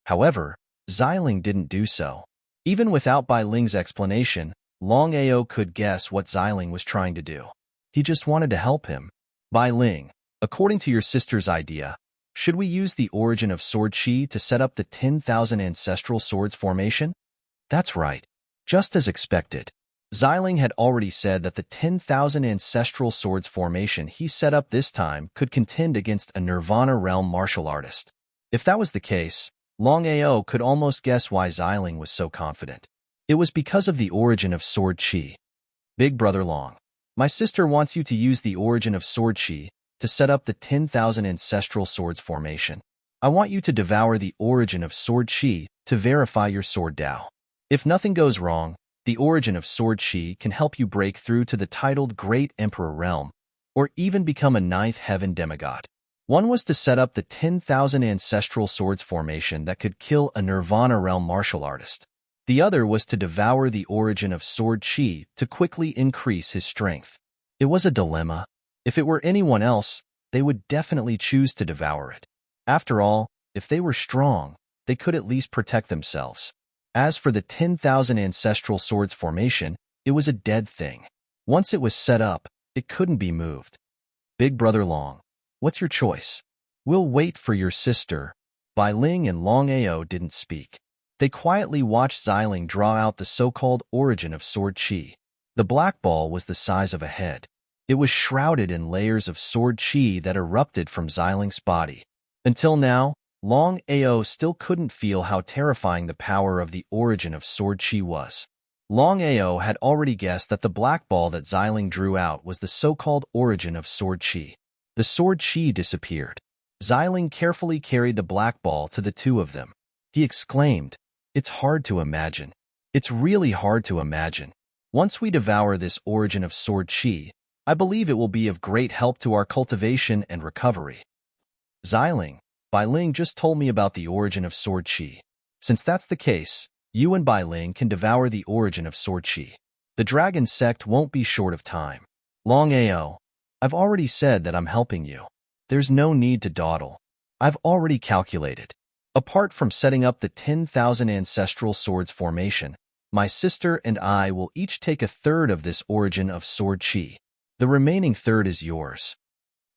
However, Xiling didn't do so. Even without Bai Ling's explanation, Longao could guess what Xiling was trying to do. He just wanted to help him. Bai Ling, according to your sister's idea, should we use the origin of sword chi to set up the 10,000 ancestral swords formation? That's right. Just as expected. Xiling had already said that the 10,000 ancestral swords formation he set up this time could contend against a Nirvana realm martial artist. If that was the case, Longao could almost guess why Xiling was so confident. It was because of the origin of sword chi. Big Brother Long, my sister wants you to use the origin of sword chi to set up the 10,000 ancestral swords formation. I want you to devour the origin of sword chi to verify your sword Dao. If nothing goes wrong, the origin of sword chi can help you break through to the titled Great Emperor realm, or even become a ninth heaven demigod. One was to set up the 10,000 ancestral swords formation that could kill a Nirvana realm martial artist. The other was to devour the origin of sword chi to quickly increase his strength. It was a dilemma. If it were anyone else, they would definitely choose to devour it. After all, if they were strong, they could at least protect themselves. As for the 10,000 ancestral swords formation, it was a dead thing. Once it was set up, it couldn't be moved. Big Brother Long, what's your choice? We'll wait for your sister. Bai Ling and Longao didn't speak. They quietly watched Xiling draw out the so-called origin of sword chi. The black ball was the size of a head. It was shrouded in layers of sword chi that erupted from Xiling's body. Until now, Longao still couldn't feel how terrifying the power of the origin of sword chi was. Longao had already guessed that the black ball that Xiling drew out was the so-called origin of sword chi. The sword chi disappeared. Xiling carefully carried the black ball to the two of them. He exclaimed, "It's hard to imagine. It's really hard to imagine. Once we devour this origin of sword chi, I believe it will be of great help to our cultivation and recovery." Xiling, Bai Ling just told me about the origin of sword chi. Since that's the case, you and Bai Ling can devour the origin of sword chi. The dragon sect won't be short of time. Longao, I've already said that I'm helping you. There's no need to dawdle. I've already calculated. Apart from setting up the 10,000 ancestral swords formation, my sister and I will each take a third of this origin of sword chi. The remaining third is yours.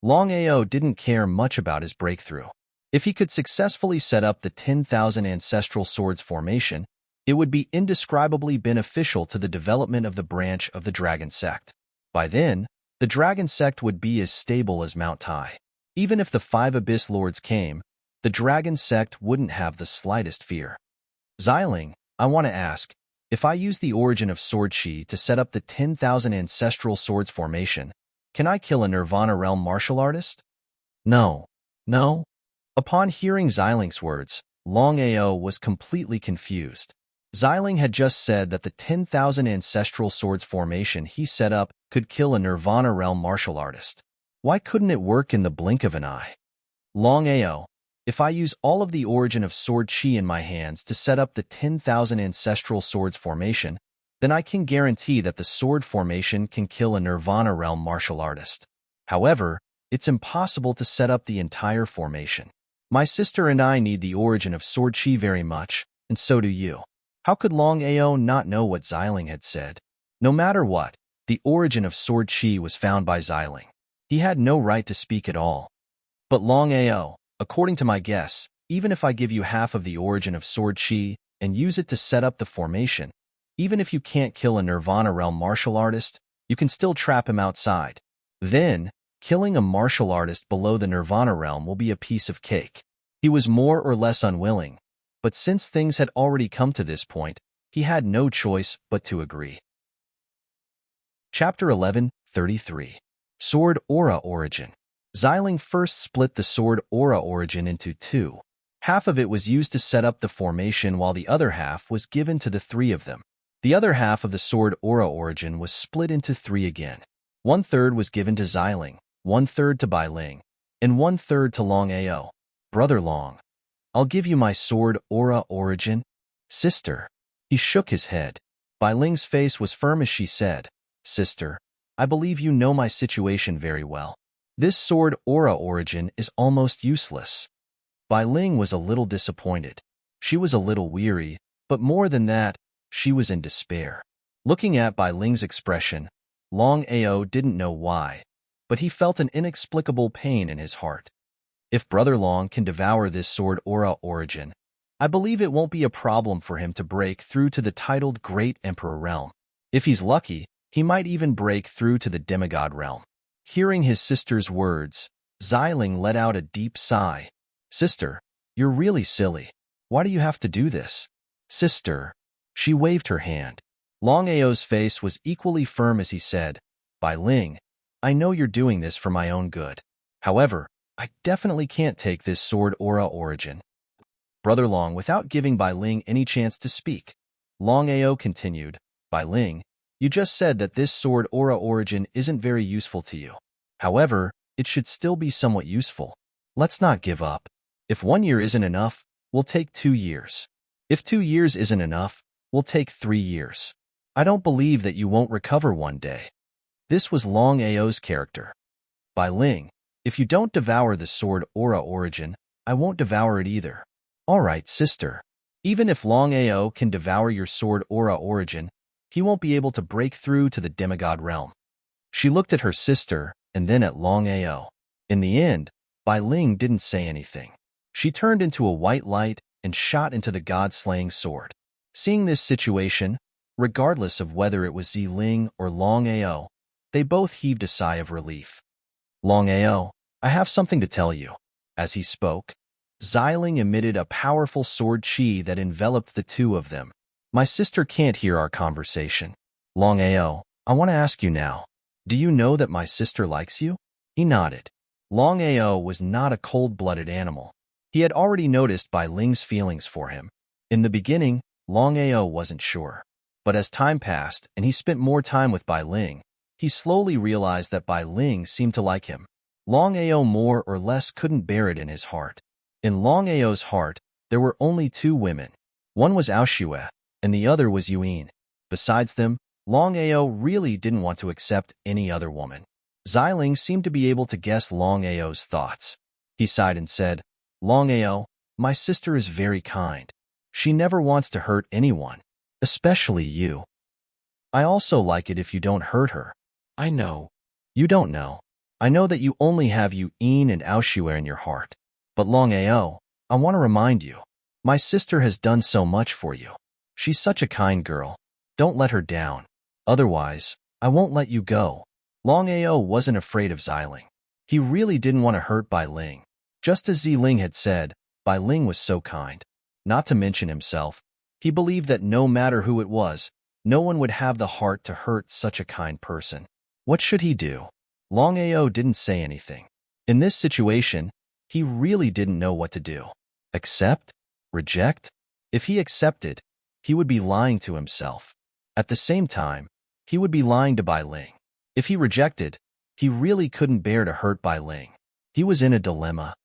Longao didn't care much about his breakthrough. If he could successfully set up the 10,000 ancestral swords formation, it would be indescribably beneficial to the development of the branch of the dragon sect. By then, the dragon sect would be as stable as Mount Tai. Even if the 5 Abyss Lords came, the dragon sect wouldn't have the slightest fear. Xiling, I want to ask, if I use the origin of sword chi to set up the 10,000 ancestral swords formation, can I kill a Nirvana realm martial artist? No. No? Upon hearing Xiling's words, Longao was completely confused. Xiling had just said that the 10,000 ancestral swords formation he set up could kill a Nirvana realm martial artist. Why couldn't it work in the blink of an eye? Longao, if I use all of the origin of sword chi in my hands to set up the 10,000 ancestral swords formation, then I can guarantee that the sword formation can kill a Nirvana realm martial artist. However, it's impossible to set up the entire formation. My sister and I need the origin of sword chi very much, and so do you. How could Longao not know what Xiling had said? No matter what, the origin of sword chi was found by Xiling. He had no right to speak at all. But Longao, according to my guess, even if I give you half of the origin of sword chi and use it to set up the formation, even if you can't kill a Nirvana realm martial artist, you can still trap him outside. Then, killing a martial artist below the Nirvana realm will be a piece of cake. He was more or less unwilling, but since things had already come to this point, he had no choice but to agree. Chapter 11:33. Sword Aura Origin. Xiling first split the sword aura origin into two. Half of it was used to set up the formation while the other half was given to the 3 of them. The other half of the sword aura origin was split into 3 again. 1/3 was given to Xiling, 1/3 to Bai Ling, and 1/3 to Longao. Brother Long, I'll give you my sword aura origin. Sister. He shook his head. Bai Ling's face was firm as she said, Sister, I believe you know my situation very well. This sword aura origin is almost useless. Bai Ling was a little disappointed. She was a little weary, but more than that, she was in despair. Looking at Bai Ling's expression, Longao didn't know why, but he felt an inexplicable pain in his heart. If Brother Long can devour this sword aura origin, I believe it won't be a problem for him to break through to the titled Great Emperor realm. If he's lucky, he might even break through to the demigod realm. Hearing his sister's words, Xiling let out a deep sigh. Sister, you're really silly. Why do you have to do this? Sister. She waved her hand. Longao's face was equally firm as he said, Bai Ling, I know you're doing this for my own good. However, I definitely can't take this sword aura origin. Brother Long, without giving Bai Ling any chance to speak, Longao continued, Bai Ling, you just said that this sword aura origin isn't very useful to you. However, it should still be somewhat useful. Let's not give up. If 1 year isn't enough, we'll take 2 years. If 2 years isn't enough, we'll take 3 years. I don't believe that you won't recover one day. This was Longao's character. Bai Ling, if you don't devour the sword aura origin, I won't devour it either. All right, sister. Even if Longao can devour your sword aura origin, he won't be able to break through to the demigod realm. She looked at her sister and then at Longao. In the end, Bai Ling didn't say anything. She turned into a white light and shot into the god-slaying sword. Seeing this situation, regardless of whether it was Xiling or Longao, they both heaved a sigh of relief. Longao, I have something to tell you. As he spoke, Xiling emitted a powerful sword chi that enveloped the two of them. My sister can't hear our conversation. Longao, I want to ask you now. Do you know that my sister likes you? He nodded. Longao was not a cold-blooded animal. He had already noticed Bai Ling's feelings for him. In the beginning, Longao wasn't sure. But as time passed and he spent more time with Bai Ling, he slowly realized that Bai Ling seemed to like him. Longao more or less couldn't bear it in his heart. In Longao's heart, there were only 2 women. One was Aoshue, and the other was Yuan. Besides them, Longao really didn't want to accept any other woman. Xiling seemed to be able to guess Longao's thoughts. He sighed and said, Longao, my sister is very kind. She never wants to hurt anyone, especially you. I also like it if you don't hurt her. I know. You don't know. I know that you only have Yuan and Aoshue in your heart. But Longao, I want to remind you, my sister has done so much for you. She's such a kind girl. Don't let her down. Otherwise, I won't let you go. Longao wasn't afraid of Xiling. He really didn't want to hurt Bai Ling. Just as Xiling had said, Bai Ling was so kind. Not to mention himself, he believed that no matter who it was, no one would have the heart to hurt such a kind person. What should he do? Longao didn't say anything. In this situation, he really didn't know what to do. Accept? Reject? If he accepted, he would be lying to himself. At the same time, he would be lying to Bai Ling. If he rejected, he really couldn't bear to hurt Bai Ling. He was in a dilemma.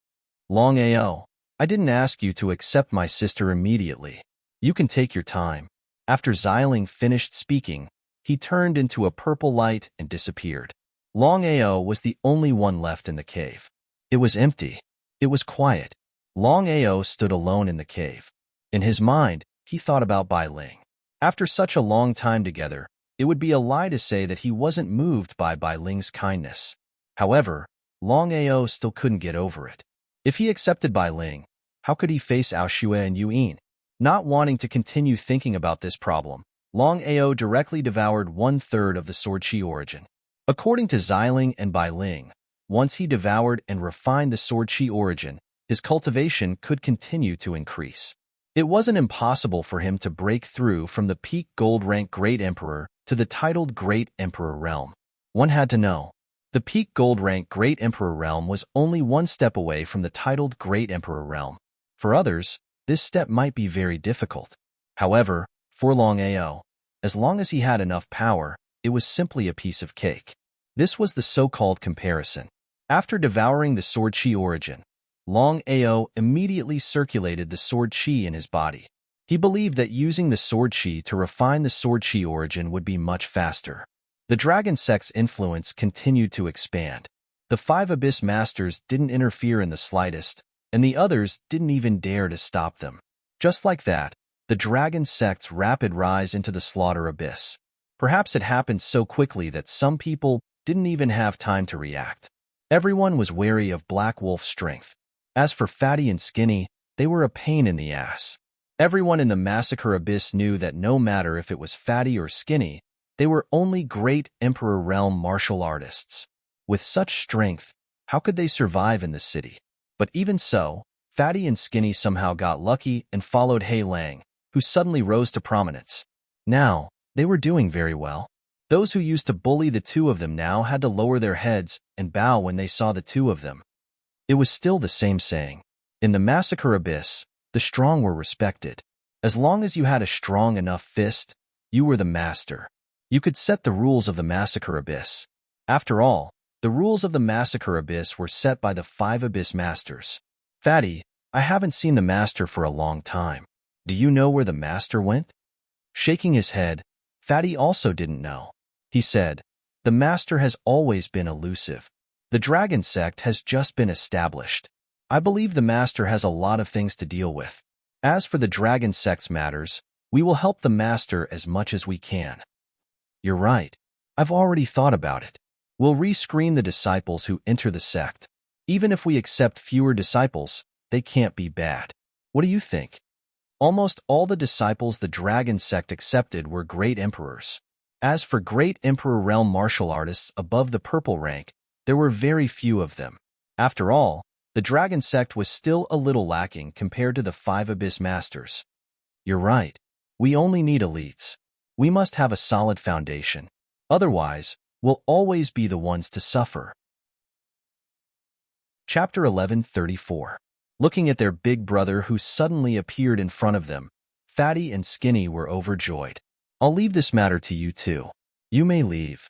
Longao, I didn't ask you to accept my sister immediately. You can take your time. After Xiling finished speaking, he turned into a purple light and disappeared. Longao was the only one left in the cave. It was empty. It was quiet. Longao stood alone in the cave. In his mind, he thought about Bai Ling. After such a long time together, it would be a lie to say that he wasn't moved by Bai Ling's kindness. However, Longao still couldn't get over it. If he accepted Bai Ling, how could he face Aoshue and Yuan? Not wanting to continue thinking about this problem, Longao directly devoured 1/3 of the sword chi origin. According to Xiling and Bai Ling, once he devoured and refined the sword chi origin, his cultivation could continue to increase. It wasn't impossible for him to break through from the peak gold rank Great Emperor to the titled Great Emperor realm. One had to know. The peak gold rank Great Emperor realm was only 1 step away from the titled Great Emperor realm. For others, this step might be very difficult. However, for Longao, as long as he had enough power, it was simply a piece of cake. This was the so-called comparison. After devouring the sword chi origin, Longao immediately circulated the sword chi in his body. He believed that using the sword chi to refine the sword chi origin would be much faster. The dragon sect's influence continued to expand. The 5 Abyss Masters didn't interfere in the slightest, and the others didn't even dare to stop them. Just like that, the dragon sect's rapid rise into the slaughter abyss. Perhaps it happened so quickly that some people didn't even have time to react. Everyone was wary of Black Wolf's strength. As for Fatty and Skinny, they were a pain in the ass. Everyone in the massacre abyss knew that no matter if it was Fatty or Skinny, they were only great Emperor Realm martial artists. With such strength, how could they survive in the city? But even so, Fatty and Skinny somehow got lucky and followed Hei Lang, who suddenly rose to prominence. Now, they were doing very well. Those who used to bully the two of them now had to lower their heads and bow when they saw the two of them. It was still the same saying. In the massacre abyss, the strong were respected. As long as you had a strong enough fist, you were the master. You could set the rules of the massacre abyss. After all, the rules of the massacre abyss were set by the 5 abyss masters. Fatty, I haven't seen the master for a long time. Do you know where the master went? Shaking his head, Fatty also didn't know. He said, the master has always been elusive. The dragon sect has just been established. I believe the master has a lot of things to deal with. As for the dragon sect's matters, we will help the master as much as we can. You're right. I've already thought about it. We'll rescreen the disciples who enter the sect. Even if we accept fewer disciples, they can't be bad. What do you think? Almost all the disciples the dragon sect accepted were great emperors. As for great Emperor Realm martial artists above the purple rank, there were very few of them. After all, the dragon sect was still a little lacking compared to the 5 abyss masters. You're right. We only need elites. We must have a solid foundation. Otherwise, we'll always be the ones to suffer. Chapter 11:34. Looking at their big brother who suddenly appeared in front of them, Fatty and Skinny were overjoyed. I'll leave this matter to you two. You may leave.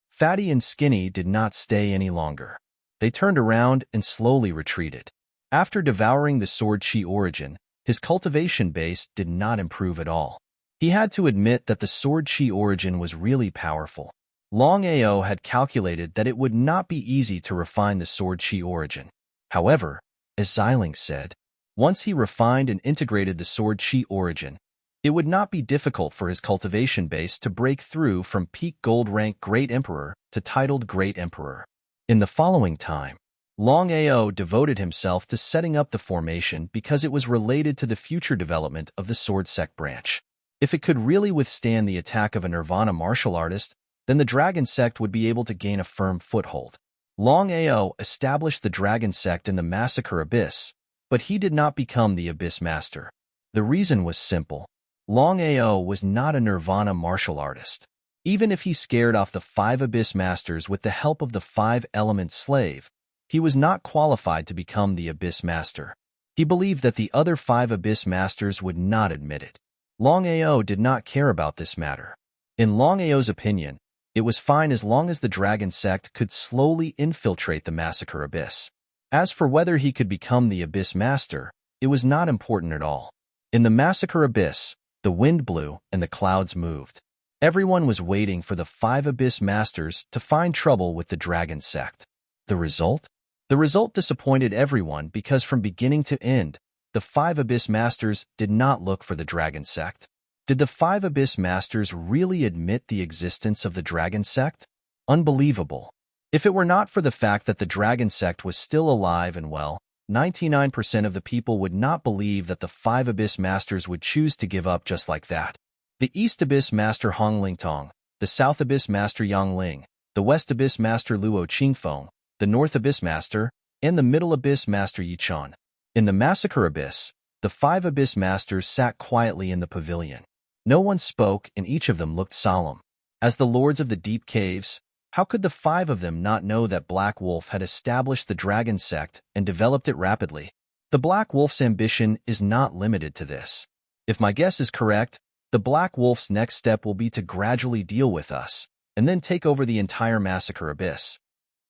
Fatty and Skinny did not stay any longer. They turned around and slowly retreated. After devouring the sword chi origin, his cultivation base did not improve at all. He had to admit that the sword chi origin was really powerful. Longao had calculated that it would not be easy to refine the sword chi origin. However, as Xiling said, once he refined and integrated the sword chi origin, it would not be difficult for his cultivation base to break through from peak gold rank Great Emperor to titled Great Emperor. In the following time, Longao devoted himself to setting up the formation because it was related to the future development of the sword sect branch. If it could really withstand the attack of a Nirvana martial artist, then the dragon sect would be able to gain a firm foothold. Longao established the dragon sect in the massacre abyss, but he did not become the abyss master. The reason was simple. Longao was not a Nirvana martial artist. Even if he scared off the 5 abyss masters with the help of the 5-element slave, he was not qualified to become the abyss master. He believed that the other 5 abyss masters would not admit it. Longao did not care about this matter. In Longao's opinion, it was fine as long as the dragon sect could slowly infiltrate the massacre abyss. As for whether he could become the abyss master, it was not important at all. In the massacre abyss, the wind blew and the clouds moved. Everyone was waiting for the 5 abyss masters to find trouble with the dragon sect. The result? The result disappointed everyone because from beginning to end, the 5 abyss masters did not look for the dragon sect. Did the 5 abyss masters really admit the existence of the dragon sect? Unbelievable. If it were not for the fact that the dragon sect was still alive and well, 99% of the people would not believe that the 5 abyss masters would choose to give up just like that. The East Abyss Master Hong Lingtong, the South Abyss Master Yang Ling, the West Abyss Master Luo Qingfeng, the North Abyss Master, and the Middle Abyss Master Yichon. In the Massacre Abyss, the 5 Abyss Masters sat quietly in the pavilion. No one spoke and each of them looked solemn. As the Lords of the Deep Caves, how could the 5 of them not know that Black Wolf had established the dragon sect and developed it rapidly? The Black Wolf's ambition is not limited to this. If my guess is correct, the Black Wolf's next step will be to gradually deal with us, and then take over the entire Massacre Abyss.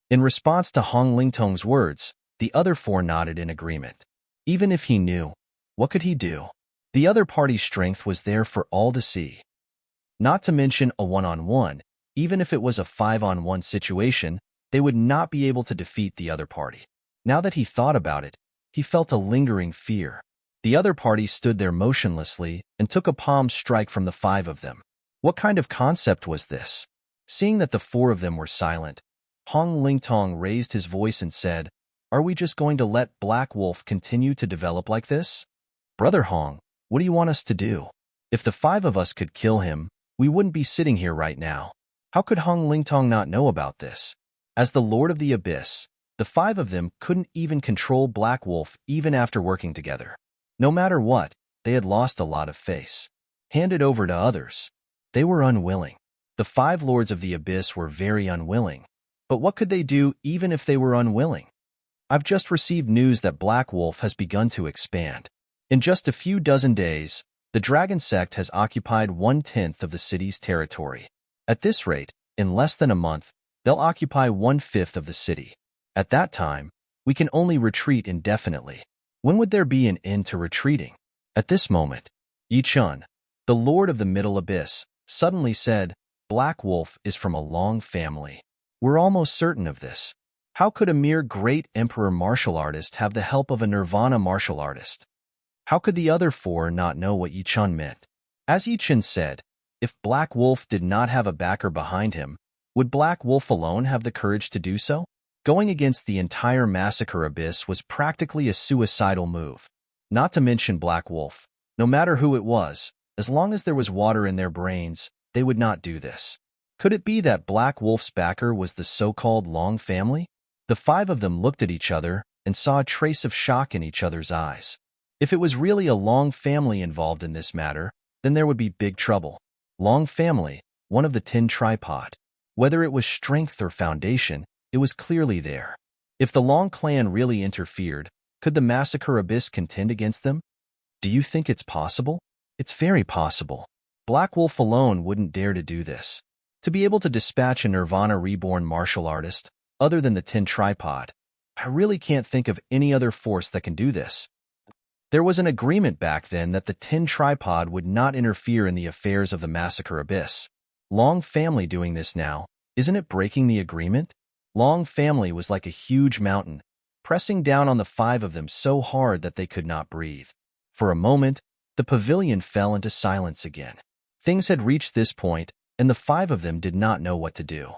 In response to Hong Lingtong's words, the other 4 nodded in agreement. Even if he knew, what could he do? The other party's strength was there for all to see. Not to mention a one-on-one, even if it was a 5-on-1 situation, they would not be able to defeat the other party. Now that he thought about it, he felt a lingering fear. The other party stood there motionlessly and took a palm strike from the 5 of them. What kind of concept was this? Seeing that the 4 of them were silent, Hong Lingtong raised his voice and said, "Are we just going to let Black Wolf continue to develop like this? Brother Hong, what do you want us to do? If the 5 of us could kill him, we wouldn't be sitting here right now." How could Hong Lingtong not know about this? As the Lord of the Abyss, the 5 of them couldn't even control Black Wolf even after working together. No matter what, they had lost a lot of face. Handed over to others. They were unwilling. The 5 Lords of the Abyss were very unwilling. But what could they do even if they were unwilling? I've just received news that Black Wolf has begun to expand. In just a few dozen days, the Dragon Sect has occupied 1/10 of the city's territory. At this rate, in less than a month, they'll occupy 1/5 of the city. At that time, we can only retreat indefinitely. When would there be an end to retreating? At this moment, Yi Chun, the Lord of the Middle Abyss, suddenly said, "Black Wolf is from a Long family. We're almost certain of this. How could a mere great emperor martial artist have the help of a nirvana martial artist?" How could the other 4 not know what Yi Chun meant? As Yi Chun said, if Black Wolf did not have a backer behind him, would Black Wolf alone have the courage to do so? Going against the entire Massacre Abyss was practically a suicidal move. Not to mention Black Wolf. No matter who it was, as long as there was water in their brains, they would not do this. Could it be that Black Wolf's backer was the so-called Long family? The 5 of them looked at each other and saw a trace of shock in each other's eyes. If it was really a Long family involved in this matter, then there would be big trouble. Long family, one of the 10 tripod. Whether it was strength or foundation, it was clearly there. If the Long clan really interfered, could the Massacre Abyss contend against them? Do you think it's possible? It's very possible. Black Wolf alone wouldn't dare to do this. To be able to dispatch a Nirvana reborn martial artist, other than the 10 tripod, I really can't think of any other force that can do this. There was an agreement back then that the 10 tripod would not interfere in the affairs of the Massacre Abyss. Long family doing this now, isn't it breaking the agreement? Long family was like a huge mountain, pressing down on the 5 of them so hard that they could not breathe. For a moment, the pavilion fell into silence again. Things had reached this point, and the 5 of them did not know what to do.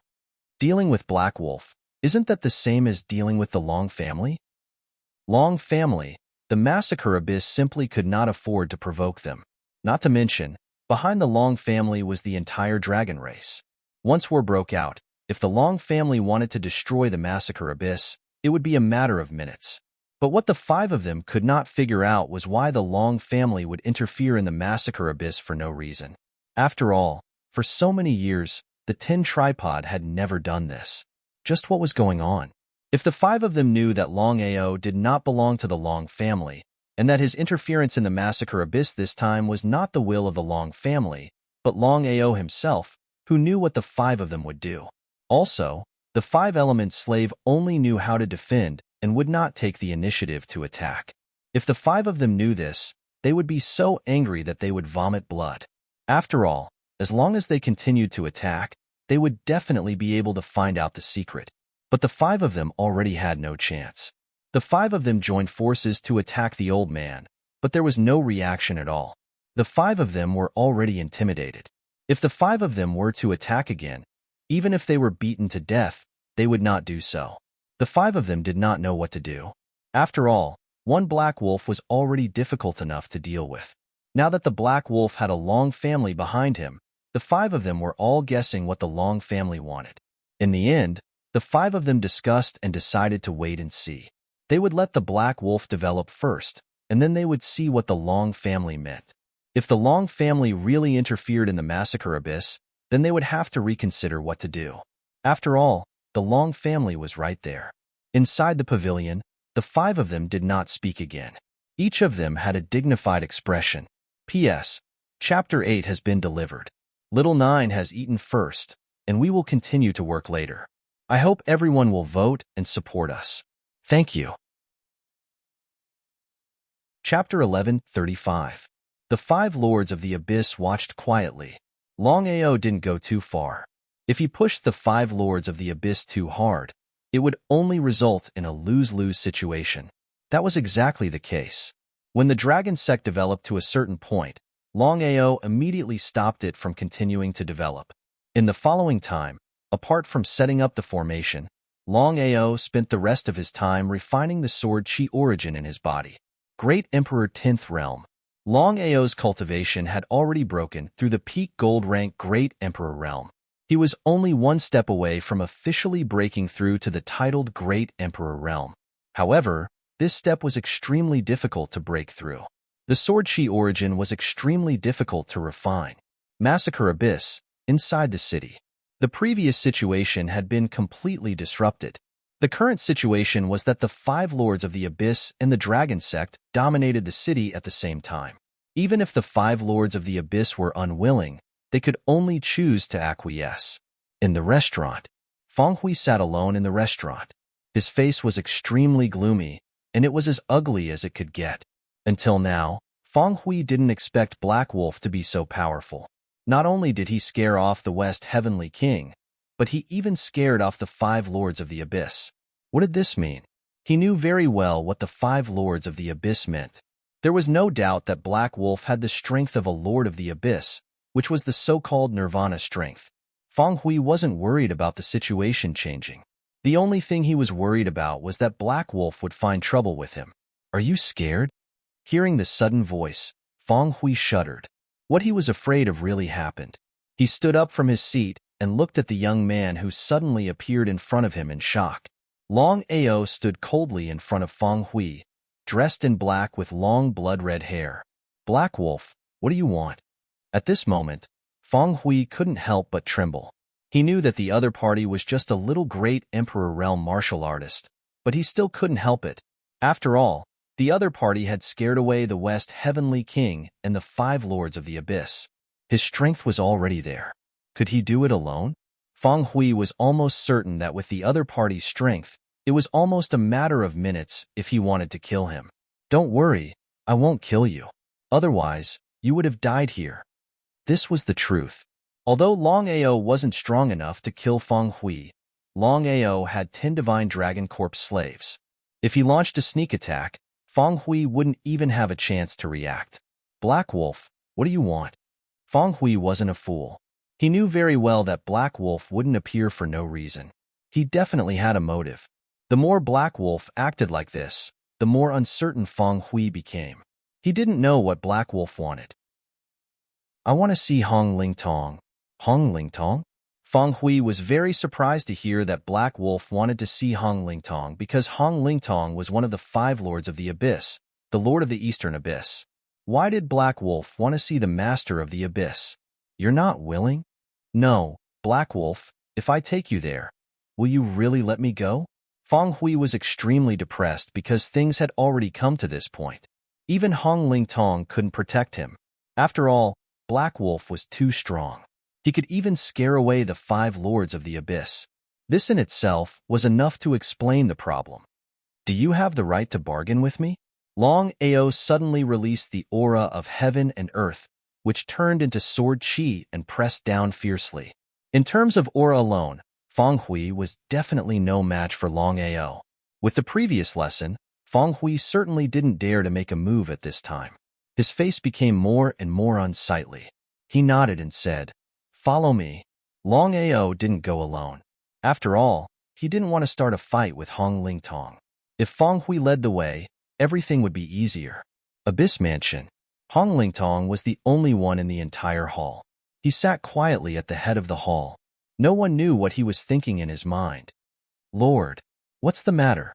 Dealing with Black Wolf, isn't that the same as dealing with the Long family? Long family, the Massacre Abyss simply could not afford to provoke them. Not to mention, behind the Long family was the entire dragon race. Once war broke out, if the Long family wanted to destroy the Massacre Abyss, it would be a matter of minutes. But what the 5 of them could not figure out was why the Long family would interfere in the Massacre Abyss for no reason. After all, for so many years, the 10 tripod had never done this. Just what was going on? If the 5 of them knew that Longao did not belong to the Long family, and that his interference in the Massacre Abyss this time was not the will of the Long family, but Longao himself, who knew what the 5 of them would do. Also, the 5-element slave only knew how to defend and would not take the initiative to attack. If the 5 of them knew this, they would be so angry that they would vomit blood. After all, as long as they continued to attack, they would definitely be able to find out the secret. But the 5 of them already had no chance. The 5 of them joined forces to attack the old man, but there was no reaction at all. The 5 of them were already intimidated. If the 5 of them were to attack again, even if they were beaten to death, they would not do so. The 5 of them did not know what to do. After all, one Black Wolf was already difficult enough to deal with. Now that the Black Wolf had a Long family behind him, the 5 of them were all guessing what the Long family wanted. In the end, the 5 of them discussed and decided to wait and see. They would let the Black Wolf develop first, and then they would see what the Long family meant. If the Long family really interfered in the Massacre Abyss, then they would have to reconsider what to do. After all, the Long family was right there. Inside the pavilion, the 5 of them did not speak again. Each of them had a dignified expression. P.S. Chapter 8 has been delivered. Little 9 has eaten first, and we will continue to work later. I hope everyone will vote and support us. Thank you. Chapter 11:35. The 5 Lords of the Abyss watched quietly. Longao didn't go too far. If he pushed the 5 Lords of the Abyss too hard, it would only result in a lose-lose situation. That was exactly the case. When the dragon sect developed to a certain point, Longao immediately stopped it from continuing to develop. In the following time, apart from setting up the formation, Longao spent the rest of his time refining the sword chi origin in his body. Great Emperor 10th Realm. Longao's cultivation had already broken through the peak gold rank Great Emperor realm. He was only one step away from officially breaking through to the titled Great Emperor realm. However, this step was extremely difficult to break through. The sword chi origin was extremely difficult to refine. Massacre Abyss, inside the city. The previous situation had been completely disrupted. The current situation was that the 5 lords of the Abyss and the Dragon sect dominated the city at the same time. Even if the 5 lords of the Abyss were unwilling, they could only choose to acquiesce. In the restaurant, Feng Hui sat alone in the restaurant. His face was extremely gloomy, and it was as ugly as it could get. Until now, Feng Hui didn't expect Black Wolf to be so powerful. Not only did he scare off the West Heavenly King, but he even scared off the 5 lords of the Abyss. What did this mean? He knew very well what the 5 lords of the Abyss meant. There was no doubt that Black Wolf had the strength of a lord of the Abyss, which was the so-called Nirvana strength. Feng Hui wasn't worried about the situation changing. The only thing he was worried about was that Black Wolf would find trouble with him. Are you scared? Hearing the sudden voice, Feng Hui shuddered. What he was afraid of really happened. He stood up from his seat and looked at the young man who suddenly appeared in front of him in shock. Longao stood coldly in front of Feng Hui, dressed in black with long blood-red hair. Black Wolf, what do you want? At this moment, Feng Hui couldn't help but tremble. He knew that the other party was just a little Great Emperor realm martial artist, but he still couldn't help it. After all, the other party had scared away the West Heavenly King and the 5 lords of the Abyss. His strength was already there. Could he do it alone? Feng Hui was almost certain that with the other party's strength, it was almost a matter of minutes if he wanted to kill him. Don't worry, I won't kill you. Otherwise, you would have died here. This was the truth. Although Longao wasn't strong enough to kill Feng Hui, Longao had 10 Divine Dragon Corpse slaves. If he launched a sneak attack, Feng Hui wouldn't even have a chance to react. Black Wolf, what do you want? Feng Hui wasn't a fool. He knew very well that Black Wolf wouldn't appear for no reason. He definitely had a motive. The more Black Wolf acted like this, the more uncertain Feng Hui became. He didn't know what Black Wolf wanted. I want to see Hong Ling Tong. Hong Ling Tong? Feng Hui was very surprised to hear that Black Wolf wanted to see Hong Ling Tong because Hong Ling Tong was one of the 5 lords of the Abyss, the Lord of the Eastern Abyss. Why did Black Wolf want to see the Master of the Abyss? You're not willing? No, Black Wolf, if I take you there, will you really let me go? Feng Hui was extremely depressed because things had already come to this point. Even Hong Ling Tong couldn't protect him. After all, Black Wolf was too strong. He could even scare away the 5 lords of the Abyss. This in itself was enough to explain the problem. Do you have the right to bargain with me? Longao suddenly released the aura of heaven and earth, which turned into sword chi and pressed down fiercely. In terms of aura alone, Feng Hui was definitely no match for Longao. With the previous lesson, Feng Hui certainly didn't dare to make a move at this time. His face became more and more unsightly. He nodded and said, "Follow me." Longao didn't go alone. After all, he didn't want to start a fight with Hong Ling Tong. If Feng Hui led the way, everything would be easier. Abyss Mansion. Hong Ling Tong was the only one in the entire hall. He sat quietly at the head of the hall. No one knew what he was thinking in his mind. Lord, what's the matter?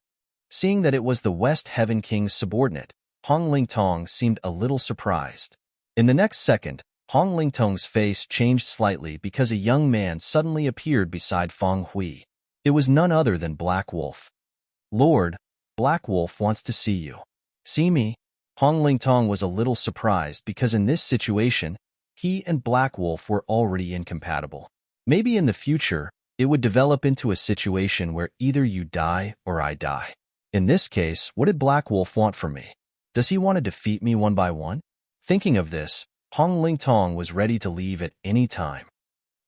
Seeing that it was the West Heaven King's subordinate, Hong Ling Tong seemed a little surprised. In the next second, Hong Ling Tong's face changed slightly because a young man suddenly appeared beside Feng Hui. It was none other than Black Wolf. Lord, Black Wolf wants to see you. See me? Hong Ling Tong was a little surprised because in this situation, he and Black Wolf were already incompatible. Maybe in the future, it would develop into a situation where either you die or I die. In this case, what did Black Wolf want from me? Does he want to defeat me one by one? Thinking of this, Hong Ling Tong was ready to leave at any time.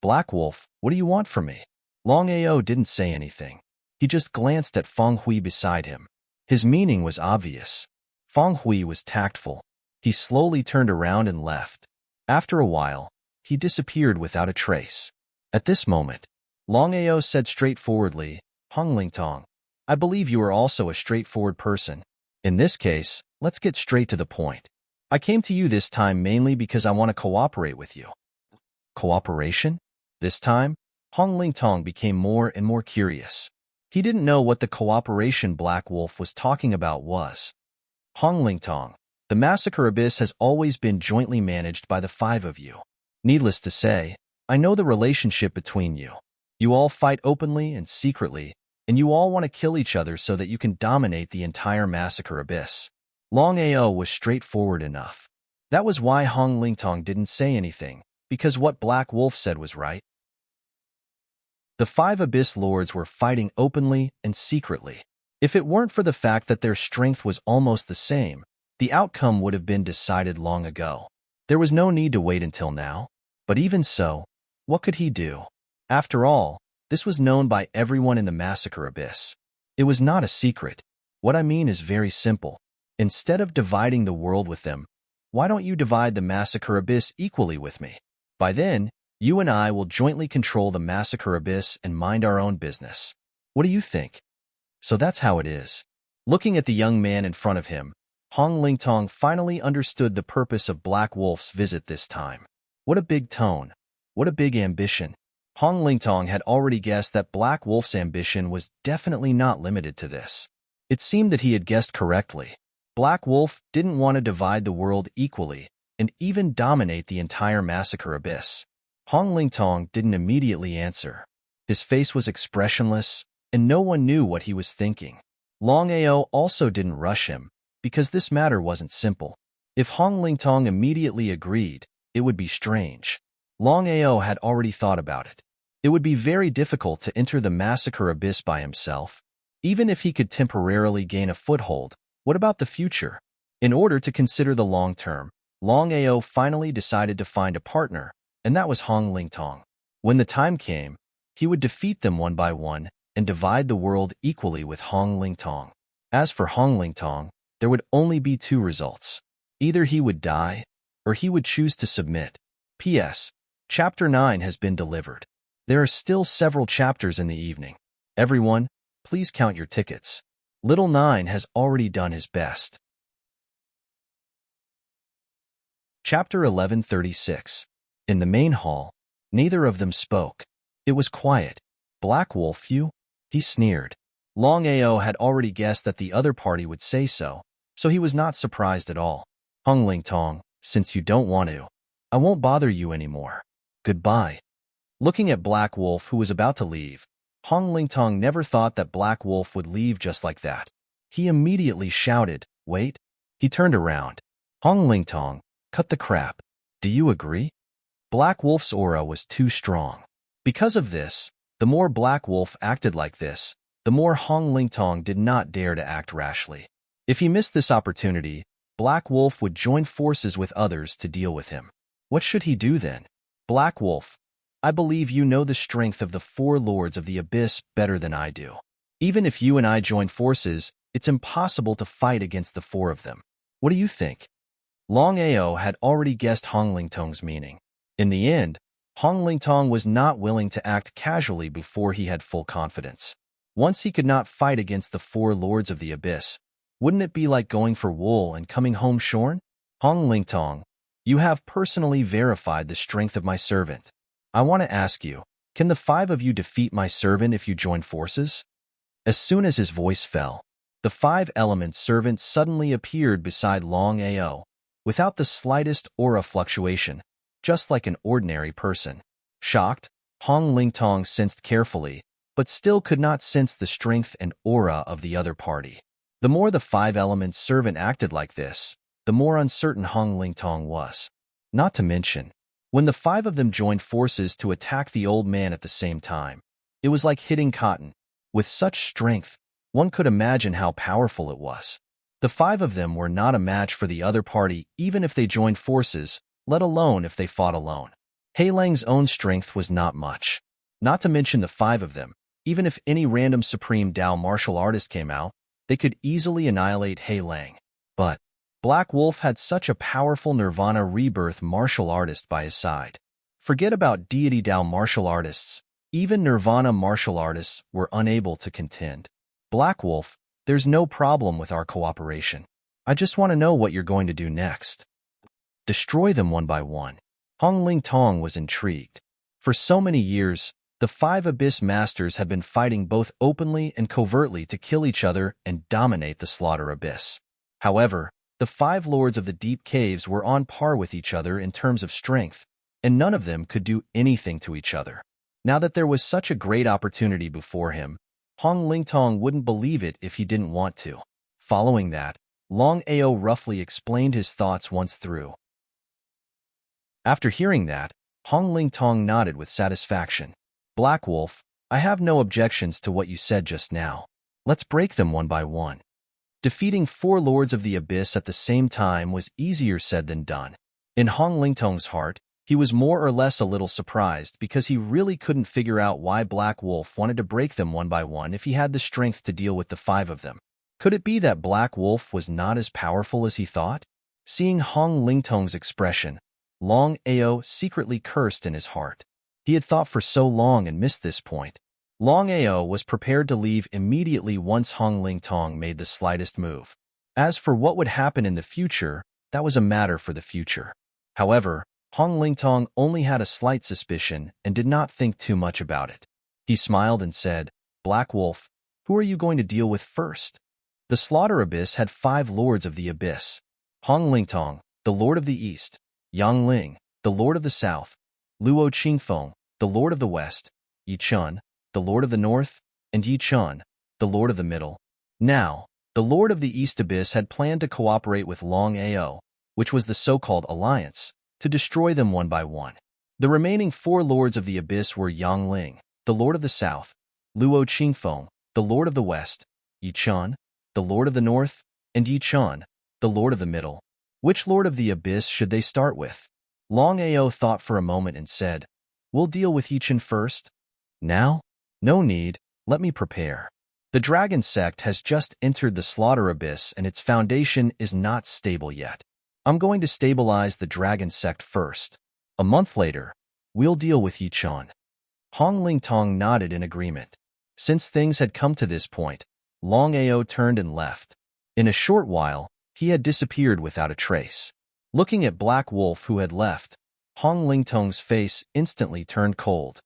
Black Wolf, what do you want from me? Longao didn't say anything. He just glanced at Feng Hui beside him. His meaning was obvious. Feng Hui was tactful. He slowly turned around and left. After a while, he disappeared without a trace. At this moment, Longao said straightforwardly, Hong Lingtong, I believe you are also a straightforward person. In this case, let's get straight to the point. I came to you this time mainly because I want to cooperate with you. Cooperation? This time, Hong Lingtong became more and more curious. He didn't know what the cooperation Black Wolf was talking about was. Hong Lingtong, the massacre abyss has always been jointly managed by the five of you. Needless to say, I know the relationship between you. You all fight openly and secretly, and you all want to kill each other so that you can dominate the entire massacre abyss. Longao was straightforward enough. That was why Hong Lingtong didn't say anything, because what Black Wolf said was right. The five Abyss Lords were fighting openly and secretly. If it weren't for the fact that their strength was almost the same, the outcome would have been decided long ago. There was no need to wait until now. But even so, what could he do? After all, this was known by everyone in the Massacre Abyss. It was not a secret. What I mean is very simple. Instead of dividing the world with them, why don't you divide the Massacre Abyss equally with me? By then, you and I will jointly control the Massacre Abyss and mind our own business. What do you think? So that's how it is. Looking at the young man in front of him, Hong Lingtong finally understood the purpose of Black Wolf's visit this time. What a big tone. What a big ambition. Hong Lingtong had already guessed that Black Wolf's ambition was definitely not limited to this. It seemed that he had guessed correctly. Black Wolf didn't want to divide the world equally and even dominate the entire Massacre Abyss. Hong Lingtong didn't immediately answer. His face was expressionless, and no one knew what he was thinking. Longao also didn't rush him, because this matter wasn't simple. If Hong Lingtong immediately agreed, it would be strange. Longao had already thought about it. It would be very difficult to enter the Massacre Abyss by himself. Even if he could temporarily gain a foothold, what about the future? In order to consider the long term, Longao finally decided to find a partner, and that was Hong Lingtong. When the time came, he would defeat them one by one and divide the world equally with Hong Lingtong. As for Hong Lingtong, there would only be two results. Either he would die, or he would choose to submit. P.S. Chapter 9 has been delivered. There are still several chapters in the evening. Everyone, please count your tickets. Little 9 has already done his best. Chapter 1136. In the main hall, neither of them spoke. It was quiet. Black Wolf, you? He sneered. Longao had already guessed that the other party would say so, so he was not surprised at all. Hong Lingtong, since you don't want to, I won't bother you anymore. Goodbye. Looking at Black Wolf, who was about to leave, Hong Lingtong never thought that Black Wolf would leave just like that. He immediately shouted, wait. He turned around. Hong Lingtong, cut the crap. Do you agree? Black Wolf's aura was too strong. Because of this, the more Black Wolf acted like this, the more Hong Lingtong did not dare to act rashly. If he missed this opportunity, Black Wolf would join forces with others to deal with him. What should he do then? Black Wolf, I believe you know the strength of the four lords of the abyss better than I do. Even if you and I join forces, it's impossible to fight against the four of them. What do you think? Longao had already guessed Hong Lingtong's meaning. In the end, Hong Lingtong was not willing to act casually before he had full confidence. Once he could not fight against the four lords of the abyss, wouldn't it be like going for wool and coming home shorn? Hong Lingtong, you have personally verified the strength of my servant. I want to ask you, can the five of you defeat my servant if you join forces? As soon as his voice fell, the five-element servant suddenly appeared beside Longao, without the slightest aura fluctuation, just like an ordinary person. Shocked, Hong Lingtong sensed carefully, but still could not sense the strength and aura of the other party. The more the five-element servant acted like this, the more uncertain Hong Lingtong was. Not to mention, when the five of them joined forces to attack the old man at the same time, it was like hitting cotton. With such strength, one could imagine how powerful it was. The five of them were not a match for the other party even if they joined forces, let alone if they fought alone. Hei Lang's own strength was not much. Not to mention the five of them, even if any random supreme Dao martial artist came out, they could easily annihilate Hei Lang. But Black Wolf had such a powerful Nirvana rebirth martial artist by his side. Forget about deity Dao martial artists. Even Nirvana martial artists were unable to contend. Black Wolf, there's no problem with our cooperation. I just want to know what you're going to do next. Destroy them one by one. Hong Ling Tong was intrigued. For so many years, the 5 Abyss Masters had been fighting both openly and covertly to kill each other and dominate the Slaughter Abyss. However, the 5 Lords of the Deep Caves were on par with each other in terms of strength, and none of them could do anything to each other. Now that there was such a great opportunity before him, Hong Ling Tong wouldn't believe it if he didn't want to. Following that, Longao roughly explained his thoughts once through. After hearing that, Hong Ling Tong nodded with satisfaction. Black Wolf, I have no objections to what you said just now. Let's break them one by one. Defeating 4 Lords of the Abyss at the same time was easier said than done. In Hong Ling Tong's heart, he was more or less a little surprised because he really couldn't figure out why Black Wolf wanted to break them one by one if he had the strength to deal with the 5 of them. Could it be that Black Wolf was not as powerful as he thought? Seeing Hong Ling Tong's expression, Longao secretly cursed in his heart. He had thought for so long and missed this point. Longao was prepared to leave immediately once Hong Ling Tong made the slightest move. As for what would happen in the future, that was a matter for the future. However, Hong Ling Tong only had a slight suspicion and did not think too much about it. He smiled and said, Black Wolf, who are you going to deal with first? The Slaughter Abyss had 5 Lords of the Abyss. Hong Ling Tong, the Lord of the East, Yang Ling, the Lord of the South, Luo Qingfeng, the Lord of the West, Yi Chun, the Lord of the North, and Yi Chun, the Lord of the Middle. Now, the Lord of the East Abyss had planned to cooperate with Longao, which was the so-called alliance, to destroy them one by one. The remaining 4 Lords of the Abyss were Yang Ling, the Lord of the South, Luo Qingfeng, the Lord of the West, Yi Chun, the Lord of the North, and Yi Chun, the Lord of the Middle. Which Lord of the Abyss should they start with? Longao thought for a moment and said, We'll deal with Yi Chun first. Now? No need, let me prepare. The Dragon Sect has just entered the Slaughter Abyss and its foundation is not stable yet. I'm going to stabilize the Dragon Sect first. A month later, we'll deal with Yi Chun. Hong Ling Tong nodded in agreement. Since things had come to this point, Longao turned and left. In a short while, he had disappeared without a trace. Looking at Black Wolf who had left, Hong Ling Tong's face instantly turned cold.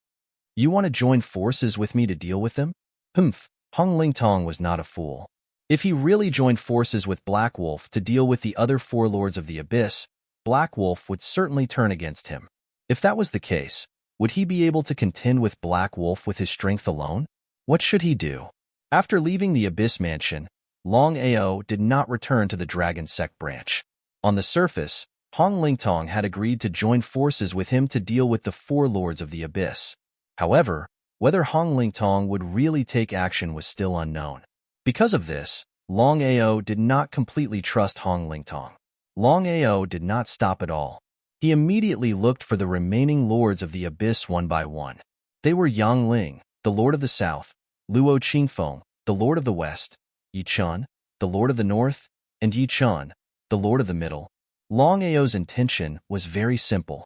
You want to join forces with me to deal with them? Humph, Hong Ling Tong was not a fool. If he really joined forces with Black Wolf to deal with the other 4 Lords of the Abyss, Black Wolf would certainly turn against him. If that was the case, would he be able to contend with Black Wolf with his strength alone? What should he do? After leaving the Abyss Mansion, Longao did not return to the Dragon Sect branch. On the surface, Hong Ling Tong had agreed to join forces with him to deal with the 4 Lords of the Abyss. However, whether Hong Ling Tong would really take action was still unknown. Because of this, Longao did not completely trust Hong Ling Tong. Longao did not stop at all. He immediately looked for the remaining Lords of the Abyss one by one. They were Yang Ling, the Lord of the South, Luo Qingfeng, the Lord of the West, Yi Chun, the Lord of the North, and Yi Chun, the Lord of the Middle. Longao's intention was very simple.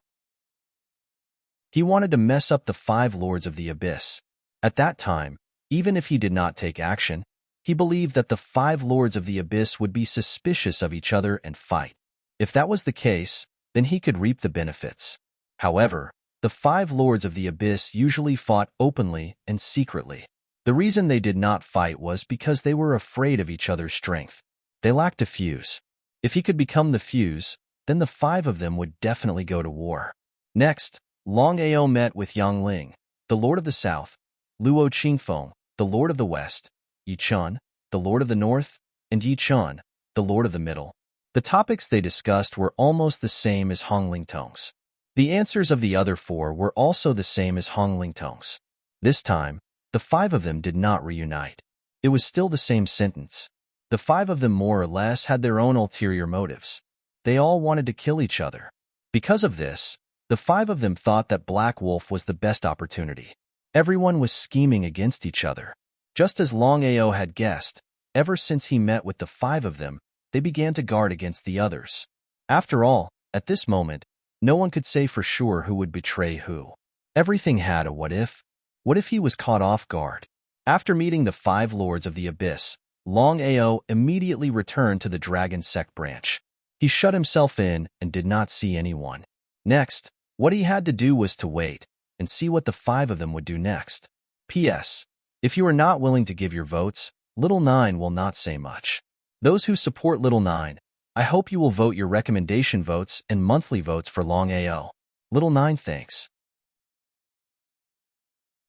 He wanted to mess up the 5 Lords of the Abyss. At that time, even if he did not take action, he believed that the 5 Lords of the Abyss would be suspicious of each other and fight. If that was the case, then he could reap the benefits. However, the 5 Lords of the Abyss usually fought openly and secretly. The reason they did not fight was because they were afraid of each other's strength. They lacked a fuse. If he could become the fuse, then the 5 of them would definitely go to war. Next, Longao met with Yang Ling, the Lord of the South, Luo Qingfeng, the Lord of the West, Yi Chun, the Lord of the North, and Yi Chun, the Lord of the Middle. The topics they discussed were almost the same as Hong Ling Tong's. The answers of the other 4 were also the same as Hong Ling Tong's. This time, the 5 of them did not reunite. It was still the same sentence. The 5 of them more or less had their own ulterior motives. They all wanted to kill each other. Because of this, the 5 of them thought that Black Wolf was the best opportunity. Everyone was scheming against each other. Just as Longao had guessed, ever since he met with the 5 of them, they began to guard against the others. After all, at this moment, no one could say for sure who would betray who. Everything had a what if. What if he was caught off guard? After meeting the 5 lords of the abyss, Longao immediately returned to the dragon sect branch. He shut himself in and did not see anyone. Next, what he had to do was to wait and see what the 5 of them would do next. P.S. If you are not willing to give your votes, Little 9 will not say much. Those who support Little 9, I hope you will vote your recommendation votes and monthly votes for Longao. Little 9 thanks.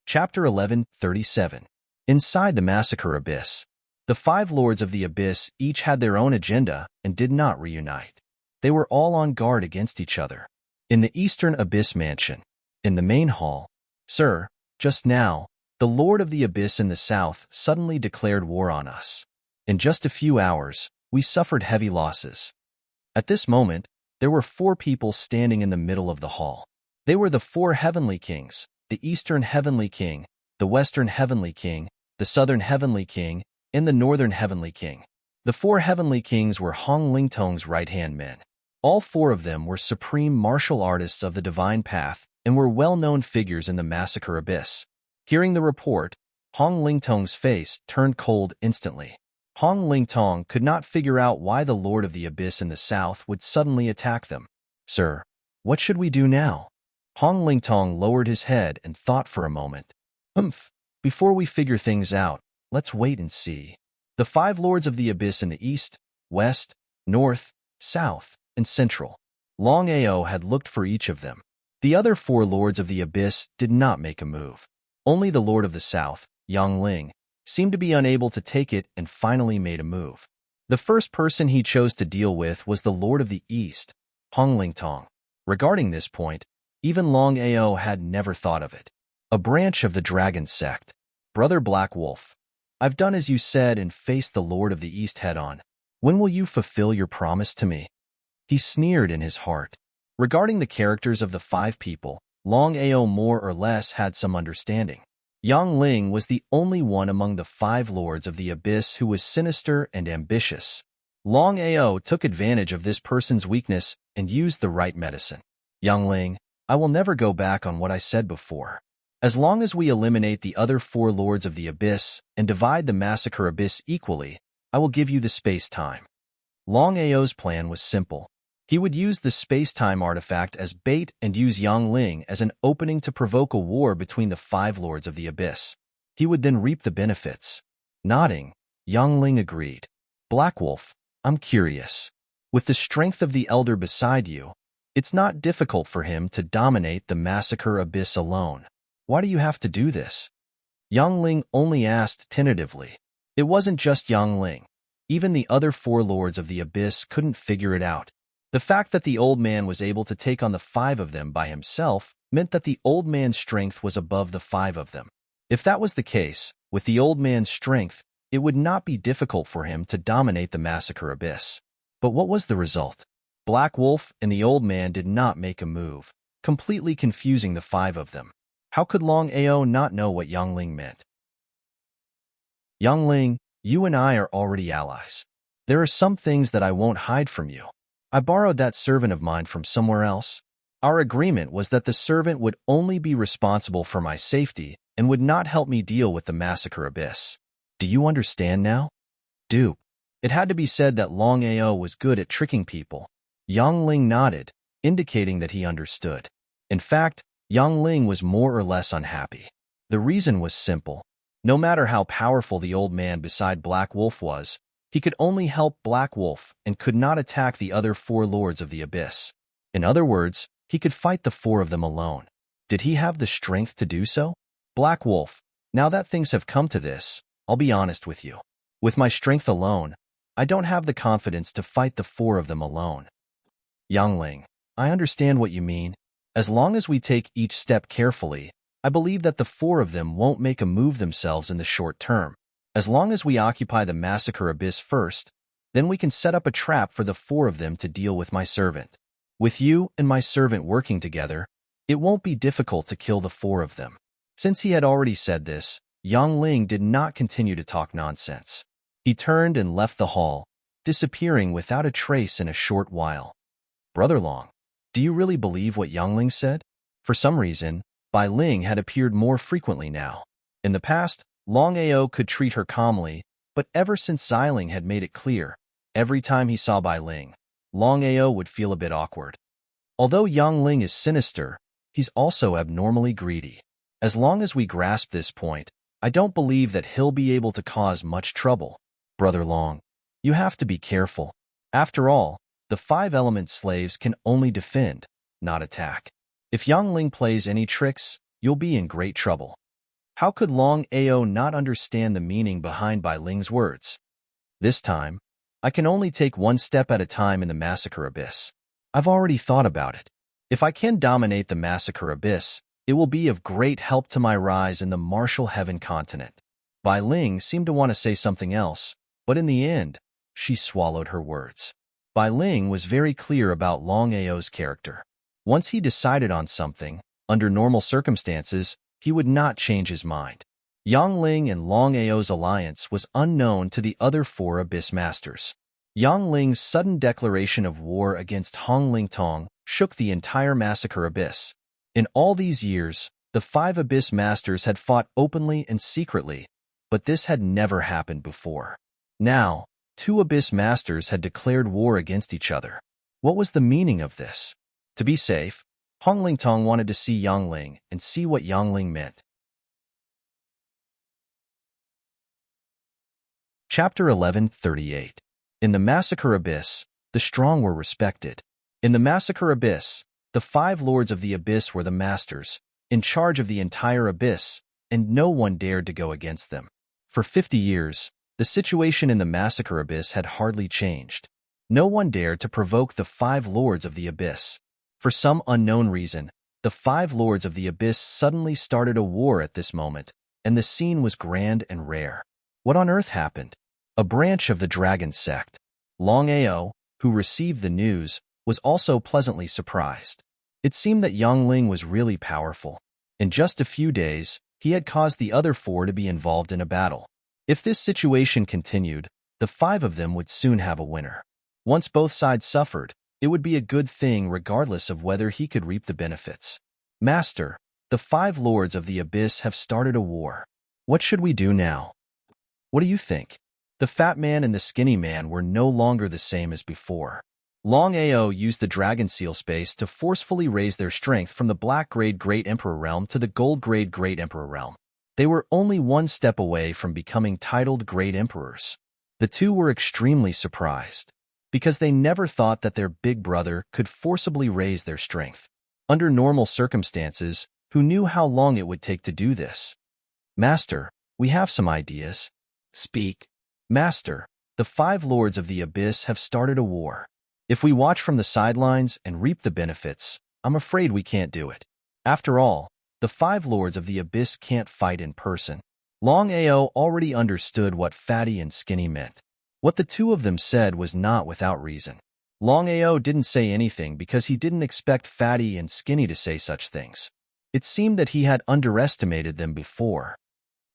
Chapter 11:37. Inside the Massacre Abyss. The 5 lords of the abyss each had their own agenda and did not reunite. They were all on guard against each other. In the Eastern Abyss Mansion, in the main hall, "Sir, just now, the Lord of the Abyss in the south suddenly declared war on us. In just a few hours, we suffered heavy losses." At this moment, there were 4 people standing in the middle of the hall. They were the 4 heavenly kings, the Eastern Heavenly King, the Western Heavenly King, the Southern Heavenly King, and the Northern Heavenly King. The 4 heavenly kings were Hong Lingtong's right-hand men. All 4 of them were supreme martial artists of the divine path and were well-known figures in the Massacre Abyss. Hearing the report, Hong Lingtong's face turned cold instantly. Hong Lingtong could not figure out why the Lord of the Abyss in the south would suddenly attack them. "Sir, what should we do now?" Hong Lingtong lowered his head and thought for a moment. Before we figure things out, let's wait and see." The 5 lords of the abyss in the east, west, north, south, and central. Longao had looked for each of them. The other 4 lords of the abyss did not make a move. Only the lord of the south, Yang Ling, seemed to be unable to take it and finally made a move. The first person he chose to deal with was the lord of the east, Hong Lingtong. Regarding this point, even Longao had never thought of it. "A branch of the dragon sect. Brother Black Wolf, I've done as you said and faced the Lord of the East head-on. When will you fulfill your promise to me?" He sneered in his heart. Regarding the characters of the 5 people, Longao more or less had some understanding. Yang Ling was the only one among the 5 lords of the abyss who was sinister and ambitious. Longao took advantage of this person's weakness and used the right medicine. "Yang Ling, I will never go back on what I said before. As long as we eliminate the other 4 lords of the abyss and divide the Massacre Abyss equally, I will give you the space-time." Longao's plan was simple. He would use the space-time artifact as bait and use Yang Ling as an opening to provoke a war between the 5 lords of the abyss. He would then reap the benefits. Nodding, Yang Ling agreed. "Black Wolf, I'm curious. With the strength of the Elder beside you, it's not difficult for him to dominate the Massacre Abyss alone. Why do you have to do this?" Yang Ling only asked tentatively. It wasn't just Yang Ling. Even the other 4 lords of the abyss couldn't figure it out. The fact that the old man was able to take on the 5 of them by himself meant that the old man's strength was above the 5 of them. If that was the case, with the old man's strength, it would not be difficult for him to dominate the Massacre Abyss. But what was the result? Black Wolf and the old man did not make a move, completely confusing the 5 of them. How could Longao not know what Yang Ling meant? "Yang Ling, you and I are already allies. There are some things that I won't hide from you. I borrowed that servant of mine from somewhere else. Our agreement was that the servant would only be responsible for my safety and would not help me deal with the Massacre Abyss. Do you understand now?" Dupe. It had to be said that Longao was good at tricking people. Yang Ling nodded, indicating that he understood. In fact, Yang Ling was more or less unhappy. The reason was simple. No matter how powerful the old man beside Black Wolf was, he could only help Black Wolf and could not attack the other 4 lords of the abyss. In other words, he could fight the 4 of them alone. Did he have the strength to do so? "Black Wolf, now that things have come to this, I'll be honest with you. With my strength alone, I don't have the confidence to fight the 4 of them alone." Yang Ling, I understand what you mean. As long as we take each step carefully, I believe that the 4 of them won't make a move themselves in the short term. As long as we occupy the Massacre Abyss first, then we can set up a trap for the 4 of them to deal with my servant. With you and my servant working together, it won't be difficult to kill the 4 of them. Since he had already said this, Yang Ling did not continue to talk nonsense. He turned and left the hall, disappearing without a trace in a short while. Brother Long, do you really believe what Ling said? For some reason, Bai Ling had appeared more frequently now. In the past, Longao could treat her calmly, but ever since Xiling had made it clear, every time he saw Bai Ling, Longao would feel a bit awkward. Although Ling is sinister, he's also abnormally greedy. As long as we grasp this point, I don't believe that he'll be able to cause much trouble. Brother Long, you have to be careful. After all, the 5-element slaves can only defend, not attack. If Ling plays any tricks, you'll be in great trouble. How could Longao not understand the meaning behind Bai Ling's words? This time, I can only take one step at a time in the Massacre Abyss. I've already thought about it. If I can dominate the Massacre Abyss, it will be of great help to my rise in the martial heaven continent. Bai Ling seemed to want to say something else, but in the end, she swallowed her words. Bai Ling was very clear about Longao's character. Once he decided on something, under normal circumstances, he would not change his mind. Ling and Longao's alliance was unknown to the other 4 Abyss Masters. Ling's sudden declaration of war against Hong Lingtong shook the entire Massacre Abyss. In all these years, the 5 Abyss Masters had fought openly and secretly, but this had never happened before. Now, 2 Abyss Masters had declared war against each other. What was the meaning of this? To be safe, Hong Lingtong wanted to see Ling and see what Ling meant. Chapter 11:38. In the Massacre Abyss, the strong were respected. In the Massacre Abyss, the 5 Lords of the Abyss were the masters, in charge of the entire Abyss, and no one dared to go against them. For 50 years, the situation in the Massacre Abyss had hardly changed. No one dared to provoke the 5 Lords of the Abyss. For some unknown reason, the 5 Lords of the Abyss suddenly started a war at this moment, and the scene was grand and rare. What on earth happened? A branch of the Dragon sect, Longao, who received the news, was also pleasantly surprised. It seemed that Ling was really powerful. In just a few days, he had caused the other 4 to be involved in a battle. If this situation continued, the 5 of them would soon have a winner. Once both sides suffered, it would be a good thing regardless of whether he could reap the benefits. Master, the 5 Lords of the Abyss have started a war. What should we do now? What do you think? The fat man and the skinny man were no longer the same as before. Longao used the Dragon Seal space to forcefully raise their strength from the Black Grade Great Emperor Realm to the Gold Grade Great Emperor Realm. They were only one step away from becoming titled Great Emperors. The 2 were extremely surprised, because they never thought that their big brother could forcibly raise their strength. Under normal circumstances, who knew how long it would take to do this? Master, we have some ideas. Speak. Master, the 5 Lords of the Abyss have started a war. If we watch from the sidelines and reap the benefits, I'm afraid we can't do it. After all, the 5 Lords of the Abyss can't fight in person. Longao already understood what fatty and skinny meant. What the 2 of them said was not without reason. Longao didn't say anything because he didn't expect fatty and skinny to say such things. It seemed that he had underestimated them before.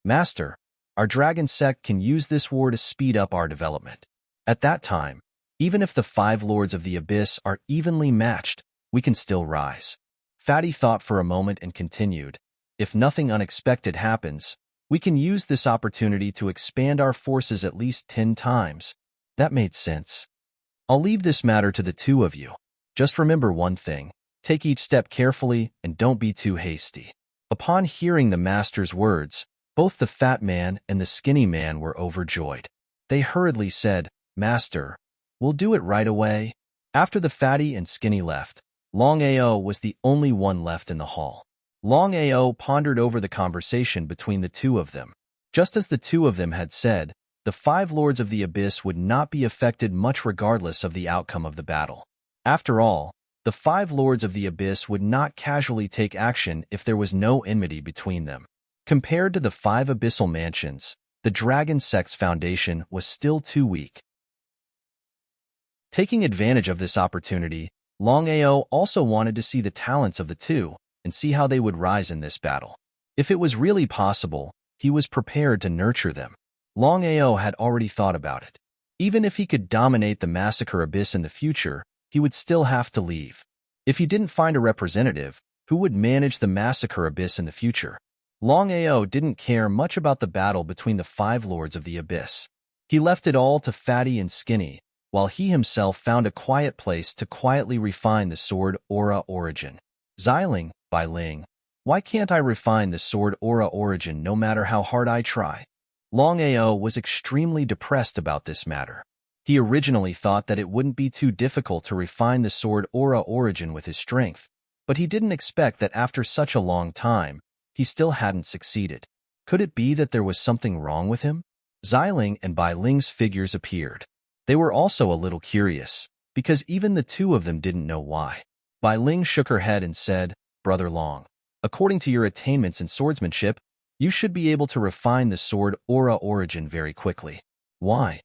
Master, our dragon sect can use this war to speed up our development. At that time, even if the 5 Lords of the Abyss are evenly matched, we can still rise. Fatty thought for a moment and continued, if nothing unexpected happens, we can use this opportunity to expand our forces at least 10 times. That made sense. I'll leave this matter to the 2 of you. Just remember one thing, take each step carefully and don't be too hasty. Upon hearing the master's words, both the fat man and the skinny man were overjoyed. They hurriedly said, Master, we'll do it right away. After the fatty and skinny left, Longao was the only one left in the hall. Longao pondered over the conversation between the 2 of them. Just as the 2 of them had said, the 5 Lords of the Abyss would not be affected much regardless of the outcome of the battle. After all, the 5 Lords of the Abyss would not casually take action if there was no enmity between them. Compared to the 5 abyssal mansions, the Dragon Sect's foundation was still too weak. Taking advantage of this opportunity, Longao also wanted to see the talents of the 2 and see how they would rise in this battle. If it was really possible, he was prepared to nurture them. Longao had already thought about it. Even if he could dominate the massacre abyss in the future, he would still have to leave. If he didn't find a representative, who would manage the massacre abyss in the future? Longao didn't care much about the battle between the five lords of the abyss. He left it all to Fatty and Skinny, while he himself found a quiet place to quietly refine the sword aura origin. Xiling, by Ling. Why can't I refine the sword aura origin no matter how hard I try? Longao was extremely depressed about this matter. He originally thought that it wouldn't be too difficult to refine the sword aura origin with his strength, but he didn't expect that after such a long time, he still hadn't succeeded. Could it be that there was something wrong with him? Xiling and Bai Ling's figures appeared. They were also a little curious, because even the two of them didn't know why. Bai Ling shook her head and said, Brother Long, according to your attainments in swordsmanship, you should be able to refine the sword aura origin very quickly. Why?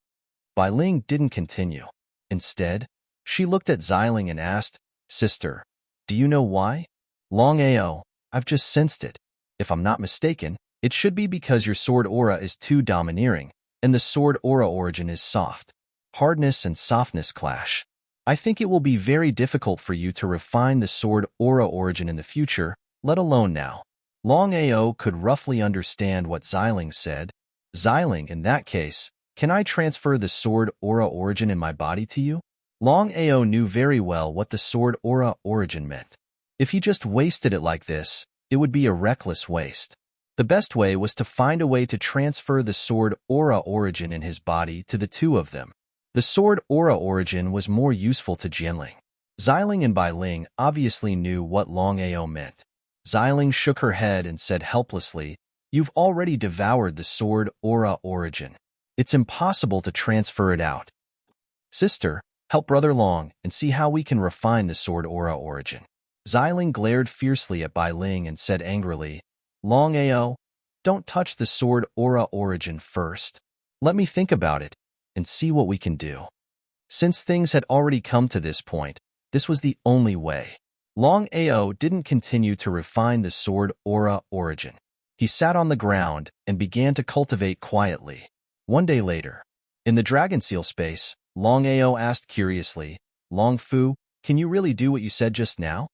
Bai Ling didn't continue. Instead, she looked at Xiling and asked, Sister, do you know why? Longao, I've just sensed it. If I'm not mistaken, it should be because your sword aura is too domineering, and the sword aura origin is soft. Hardness and softness clash. I think it will be very difficult for you to refine the sword aura origin in the future, let alone now. Longao could roughly understand what Xiling said. Xiling, in that case, can I transfer the sword aura origin in my body to you? Longao knew very well what the sword aura origin meant. If he just wasted it like this, it would be a reckless waste. The best way was to find a way to transfer the sword aura origin in his body to the two of them. The sword aura origin was more useful to Jianling. Xiling and Bai Ling obviously knew what Longao meant. Xiling shook her head and said helplessly, You've already devoured the sword aura origin. It's impossible to transfer it out. Sister, help Brother Long and see how we can refine the sword aura origin. Xiling glared fiercely at Bai Ling and said angrily, Longao, don't touch the sword aura origin first. Let me think about it and see what we can do. Since things had already come to this point, this was the only way. Longao didn't continue to refine the sword aura origin. He sat on the ground and began to cultivate quietly. One day later, in the dragon seal space, Longao asked curiously, Long Fu, can you really do what you said just now?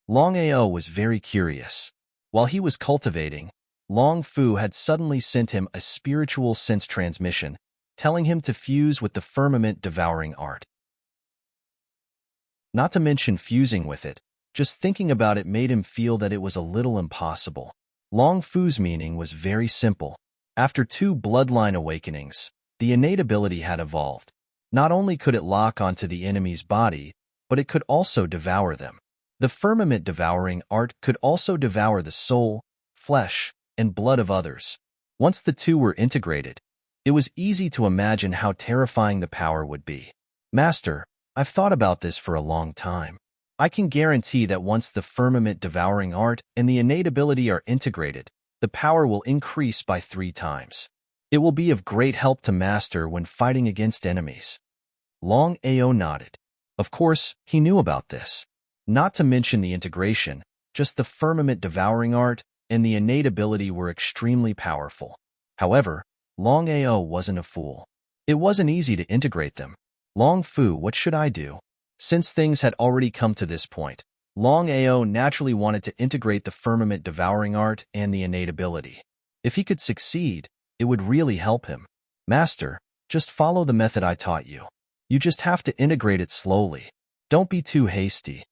Longao was very curious. While he was cultivating, Long Fu had suddenly sent him a spiritual sense transmission, telling him to fuse with the firmament-devouring art. Not to mention fusing with it, just thinking about it made him feel that it was a little impossible. Long Fu's meaning was very simple. After 2 bloodline awakenings, the innate ability had evolved. Not only could it lock onto the enemy's body, but it could also devour them. The firmament-devouring art could also devour the soul, flesh, and blood of others. Once the two were integrated, it was easy to imagine how terrifying the power would be. Master, I've thought about this for a long time. I can guarantee that once the firmament-devouring art and the innate ability are integrated, the power will increase by 3 times. It will be of great help to Master when fighting against enemies. Longao nodded. Of course, he knew about this. Not to mention the integration, just the firmament-devouring art and the innate ability were extremely powerful. However, Longao wasn't a fool. It wasn't easy to integrate them. Long Fu, what should I do? Since things had already come to this point, Longao naturally wanted to integrate the firmament-devouring art and the innate ability. If he could succeed, it would really help him. Master, just follow the method I taught you. You just have to integrate it slowly. Don't be too hasty.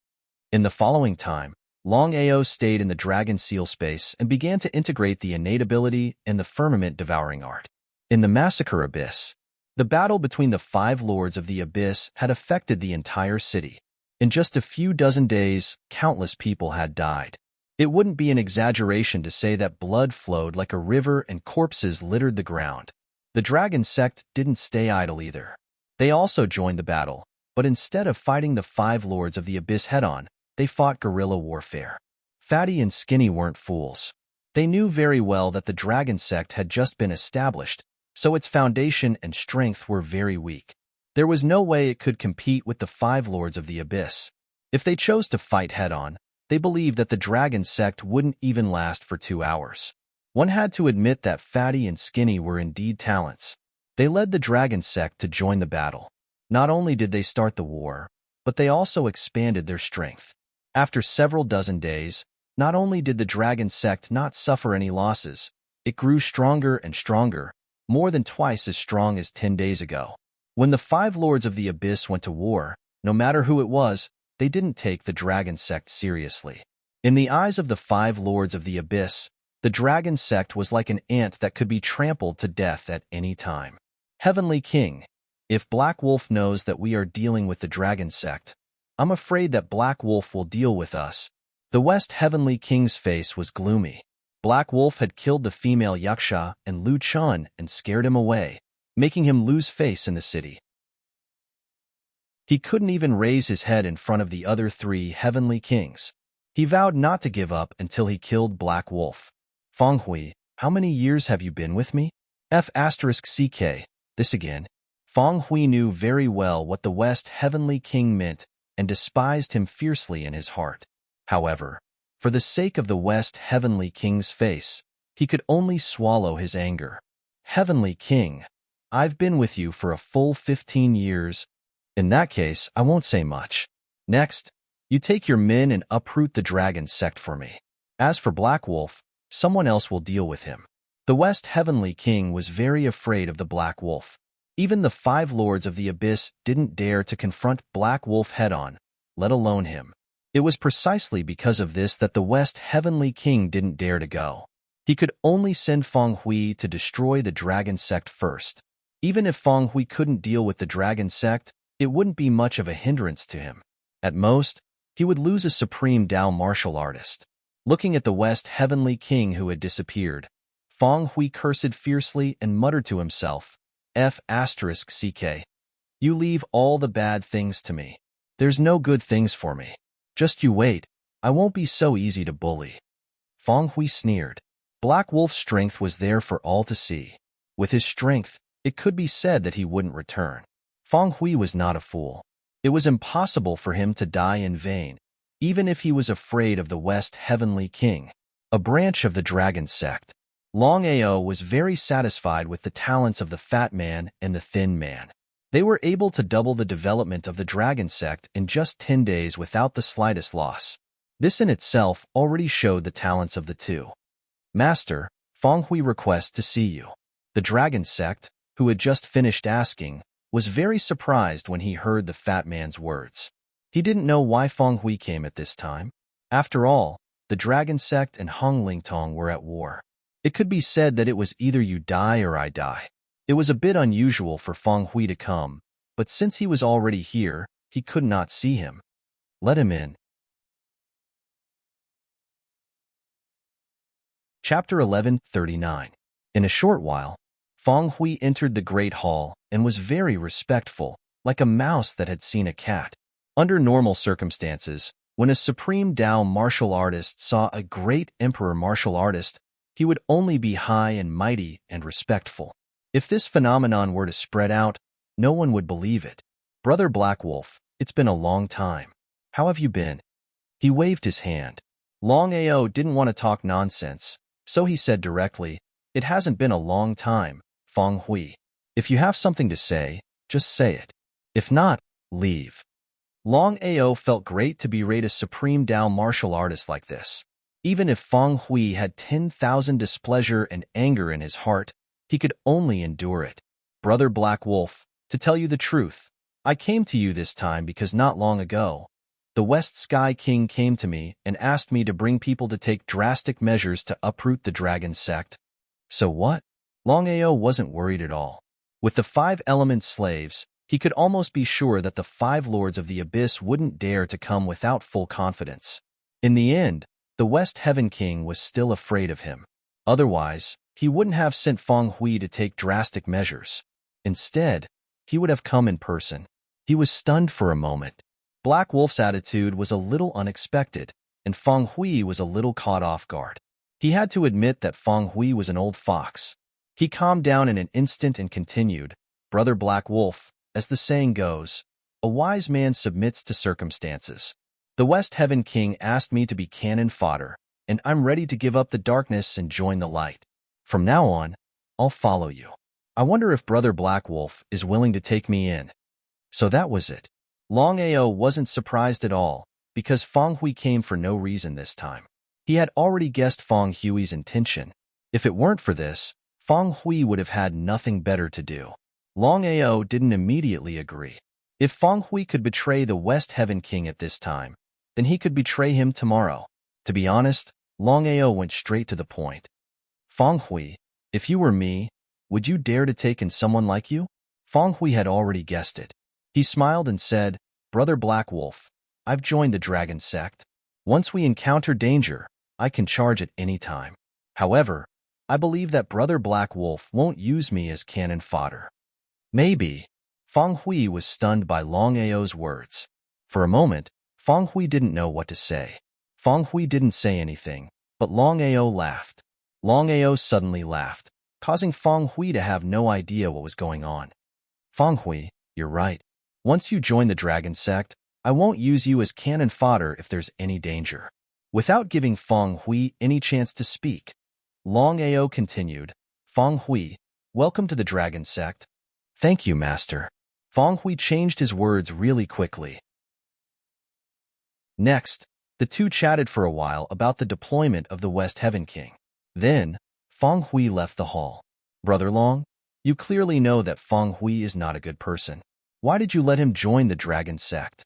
In the following time, Longao stayed in the dragon seal space and began to integrate the innate ability and the firmament-devouring art. In the massacre abyss, the battle between the 5 lords of the abyss had affected the entire city. In just a few dozen days, countless people had died. It wouldn't be an exaggeration to say that blood flowed like a river and corpses littered the ground. The dragon sect didn't stay idle either. They also joined the battle, but instead of fighting the 5 lords of the abyss head-on, they fought guerrilla warfare. Fatty and Skinny weren't fools. They knew very well that the dragon sect had just been established, so its foundation and strength were very weak. There was no way it could compete with the 5 lords of the abyss. If they chose to fight head-on, they believed that the dragon sect wouldn't even last for 2 hours. One had to admit that Fatty and Skinny were indeed talents. They led the dragon sect to join the battle. Not only did they start the war, but they also expanded their strength. After several dozen days, not only did the dragon sect not suffer any losses, it grew stronger and stronger, more than twice as strong as 10 days ago. When the 5 lords of the abyss went to war, no matter who it was, they didn't take the dragon sect seriously. In the eyes of the 5 lords of the abyss, the dragon sect was like an ant that could be trampled to death at any time. Heavenly King, if Black Wolf knows that we are dealing with the dragon sect, I'm afraid that Black Wolf will deal with us. The West Heavenly King's face was gloomy. Black Wolf had killed the female Yaksha and Lu Chun and scared him away, making him lose face in the city. He couldn't even raise his head in front of the other 3 Heavenly Kings. He vowed not to give up until he killed Black Wolf. Feng Hui, how many years have you been with me? F***ck, this again. Feng Hui knew very well what the West Heavenly King meant and despised him fiercely in his heart. However, for the sake of the West Heavenly King's face, he could only swallow his anger. Heavenly King, I've been with you for a full 15 years. In that case, I won't say much. Next, you take your men and uproot the dragon sect for me. As for Black Wolf, someone else will deal with him. The West Heavenly King was very afraid of the Black Wolf. Even the 5 lords of the abyss didn't dare to confront Black Wolf head-on, let alone him. It was precisely because of this that the West Heavenly King didn't dare to go. He could only send Feng Hui to destroy the dragon sect first. Even if Feng Hui couldn't deal with the dragon sect, it wouldn't be much of a hindrance to him. At most, he would lose a supreme Dao martial artist. Looking at the West Heavenly King who had disappeared, Feng Hui cursed fiercely and muttered to himself, F***ck. You leave all the bad things to me. There's no good things for me. Just you wait, I won't be so easy to bully. Feng Hui sneered. Black Wolf's strength was there for all to see. With his strength, it could be said that he wouldn't return. Feng Hui was not a fool. It was impossible for him to die in vain, even if he was afraid of the West Heavenly King, a branch of the dragon sect. Longao was very satisfied with the talents of the fat man and the thin man. They were able to double the development of the dragon sect in just 10 days without the slightest loss. This in itself already showed the talents of the two. Master, Feng Hui requests to see you. The dragon sect, who had just finished asking, was very surprised when he heard the fat man's words. He didn't know why Feng Hui came at this time. After all, the dragon sect and Hong Lingtong were at war. It could be said that it was either you die or I die. It was a bit unusual for Feng Hui to come, but since he was already here, he could not see him. Let him in. Chapter 11:39. In a short while, Feng Hui entered the great hall and was very respectful, like a mouse that had seen a cat. Under normal circumstances, when a supreme Dao martial artist saw a great emperor martial artist, he would only be high and mighty and respectful. If this phenomenon were to spread out, no one would believe it. Brother Black Wolf, it's been a long time. How have you been? He waved his hand. Longao didn't want to talk nonsense, so he said directly, It hasn't been a long time, Feng Hui. If you have something to say, just say it. If not, leave. Longao felt great to berate a supreme Dao martial artist like this. Even if Feng Hui had 10,000 displeasure and anger in his heart, he could only endure it. Brother Black Wolf, to tell you the truth, I came to you this time because not long ago, the West Sky King came to me and asked me to bring people to take drastic measures to uproot the dragon sect. So what? Longao wasn't worried at all. With the 5 element slaves, he could almost be sure that the 5 lords of the abyss wouldn't dare to come without full confidence. In the end, the West Heaven King was still afraid of him. Otherwise, he wouldn't have sent Feng Hui to take drastic measures. Instead, he would have come in person. He was stunned for a moment. Black Wolf's attitude was a little unexpected, and Feng Hui was a little caught off guard. He had to admit that Feng Hui was an old fox. He calmed down in an instant and continued, Brother Black Wolf, as the saying goes, a wise man submits to circumstances. The West Heaven King asked me to be cannon fodder, and I'm ready to give up the darkness and join the light. From now on, I'll follow you. I wonder if Brother Black Wolf is willing to take me in. So that was it. Longao wasn't surprised at all, because Feng Hui came for no reason this time. He had already guessed Feng Hui's intention. If it weren't for this, Feng Hui would have had nothing better to do. Longao didn't immediately agree. If Feng Hui could betray the West Heaven King at this time, then he could betray him tomorrow. To be honest, Longao went straight to the point. Feng Hui, if you were me, would you dare to take in someone like you? Feng Hui had already guessed it. He smiled and said, Brother Black Wolf, I've joined the dragon sect. Once we encounter danger, I can charge at any time. However, I believe that Brother Black Wolf won't use me as cannon fodder. Maybe. Feng Hui was stunned by Longao's words. For a moment, Feng Hui didn't know what to say. Feng Hui didn't say anything, but Longao laughed. Longao suddenly laughed, causing Feng Hui to have no idea what was going on. Feng Hui, you're right. Once you join the dragon sect, I won't use you as cannon fodder if there's any danger. Without giving Feng Hui any chance to speak, Longao continued, Feng Hui, welcome to the dragon sect. Thank you, Master. Feng Hui changed his words really quickly. Next, the two chatted for a while about the deployment of the West Heaven King. Then, Feng Hui left the hall. Brother Long, you clearly know that Feng Hui is not a good person. Why did you let him join the dragon sect?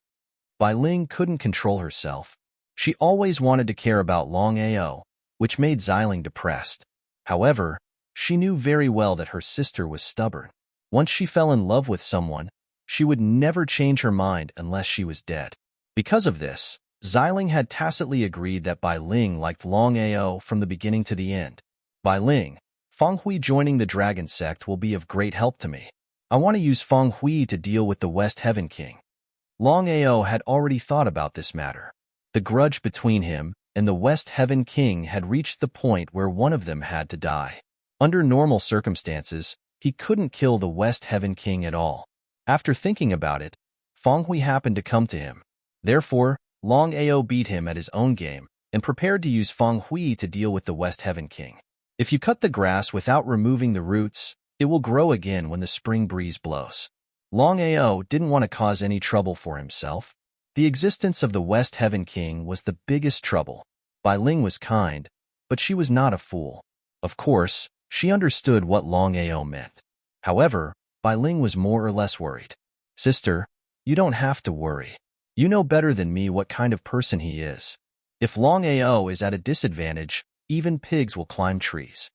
Bai Ling couldn't control herself. She always wanted to care about Longao, which made Xiling depressed. However, she knew very well that her sister was stubborn. Once she fell in love with someone, she would never change her mind unless she was dead. Because of this, Xiling had tacitly agreed that Bai Ling liked Longao from the beginning to the end. Bai Ling, Feng Hui joining the dragon sect will be of great help to me. I want to use Feng Hui to deal with the West Heaven King. Longao had already thought about this matter. The grudge between him and the West Heaven King had reached the point where one of them had to die. Under normal circumstances, he couldn't kill the West Heaven King at all. After thinking about it, Feng Hui happened to come to him. Therefore, Longao beat him at his own game and prepared to use Feng Hui to deal with the West Heaven King. If you cut the grass without removing the roots, it will grow again when the spring breeze blows. Longao didn't want to cause any trouble for himself. The existence of the West Heaven King was the biggest trouble. Bai Ling was kind, but she was not a fool. Of course, she understood what Longao meant. However, Bai Ling was more or less worried. Sister, you don't have to worry. You know better than me what kind of person he is. If Longao is at a disadvantage, even pigs will climb trees.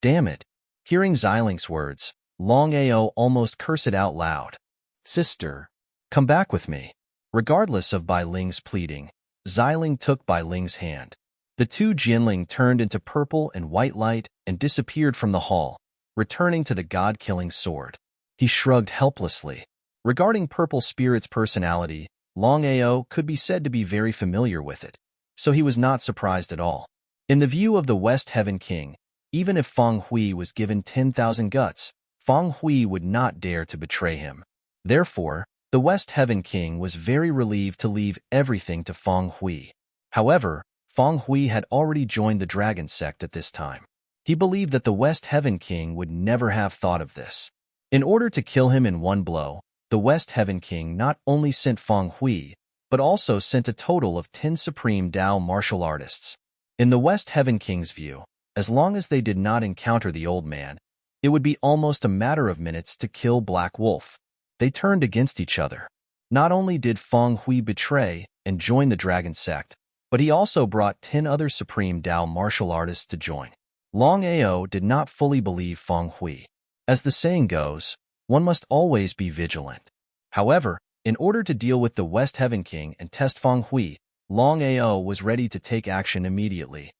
Damn it. Hearing Xiling's words, Longao almost cursed out loud. Sister, come back with me. Regardless of Bai Ling's pleading, Xiling took Bai Ling's hand. The two Jinling turned into purple and white light and disappeared from the hall, returning to the god-killing sword. He shrugged helplessly. Regarding Purple Spirit's personality, Longao could be said to be very familiar with it, so he was not surprised at all. In the view of the West Heaven King, even if Feng Hui was given 10,000 guts, Feng Hui would not dare to betray him. Therefore, the West Heaven King was very relieved to leave everything to Feng Hui. However, Feng Hui had already joined the dragon sect at this time. He believed that the West Heaven King would never have thought of this. In order to kill him in one blow, the West Heaven King not only sent Feng Hui, but also sent a total of 10 supreme Dao martial artists. In the West Heaven King's view, as long as they did not encounter the old man, it would be almost a matter of minutes to kill Black Wolf. They turned against each other. Not only did Feng Hui betray and join the dragon sect, but he also brought 10 other supreme Dao martial artists to join. Longao did not fully believe Feng Hui. As the saying goes, one must always be vigilant. However, in order to deal with the West Heaven King and test Feng Hui, Longao was ready to take action immediately.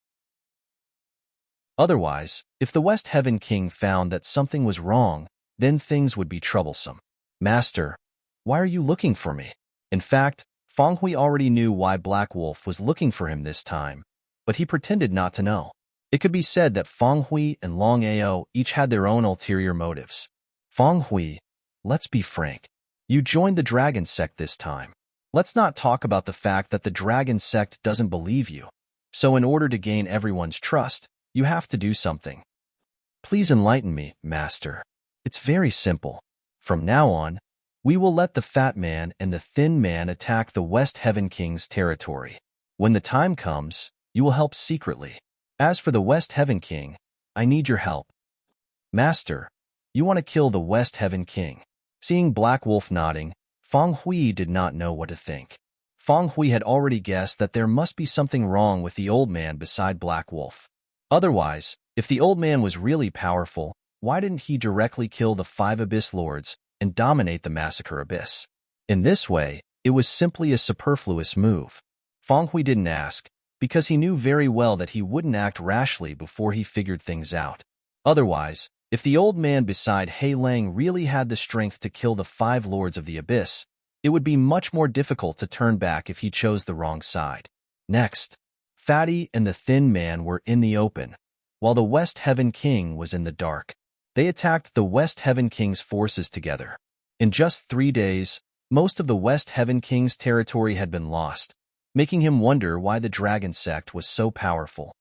Otherwise, if the West Heaven King found that something was wrong, then things would be troublesome. Master, why are you looking for me? In fact, Feng Hui already knew why Black Wolf was looking for him this time, but he pretended not to know. It could be said that Feng Hui and Longao each had their own ulterior motives. Feng Hui, let's be frank. You joined the dragon sect this time. Let's not talk about the fact that the dragon sect doesn't believe you. So in order to gain everyone's trust, you have to do something. Please enlighten me, Master. It's very simple. From now on, we will let the fat man and the thin man attack the West Heaven King's territory. When the time comes, you will help secretly. As for the West Heaven King, I need your help. Master, you want to kill the West Heaven King? Seeing Black Wolf nodding, Feng Hui did not know what to think. Feng Hui had already guessed that there must be something wrong with the old man beside Black Wolf. Otherwise, if the old man was really powerful, why didn't he directly kill the 5 Abyss Lords and dominate the Massacre Abyss? In this way, it was simply a superfluous move. Feng Hui didn't ask, because he knew very well that he wouldn't act rashly before he figured things out. Otherwise, if the old man beside Hei Lang really had the strength to kill the 5 Lords of the Abyss, it would be much more difficult to turn back if he chose the wrong side. Next, Fatty and the Thin Man were in the open, while the West Heaven King was in the dark. They attacked the West Heaven King's forces together. In just 3 days, most of the West Heaven King's territory had been lost, making him wonder why the dragon sect was so powerful.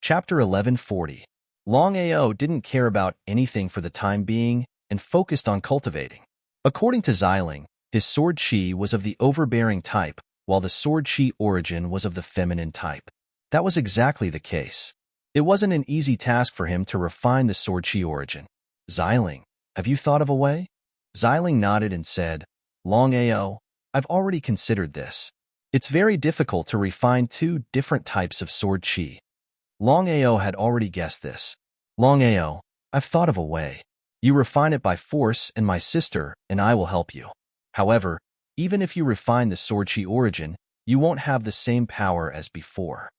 Chapter 1140. Longao didn't care about anything for the time being and focused on cultivating. According to Xiling, his sword chi was of the overbearing type, while the sword chi origin was of the feminine type. That was exactly the case. It wasn't an easy task for him to refine the sword chi origin. Xiling, have you thought of a way? Xiling nodded and said, Longao, I've already considered this. It's very difficult to refine 2 different types of sword chi. Longao had already guessed this. Longao, I've thought of a way. You refine it by force and my sister and I will help you. However, even if you refine the sword chi origin, you won't have the same power as before.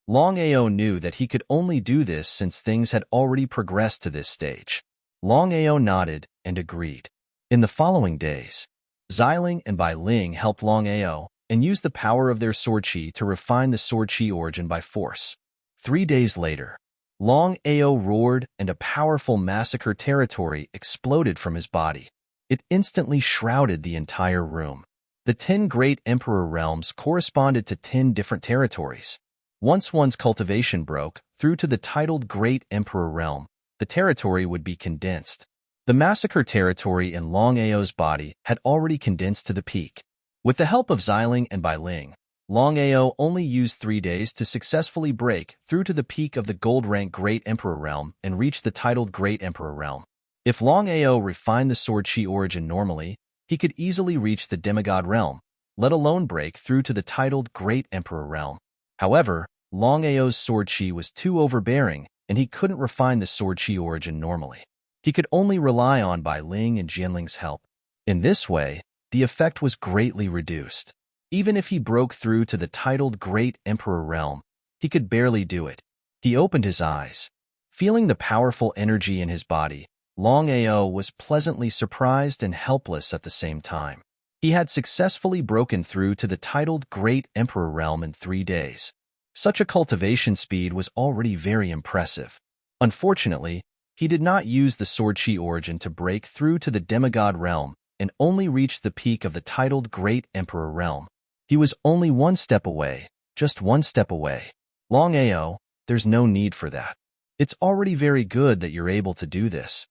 Longao knew that he could only do this since things had already progressed to this stage. Longao nodded and agreed. In the following days, Xiling and Bai Ling helped Longao and used the power of their sword chi to refine the sword chi origin by force. 3 days later, Longao roared and a powerful massacre territory exploded from his body. It instantly shrouded the entire room. The 10 great emperor realms corresponded to 10 different territories. Once one's cultivation broke through to the titled Great Emperor Realm, the territory would be condensed. The massacre territory in Longao's body had already condensed to the peak. With the help of Xiling and Bai Ling, Longao only used 3 days to successfully break through to the peak of the gold-rank Great Emperor Realm and reach the titled Great Emperor Realm. If Longao refined the sword chi origin normally, he could easily reach the demigod realm, let alone break through to the titled Great Emperor Realm. However, Longao's sword chi was too overbearing, and he couldn't refine the sword chi origin normally. He could only rely on Bai Ling and Jianling's help. In this way, the effect was greatly reduced. Even if he broke through to the titled Great Emperor Realm, he could barely do it. He opened his eyes. Feeling the powerful energy in his body, Longao was pleasantly surprised and helpless at the same time. He had successfully broken through to the titled Great Emperor Realm in 3 days. Such a cultivation speed was already very impressive. Unfortunately, he did not use the sword chi origin to break through to the demigod realm and only reached the peak of the titled Great Emperor Realm. He was only 1 step away, just 1 step away. Longao, there's no need for that. It's already very good that you're able to do this.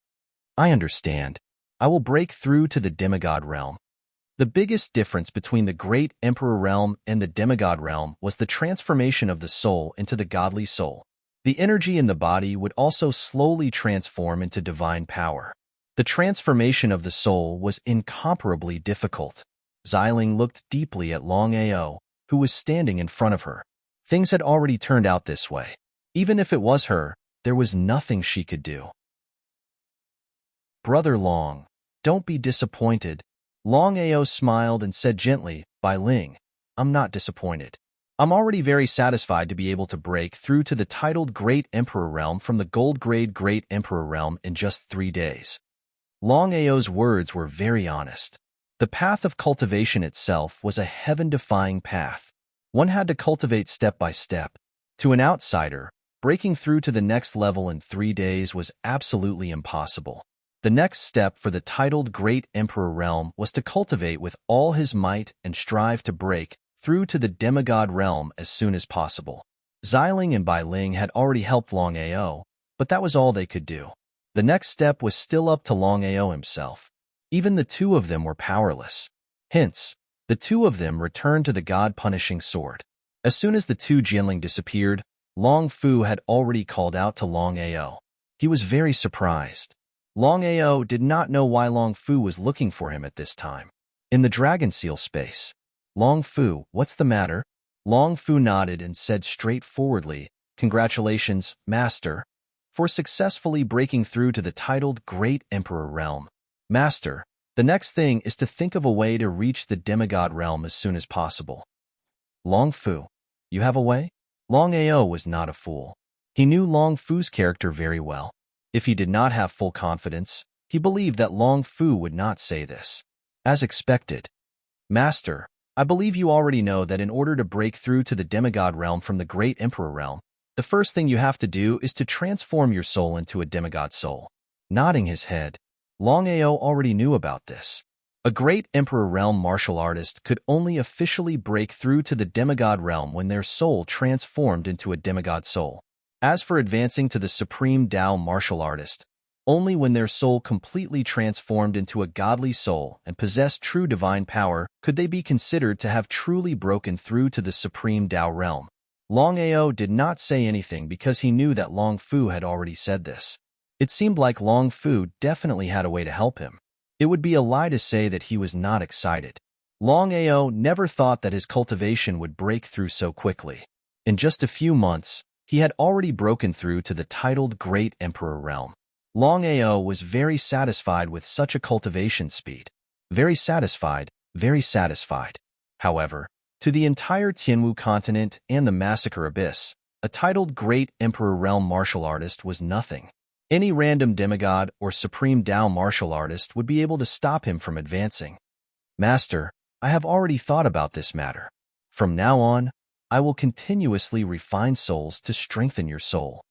I understand. I will break through to the demigod realm. The biggest difference between the Great Emperor Realm and the demigod realm was the transformation of the soul into the godly soul. The energy in the body would also slowly transform into divine power. The transformation of the soul was incomparably difficult. Xiling looked deeply at Longao, who was standing in front of her. Things had already turned out this way. Even if it was her, there was nothing she could do. Brother Long, don't be disappointed. Longao smiled and said gently, Bai Ling, I'm not disappointed. I'm already very satisfied to be able to break through to the titled Great Emperor Realm from the gold grade Great Emperor Realm in just 3 days. Longao's words were very honest. The path of cultivation itself was a heaven-defying path. One had to cultivate step by step. To an outsider, breaking through to the next level in 3 days was absolutely impossible. The next step for the titled Great Emperor Realm was to cultivate with all his might and strive to break through to the demigod realm as soon as possible. Xiling and Bai Ling had already helped Longao, but that was all they could do. The next step was still up to Longao himself. Even the two of them were powerless. Hence, the two of them returned to the god-punishing sword. As soon as the two Jianling disappeared, Long Fu had already called out to Longao. He was very surprised. Longao did not know why Long Fu was looking for him at this time. In the dragon seal space. Long Fu, what's the matter? Long Fu nodded and said straightforwardly, "Congratulations, Master, for successfully breaking through to the titled Great Emperor realm. Master, the next thing is to think of a way to reach the demigod realm as soon as possible." Long Fu, you have a way? Longao was not a fool. He knew Long Fu's character very well. If he did not have full confidence, he believed that Long Fu would not say this. As expected. Master, I believe you already know that in order to break through to the demigod realm from the Great Emperor realm, the first thing you have to do is to transform your soul into a demigod soul. Nodding his head, Longao already knew about this. A Great Emperor realm martial artist could only officially break through to the demigod realm when their soul transformed into a demigod soul. As for advancing to the Supreme Tao martial artist, only when their soul completely transformed into a godly soul and possessed true divine power could they be considered to have truly broken through to the Supreme Tao realm. Longao did not say anything because he knew that Long Fu had already said this. It seemed like Long Fu definitely had a way to help him. It would be a lie to say that he was not excited. Longao never thought that his cultivation would break through so quickly. In just a few months, he had already broken through to the titled Great Emperor realm. Longao was very satisfied with such a cultivation speed. Very satisfied, very satisfied. However, to the entire Tianwu continent and the Massacre Abyss, a titled Great Emperor realm martial artist was nothing. Any random demigod or Supreme Tao martial artist would be able to stop him from advancing. Master, I have already thought about this matter. From now on, I will continuously refine souls to strengthen your soul.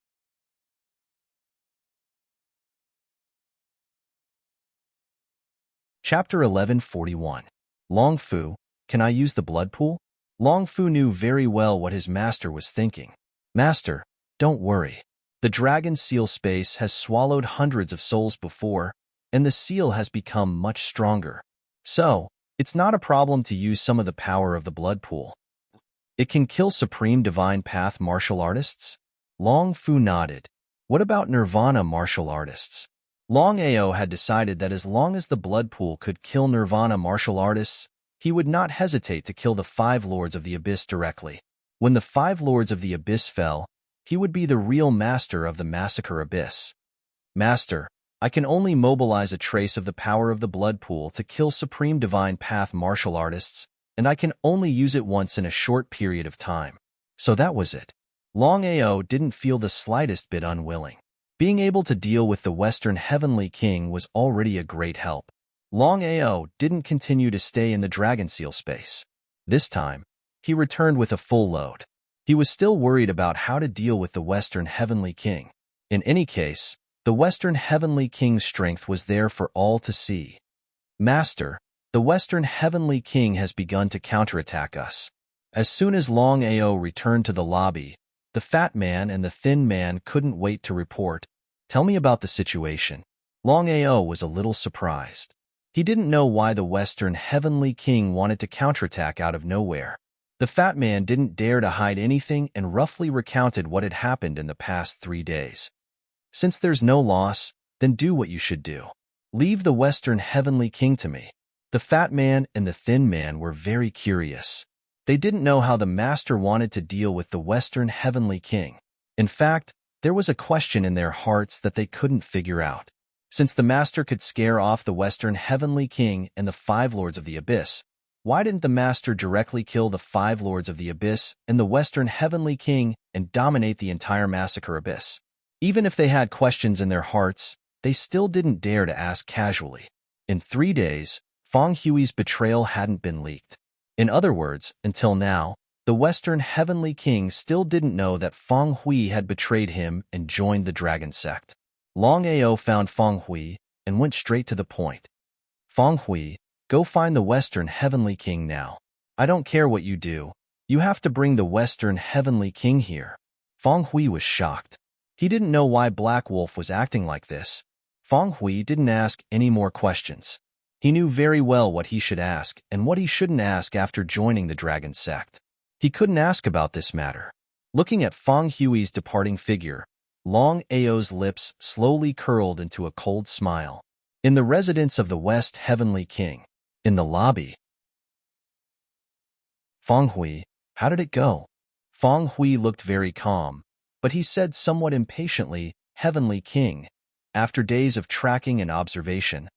Chapter 1141. Long Fu, can I use the blood pool? Long Fu knew very well what his master was thinking. Master, don't worry. The dragon seal space has swallowed hundreds of souls before, and the seal has become much stronger. So, it's not a problem to use some of the power of the blood pool. It can kill Supreme Divine Path martial artists? Long Fu nodded. What about Nirvana martial artists? Longao had decided that as long as the blood pool could kill Nirvana martial artists, he would not hesitate to kill the 5 Lords of the Abyss directly. When the 5 Lords of the Abyss fell, he would be the real master of the Massacre Abyss. Master, I can only mobilize a trace of the power of the blood pool to kill Supreme Divine Path martial artists, and I can only use it once in a short period of time. So that was it. Longao didn't feel the slightest bit unwilling. Being able to deal with the Western Heavenly King was already a great help. Longao didn't continue to stay in the Dragon Seal space. This time, he returned with a full load. He was still worried about how to deal with the Western Heavenly King. In any case, the Western Heavenly King's strength was there for all to see. Master, the Western Heavenly King has begun to counterattack us. As soon as Longao returned to the lobby, the fat man and the thin man couldn't wait to report. Tell me about the situation. Longao was a little surprised. He didn't know why the Western Heavenly King wanted to counterattack out of nowhere. The fat man didn't dare to hide anything and roughly recounted what had happened in the past 3 days. Since there's no loss, then do what you should do. Leave the Western Heavenly King to me. The fat man and the thin man were very curious. They didn't know how the master wanted to deal with the Western Heavenly King. In fact, there was a question in their hearts that they couldn't figure out. Since the master could scare off the Western Heavenly King and the 5 Lords of the Abyss, why didn't the master directly kill the 5 Lords of the Abyss and the Western Heavenly King and dominate the entire Massacre Abyss? Even if they had questions in their hearts, they still didn't dare to ask casually. In 3 days, Feng Hui's betrayal hadn't been leaked. In other words, until now, the Western Heavenly King still didn't know that Feng Hui had betrayed him and joined the Dragon Sect. Longao found Feng Hui and went straight to the point. Feng Hui, go find the Western Heavenly King now. I don't care what you do. You have to bring the Western Heavenly King here. Feng Hui was shocked. He didn't know why Black Wolf was acting like this. Feng Hui didn't ask any more questions. He knew very well what he should ask and what he shouldn't ask after joining the dragon sect. He couldn't ask about this matter. Looking at Feng Hui's departing figure, Longao's lips slowly curled into a cold smile. In the residence of the West Heavenly King, in the lobby. Feng Hui, how did it go? Feng Hui looked very calm, but he said somewhat impatiently, Heavenly King, after days of tracking and observation,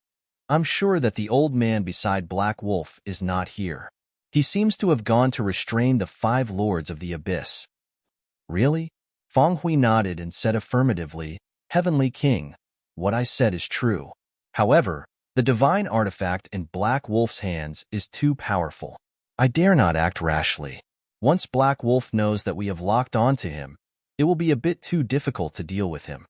I'm sure that the old man beside Black Wolf is not here. He seems to have gone to restrain the 5 lords of the abyss. Really? Feng Hui nodded and said affirmatively, Heavenly King, what I said is true. However, the divine artifact in Black Wolf's hands is too powerful. I dare not act rashly. Once Black Wolf knows that we have locked on to him, it will be a bit too difficult to deal with him.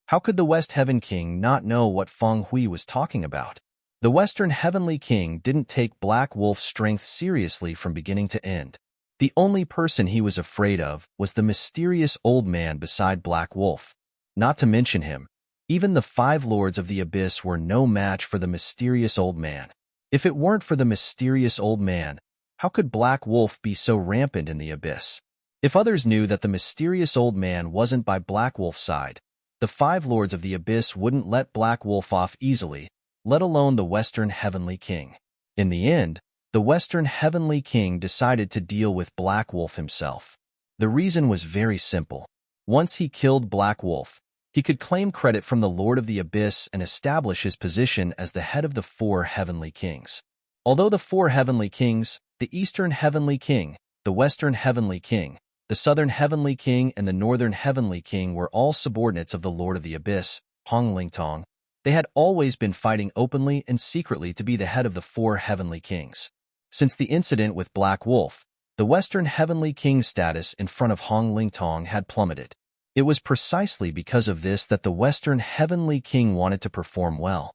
How could the West Heaven King not know what Feng Hui was talking about? The Western Heavenly King didn't take Black Wolf's strength seriously from beginning to end. The only person he was afraid of was the mysterious old man beside Black Wolf. Not to mention him, even the 5 lords of the abyss were no match for the mysterious old man. If it weren't for the mysterious old man, how could Black Wolf be so rampant in the abyss? If others knew that the mysterious old man wasn't by Black Wolf's side, the 5 lords of the abyss wouldn't let Black Wolf off easily, let alone the Western Heavenly King. In the end, the Western Heavenly King decided to deal with Black Wolf himself. The reason was very simple. Once he killed Black Wolf, he could claim credit from the Lord of the Abyss and establish his position as the head of the 4 Heavenly Kings. Although the 4 Heavenly Kings, the Eastern Heavenly King, the Western Heavenly King, the Southern Heavenly King, and the Northern Heavenly King were all subordinates of the Lord of the Abyss, Hong Lingtong, they had always been fighting openly and secretly to be the head of the 4 Heavenly Kings. Since the incident with Black Wolf, the Western Heavenly King's status in front of Hong Lingtong had plummeted. It was precisely because of this that the Western Heavenly King wanted to perform well.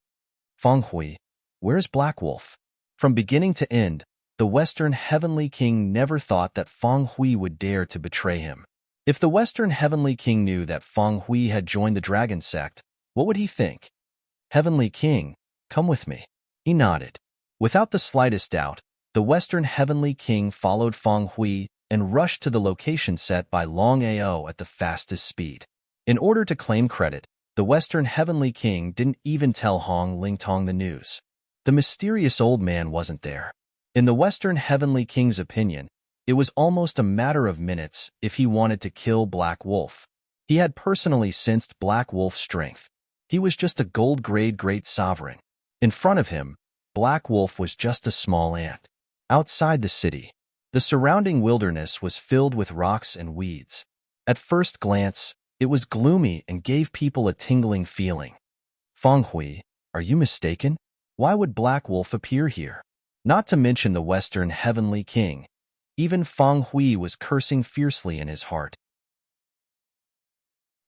Feng Hui, where's Black Wolf? From beginning to end, the Western Heavenly King never thought that Feng Hui would dare to betray him. If the Western Heavenly King knew that Feng Hui had joined the Dragon Sect, what would he think? Heavenly King, come with me. He nodded. Without the slightest doubt, the Western Heavenly King followed Feng Hui and rushed to the location set by Longao at the fastest speed. In order to claim credit, the Western Heavenly King didn't even tell Hong Lingtong the news. The mysterious old man wasn't there. In the Western Heavenly King's opinion, it was almost a matter of minutes if he wanted to kill Black Wolf. He had personally sensed Black Wolf's strength. He was just a gold-grade great sovereign. In front of him, Black Wolf was just a small ant. Outside the city, the surrounding wilderness was filled with rocks and weeds. At first glance, it was gloomy and gave people a tingling feeling. Feng Hui, are you mistaken? Why would Black Wolf appear here? Not to mention the Western Heavenly King. Even Feng Hui was cursing fiercely in his heart.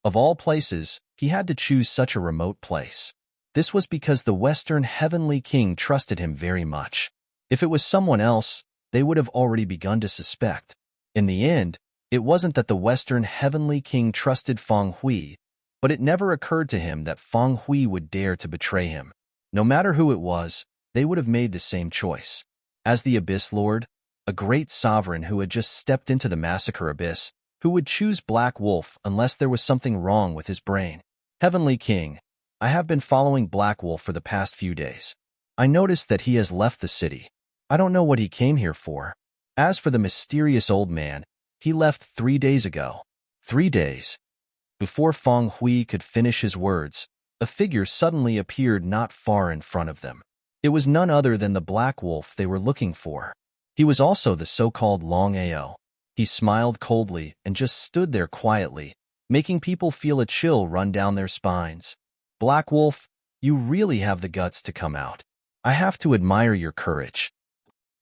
Of all places, he had to choose such a remote place. This was because the Western Heavenly King trusted him very much. If it was someone else, they would have already begun to suspect. In the end, it wasn't that the Western Heavenly King trusted Feng Hui, but it never occurred to him that Feng Hui would dare to betray him. No matter who it was, they would have made the same choice. As the Abyss Lord, a great sovereign who had just stepped into the massacre abyss, who would choose Black Wolf unless there was something wrong with his brain? Heavenly King, I have been following Black Wolf for the past few days. I noticed that he has left the city. I don't know what he came here for. As for the mysterious old man, he left 3 days ago. 3 days. Before Feng Hui could finish his words, a figure suddenly appeared not far in front of them. It was none other than the Black Wolf they were looking for. He was also the so-called Longao. He smiled coldly and just stood there quietly, making people feel a chill run down their spines. Black Wolf, you really have the guts to come out. I have to admire your courage.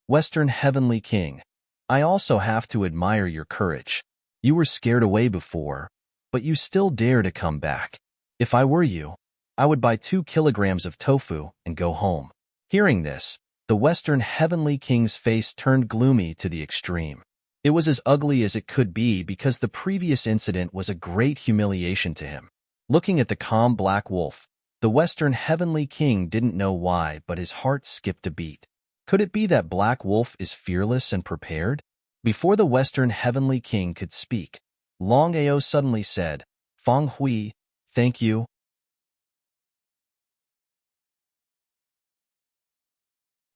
Western Heavenly King, I also have to admire your courage. You were scared away before, but you still dare to come back. If I were you, I would buy 2 kilograms of tofu and go home. Hearing this, the Western Heavenly King's face turned gloomy to the extreme. It was as ugly as it could be because the previous incident was a great humiliation to him. Looking at the calm black wolf, the Western Heavenly King didn't know why, but his heart skipped a beat. Could it be that Black Wolf is fearless and prepared? Before the Western Heavenly King could speak, Longao suddenly said, "Feng Hui, thank you."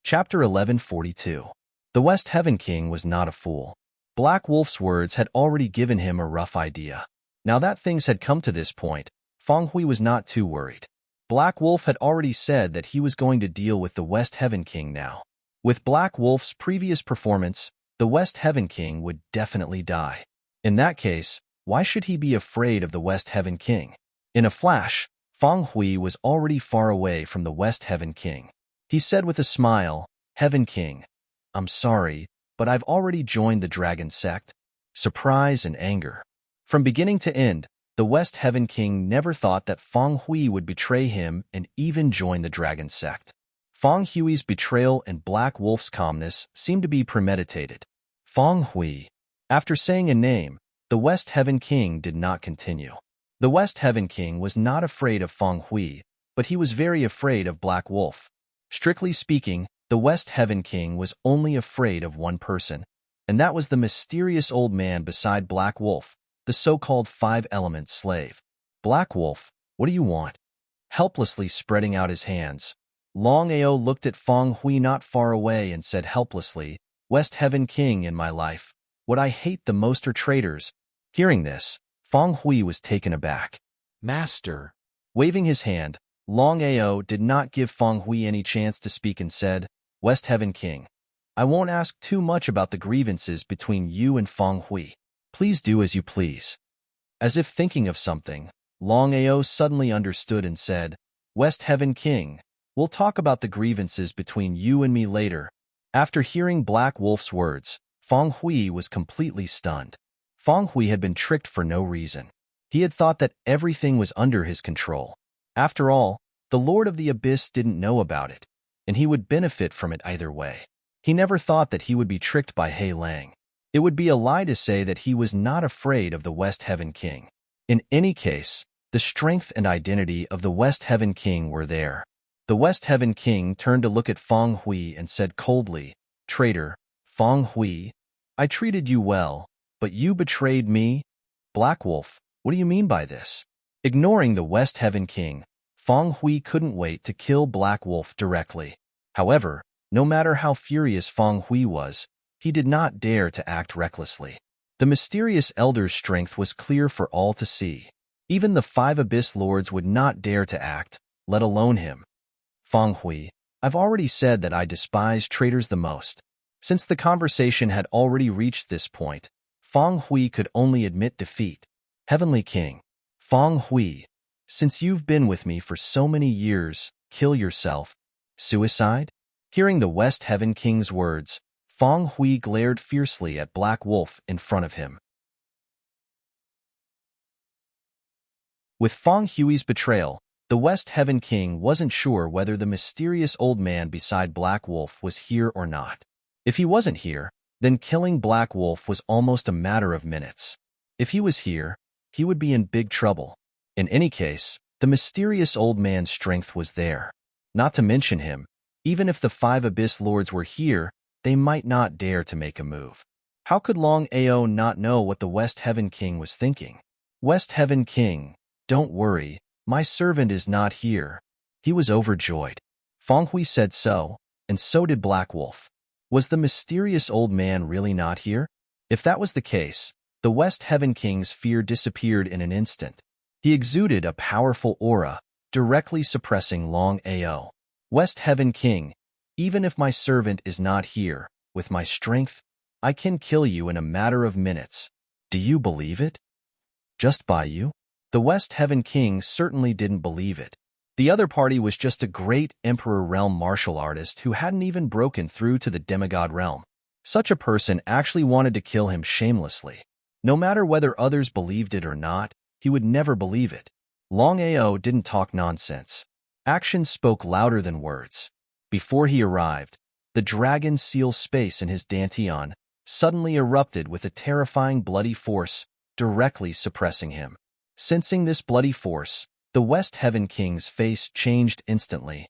Chapter 1142. The West Heaven King was not a fool. Black Wolf's words had already given him a rough idea. Now that things had come to this point, Feng Hui was not too worried. Black Wolf had already said that he was going to deal with the West Heaven King now. With Black Wolf's previous performance, the West Heaven King would definitely die. In that case, why should he be afraid of the West Heaven King? In a flash, Feng Hui was already far away from the West Heaven King. He said with a smile, "Heaven King, I'm sorry, but I've already joined the dragon sect." Surprise and anger. From beginning to end, the West Heaven King never thought that Feng Hui would betray him and even join the dragon sect. Feng Hui's betrayal and Black Wolf's calmness seemed to be premeditated. Feng Hui. After saying a name, the West Heaven King did not continue. The West Heaven King was not afraid of Feng Hui, but he was very afraid of Black Wolf. Strictly speaking, the West Heaven King was only afraid of one person, and that was the mysterious old man beside Black Wolf, the so-called five-element slave. "Black Wolf, what do you want?" Helplessly spreading out his hands, Longao looked at Feng Hui not far away and said helplessly, "West Heaven King, in my life, what I hate the most are traitors." Hearing this, Feng Hui was taken aback. "Master." Waving his hand, Longao did not give Feng Hui any chance to speak and said, "West Heaven King, I won't ask too much about the grievances between you and Feng Hui. Please do as you please." As if thinking of something, Longao suddenly understood and said, "West Heaven King, we'll talk about the grievances between you and me later." After hearing Black Wolf's words, Feng Hui was completely stunned. Feng Hui had been tricked for no reason. He had thought that everything was under his control. After all, the Lord of the Abyss didn't know about it, and he would benefit from it either way. He never thought that he would be tricked by Hei Lang. It would be a lie to say that he was not afraid of the West Heaven King. In any case, the strength and identity of the West Heaven King were there. The West Heaven King turned to look at Feng Hui and said coldly, "Traitor, Feng Hui, I treated you well, but you betrayed me?" "Black Wolf, what do you mean by this?" Ignoring the West Heaven King, Feng Hui couldn't wait to kill Black Wolf directly. However, no matter how furious Feng Hui was, he did not dare to act recklessly. The mysterious elder's strength was clear for all to see. Even the five Abyss Lords would not dare to act, let alone him. "Feng Hui, I've already said that I despise traitors the most." Since the conversation had already reached this point, Feng Hui could only admit defeat. "Heavenly King, Feng Hui, since you've been with me for so many years, kill yourself." "Suicide?" Hearing the West Heaven King's words, Feng Hui glared fiercely at Black Wolf in front of him. With Feng Hui's betrayal, the West Heaven King wasn't sure whether the mysterious old man beside Black Wolf was here or not. If he wasn't here, then killing Black Wolf was almost a matter of minutes. If he was here, he would be in big trouble. In any case, the mysterious old man's strength was there. Not to mention him, even if the five Abyss Lords were here, they might not dare to make a move. How could Longao not know what the West Heaven King was thinking? "West Heaven King, don't worry, my servant is not here." He was overjoyed. Feng Hui said so, and so did Black Wolf. Was the mysterious old man really not here? If that was the case, the West Heaven King's fear disappeared in an instant. He exuded a powerful aura, directly suppressing Longao. "West Heaven King, even if my servant is not here, with my strength, I can kill you in a matter of minutes. Do you believe it?" "Just by you?" The West Heaven King certainly didn't believe it. The other party was just a great Emperor Realm martial artist who hadn't even broken through to the demigod realm. Such a person actually wanted to kill him shamelessly. No matter whether others believed it or not, he would never believe it. Longao didn't talk nonsense. Actions spoke louder than words. Before he arrived, the dragon sealed space in his dantian, suddenly erupted with a terrifying bloody force, directly suppressing him. Sensing this bloody force, the West Heaven King's face changed instantly.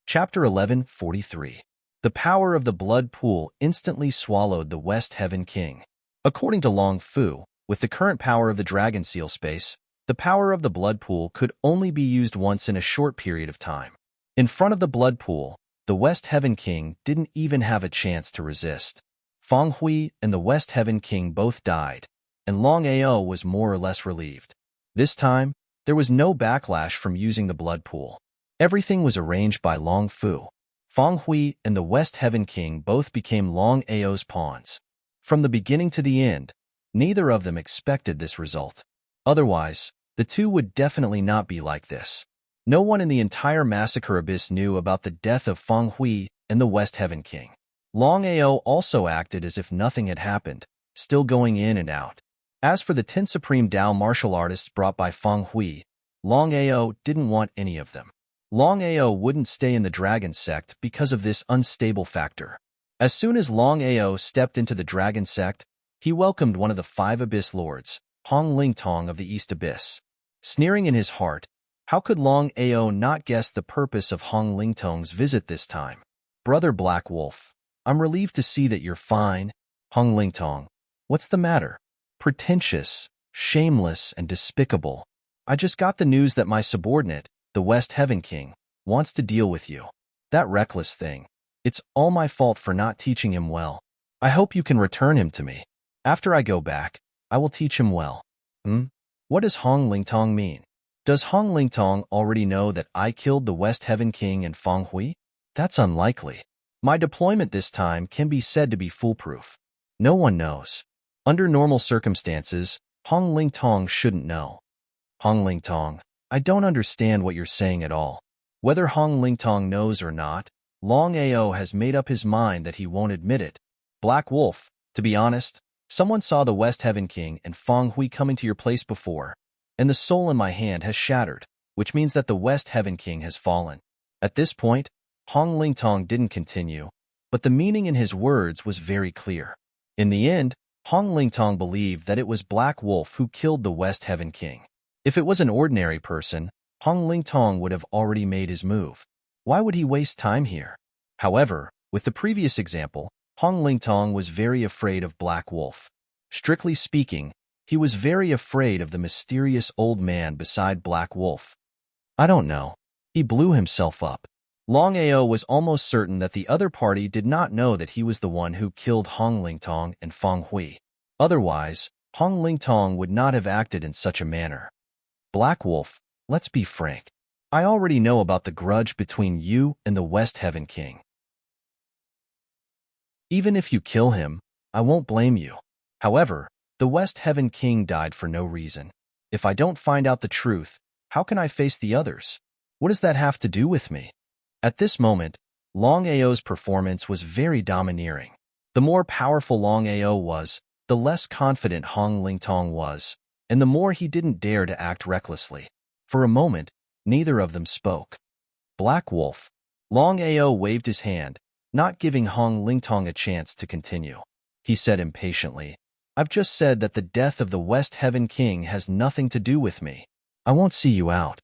Chapter 11:43. The power of the blood pool instantly swallowed the West Heaven King. According to Long Fu, with the current power of the Dragon Seal space, the power of the blood pool could only be used once in a short period of time. In front of the blood pool, the West Heaven King didn't even have a chance to resist. Feng Hui and the West Heaven King both died, and Longao was more or less relieved. This time, there was no backlash from using the blood pool. Everything was arranged by Long Fu. Feng Hui and the West Heaven King both became Longao's pawns. From the beginning to the end, neither of them expected this result. Otherwise, the two would definitely not be like this. No one in the entire Massacre Abyss knew about the death of Feng Hui and the West Heaven King. Longao also acted as if nothing had happened, still going in and out. As for the 10 Supreme Dao martial artists brought by Feng Hui, Longao didn't want any of them. Longao wouldn't stay in the Dragon Sect because of this unstable factor. As soon as Longao stepped into the Dragon Sect, he welcomed one of the 5 Abyss Lords, Hong Lingtong of the East Abyss. Sneering in his heart, how could Longao not guess the purpose of Hong Lingtong's visit this time? Brother Black Wolf, I'm relieved to see that you're fine. Hong Lingtong, what's the matter? Pretentious, shameless, and despicable. I just got the news that my subordinate, the West Heaven King, wants to deal with you. That reckless thing. It's all my fault for not teaching him well. I hope you can return him to me. After I go back, I will teach him well. What does Hong Lingtong mean? Does Hong Lingtong already know that I killed the West Heaven King and Feng Hui? That's unlikely. My deployment this time can be said to be foolproof. No one knows. Under normal circumstances, Hong Lingtong shouldn't know. Hong Lingtong, I don't understand what you're saying at all. Whether Hong Lingtong knows or not, Longao has made up his mind that he won't admit it. Black Wolf, to be honest, someone saw the West Heaven King and Feng Hui coming to your place before, and the soul in my hand has shattered, which means that the West Heaven King has fallen. At this point, Hong Lingtong didn't continue, but the meaning in his words was very clear. In the end, Hong Lingtong believed that it was Black Wolf who killed the West Heaven King. If it was an ordinary person, Hong Lingtong would have already made his move. Why would he waste time here? However, with the previous example, Hong Lingtong was very afraid of Black Wolf. Strictly speaking, he was very afraid of the mysterious old man beside Black Wolf. I don't know. He blew himself up. Longao was almost certain that the other party did not know that he was the one who killed Hong Lingtong and Feng Hui. Otherwise, Hong Lingtong would not have acted in such a manner. Black Wolf, let's be frank. I already know about the grudge between you and the West Heaven King. Even if you kill him, I won't blame you. However, the West Heaven King died for no reason. If I don't find out the truth, how can I face the others? What does that have to do with me? At this moment, Longao's performance was very domineering. The more powerful Longao was, the less confident Hong Lingtong was, and the more he didn't dare to act recklessly. For a moment, neither of them spoke. Black Wolf. Longao waved his hand, not giving Hong Lingtong a chance to continue. He said impatiently, I've just said that the death of the West Heaven King has nothing to do with me. I won't see you out.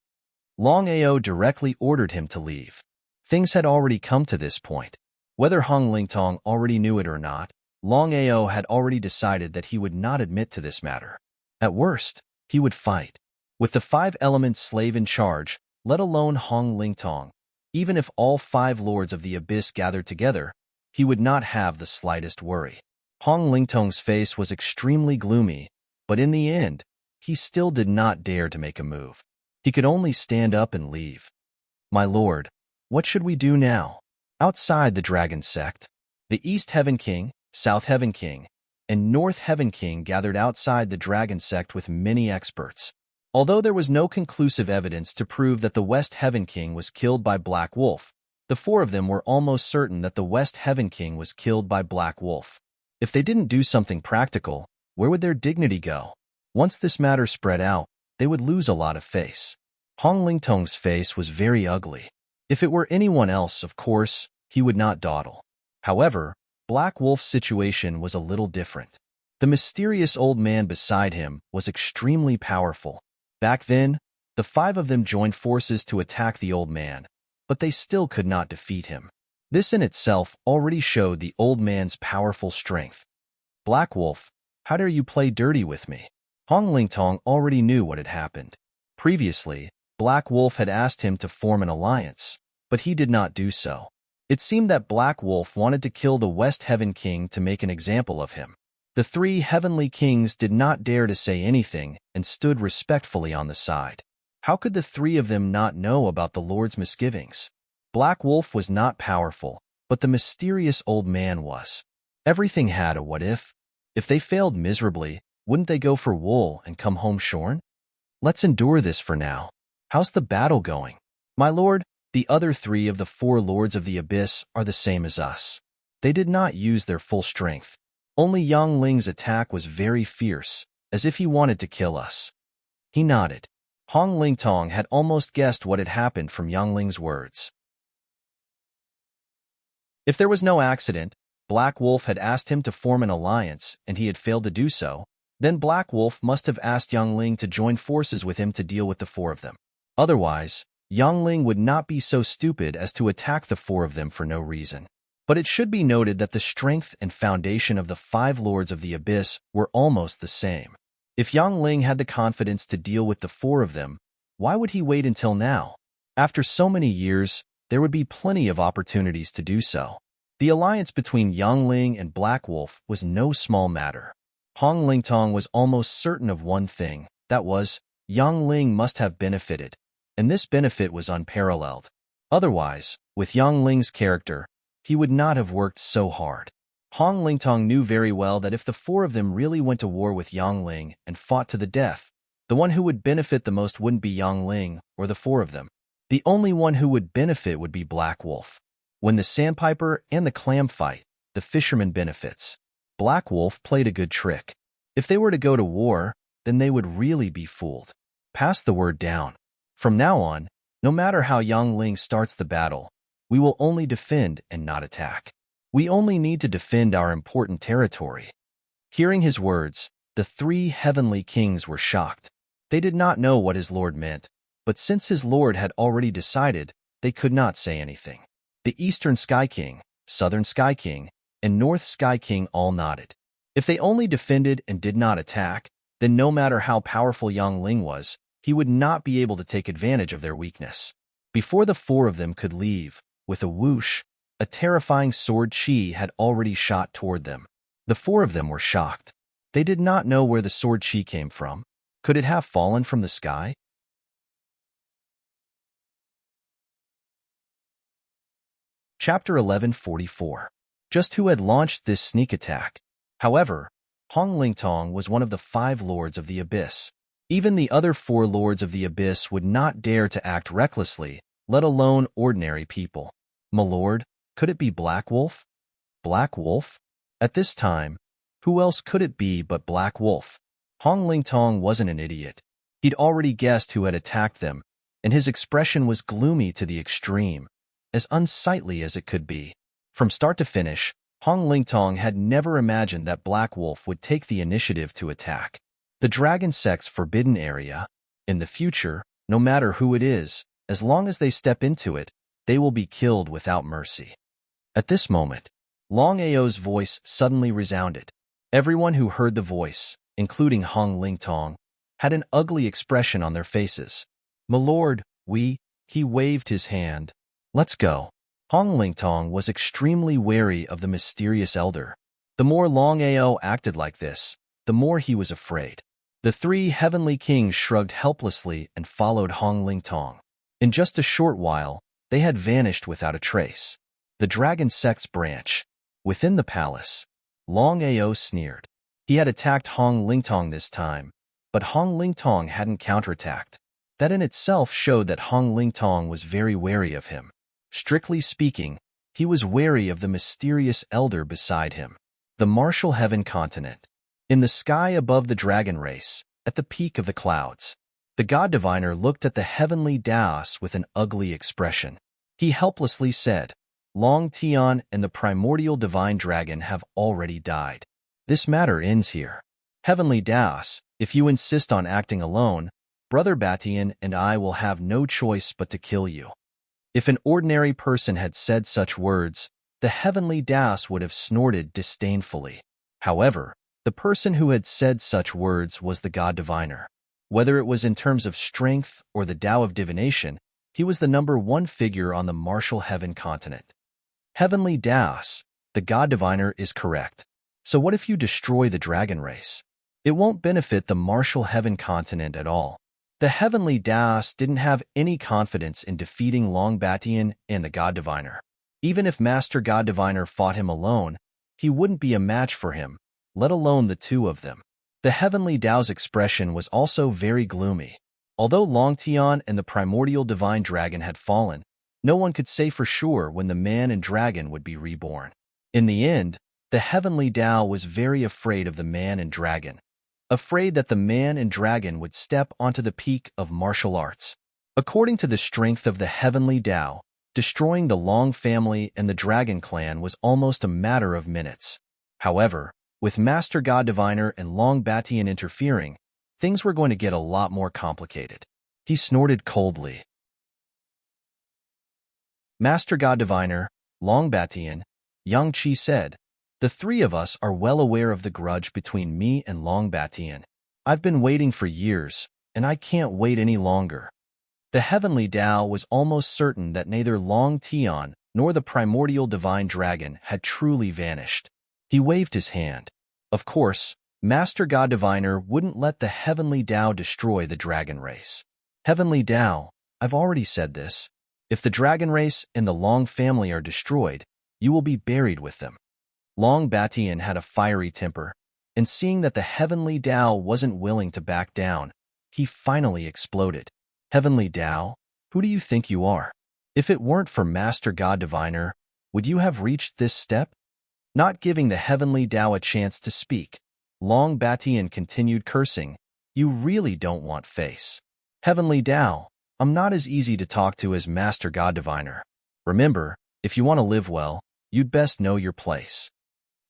Longao directly ordered him to leave. Things had already come to this point. Whether Hong Lingtong already knew it or not, Longao had already decided that he would not admit to this matter. At worst, he would fight. With the 5 elements slave in charge, let alone Hong Lingtong, even if all 5 lords of the abyss gathered together, he would not have the slightest worry. Hong Lingtong's face was extremely gloomy, but in the end, he still did not dare to make a move. He could only stand up and leave. My lord, what should we do now? Outside the Dragon Sect, the East Heaven King, South Heaven King, and North Heaven King gathered outside the Dragon Sect with many experts. Although there was no conclusive evidence to prove that the West Heaven King was killed by Black Wolf, the 4 of them were almost certain that the West Heaven King was killed by Black Wolf. If they didn't do something practical, where would their dignity go? Once this matter spread out, they would lose a lot of face. Hong Lingtong's face was very ugly. If it were anyone else, of course, he would not dawdle. However, Black Wolf's situation was a little different. The mysterious old man beside him was extremely powerful. Back then, the five of them joined forces to attack the old man, but they still could not defeat him. This in itself already showed the old man's powerful strength. Black Wolf, how dare you play dirty with me? Hong Lingtong already knew what had happened. Previously, Black Wolf had asked him to form an alliance, but he did not do so. It seemed that Black Wolf wanted to kill the West Heaven King to make an example of him. The three heavenly kings did not dare to say anything and stood respectfully on the side. How could the three of them not know about the Lord's misgivings? Black Wolf was not powerful, but the mysterious old man was. Everything had a what if. If they failed miserably, wouldn't they go for wool and come home shorn? Let's endure this for now. How's the battle going? My lord, the other three of the four lords of the abyss are the same as us. They did not use their full strength. Only Yang Ling's attack was very fierce, as if he wanted to kill us. He nodded. Hong Lingtong had almost guessed what had happened from Yang Ling's words. If there was no accident, Black Wolf had asked him to form an alliance and he had failed to do so, then Black Wolf must have asked Yang Ling to join forces with him to deal with the four of them. Otherwise, Yang Ling would not be so stupid as to attack the four of them for no reason. But it should be noted that the strength and foundation of the five lords of the abyss were almost the same. If Yang Ling had the confidence to deal with the four of them, why would he wait until now? After so many years, there would be plenty of opportunities to do so. The alliance between Yang Ling and Black Wolf was no small matter. Hong Lingtong was almost certain of one thing, that was, Yang Ling must have benefited, and this benefit was unparalleled. Otherwise, with Yang Ling's character, he would not have worked so hard. Hong Lingtong knew very well that if the four of them really went to war with Yang Ling and fought to the death, the one who would benefit the most wouldn't be Yang Ling or the four of them. The only one who would benefit would be Black Wolf. When the sandpiper and the clam fight, the fisherman benefits. Black Wolf played a good trick. If they were to go to war, then they would really be fooled. Pass the word down. From now on, no matter how Yang Ling starts the battle, we will only defend and not attack. We only need to defend our important territory. Hearing his words, the three heavenly kings were shocked. They did not know what his lord meant, but since his lord had already decided, they could not say anything. The Eastern Sky King, Southern Sky King, and North Sky King all nodded. If they only defended and did not attack, then no matter how powerful Yang Ling was, he would not be able to take advantage of their weakness. Before the four of them could leave, with a whoosh, a terrifying sword chi had already shot toward them. The four of them were shocked. They did not know where the sword chi came from. Could it have fallen from the sky? Chapter 1144. Just who had launched this sneak attack? However, Hong Lingtong was one of the five lords of the abyss. Even the other four lords of the abyss would not dare to act recklessly, let alone ordinary people. My lord, could it be Black Wolf? Black Wolf? At this time, who else could it be but Black Wolf? Hong Lingtong wasn't an idiot. He'd already guessed who had attacked them, and his expression was gloomy to the extreme, as unsightly as it could be. From start to finish, Hong Lingtong had never imagined that Black Wolf would take the initiative to attack the Dragon Sect's forbidden area. In the future, no matter who it is, as long as they step into it, they will be killed without mercy. At this moment, Longao's voice suddenly resounded. Everyone who heard the voice, including Hong Lingtong, had an ugly expression on their faces. My lord, he waved his hand. Let's go. Hong Lingtong was extremely wary of the mysterious elder. The more Longao acted like this, the more he was afraid. The three heavenly kings shrugged helplessly and followed Hong Lingtong. In just a short while, they had vanished without a trace. The Dragon Sect's branch. Within the palace, Longao sneered. He had attacked Hong Lingtong this time, but Hong Lingtong hadn't counterattacked. That in itself showed that Hong Lingtong was very wary of him. Strictly speaking, he was wary of the mysterious elder beside him. The Martial Heaven Continent. In the sky above the dragon race, at the peak of the clouds, the god diviner looked at the heavenly dais with an ugly expression. He helplessly said, Long Tian and the primordial divine dragon have already died. This matter ends here. Heavenly Daos, if you insist on acting alone, Brother Batian and I will have no choice but to kill you. If an ordinary person had said such words, the Heavenly Daos would have snorted disdainfully. However, the person who had said such words was the God Diviner. Whether it was in terms of strength or the Tao of divination, he was the #1 figure on the martial heaven continent. Heavenly Daos, the God Diviner is correct. So what if you destroy the dragon race? It won't benefit the martial heaven continent at all. The Heavenly Daos didn't have any confidence in defeating Long Batian and the God Diviner. Even if Master God Diviner fought him alone, he wouldn't be a match for him, let alone the two of them. The Heavenly Dao's expression was also very gloomy. Although Long Tian and the primordial divine dragon had fallen, no one could say for sure when the man and dragon would be reborn. In the end, the Heavenly Dao was very afraid of the man and dragon, afraid that the man and dragon would step onto the peak of martial arts. According to the strength of the Heavenly Dao, destroying the Long family and the Dragon clan was almost a matter of minutes. However, with Master God Diviner and Long Batian interfering, things were going to get a lot more complicated. He snorted coldly. Master God Diviner, Long Batian, Yang Qi said, the three of us are well aware of the grudge between me and Long Batian. I've been waiting for years, and I can't wait any longer. The Heavenly Dao was almost certain that neither Long Tian nor the primordial divine dragon had truly vanished. He waved his hand. Of course, Master God Diviner wouldn't let the Heavenly Dao destroy the dragon race. Heavenly Dao, I've already said this. If the dragon race and the Long family are destroyed, you will be buried with them. Long Batian had a fiery temper, and seeing that the Heavenly Dao wasn't willing to back down, he finally exploded. Heavenly Dao, who do you think you are? If it weren't for Master God Diviner, would you have reached this step? Not giving the Heavenly Dao a chance to speak, Long Batian continued cursing, you really don't want face. Heavenly Dao, I'm not as easy to talk to as Master God Diviner. Remember, if you want to live well, you'd best know your place.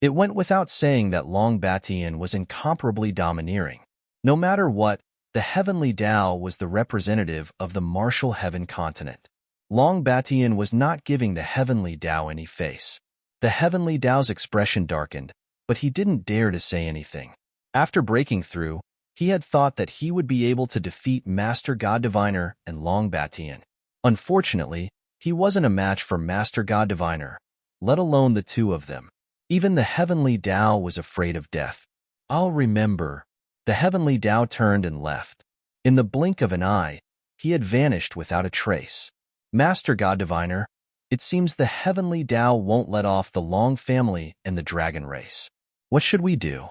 It went without saying that Long Batian was incomparably domineering. No matter what, the Heavenly Dao was the representative of the martial heaven continent. Long Batian was not giving the Heavenly Dao any face. The Heavenly Dao's expression darkened, but he didn't dare to say anything. After breaking through, he had thought that he would be able to defeat Master God Diviner and Long Batian. Unfortunately, he wasn't a match for Master God Diviner, let alone the two of them. Even the Heavenly Dao was afraid of death. I'll remember. The Heavenly Dao turned and left. In the blink of an eye, he had vanished without a trace. Master God Diviner, it seems the Heavenly Dao won't let off the Long family and the dragon race. What should we do?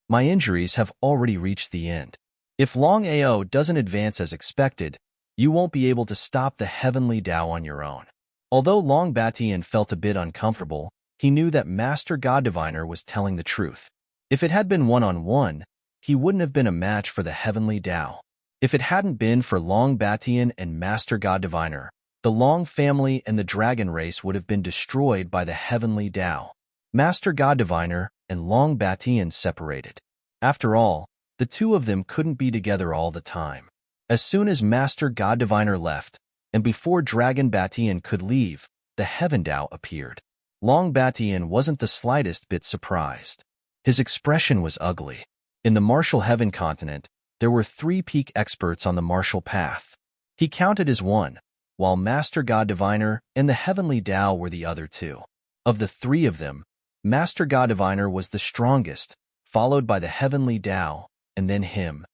My injuries have already reached the end. If Longao doesn't advance as expected, you won't be able to stop the Heavenly Dao on your own. Although Long Batian felt a bit uncomfortable, he knew that Master God Diviner was telling the truth. If it had been one-on-one, he wouldn't have been a match for the Heavenly Dao. If it hadn't been for Long Batian and Master God Diviner, the Long family and the dragon race would have been destroyed by the Heavenly Dao. Master God Diviner and Long Batian separated. After all, the two of them couldn't be together all the time. As soon as Master God Diviner left, and before Dragon Batian could leave, the Heaven Dao appeared. Long Batian wasn't the slightest bit surprised. His expression was ugly. In the martial heaven continent, there were 3 peak experts on the martial path. He counted as one, while Master God Diviner and the Heavenly Dao were the other 2. Of the 3 of them, Master God Diviner was the strongest, followed by the Heavenly Dao, and then him.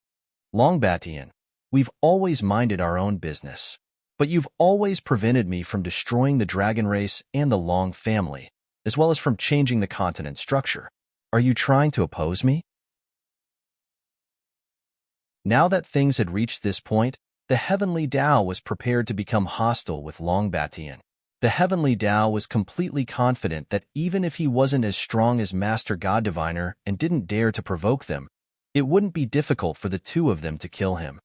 Long Batian, we've always minded our own business, but you've always prevented me from destroying the dragon race and the Long family, as well as from changing the continent structure. Are you trying to oppose me? Now that things had reached this point, the Heavenly Dao was prepared to become hostile with Long Batian. The Heavenly Dao was completely confident that even if he wasn't as strong as Master God Diviner and didn't dare to provoke them, it wouldn't be difficult for the two of them to kill him.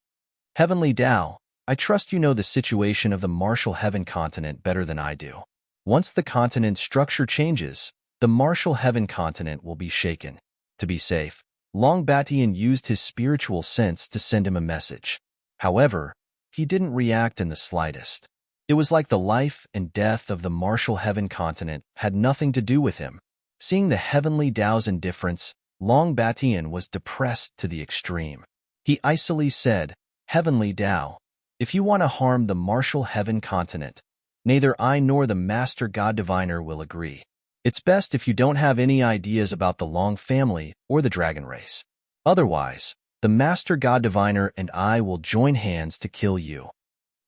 Heavenly Dao, I trust you know the situation of the Martial Heaven continent better than I do. Once the continent's structure changes, the Martial Heaven continent will be shaken. To be safe, Longbatian used his spiritual sense to send him a message. However, he didn't react in the slightest. It was like the life and death of the Martial Heaven continent had nothing to do with him. Seeing the heavenly Tao's indifference, Longbatian was depressed to the extreme. He icily said, "Heavenly Tao, if you want to harm the Martial Heaven continent, neither I nor the Master God Diviner will agree. It's best if you don't have any ideas about the Long family or the dragon race. Otherwise, the Master God Diviner and I will join hands to kill you."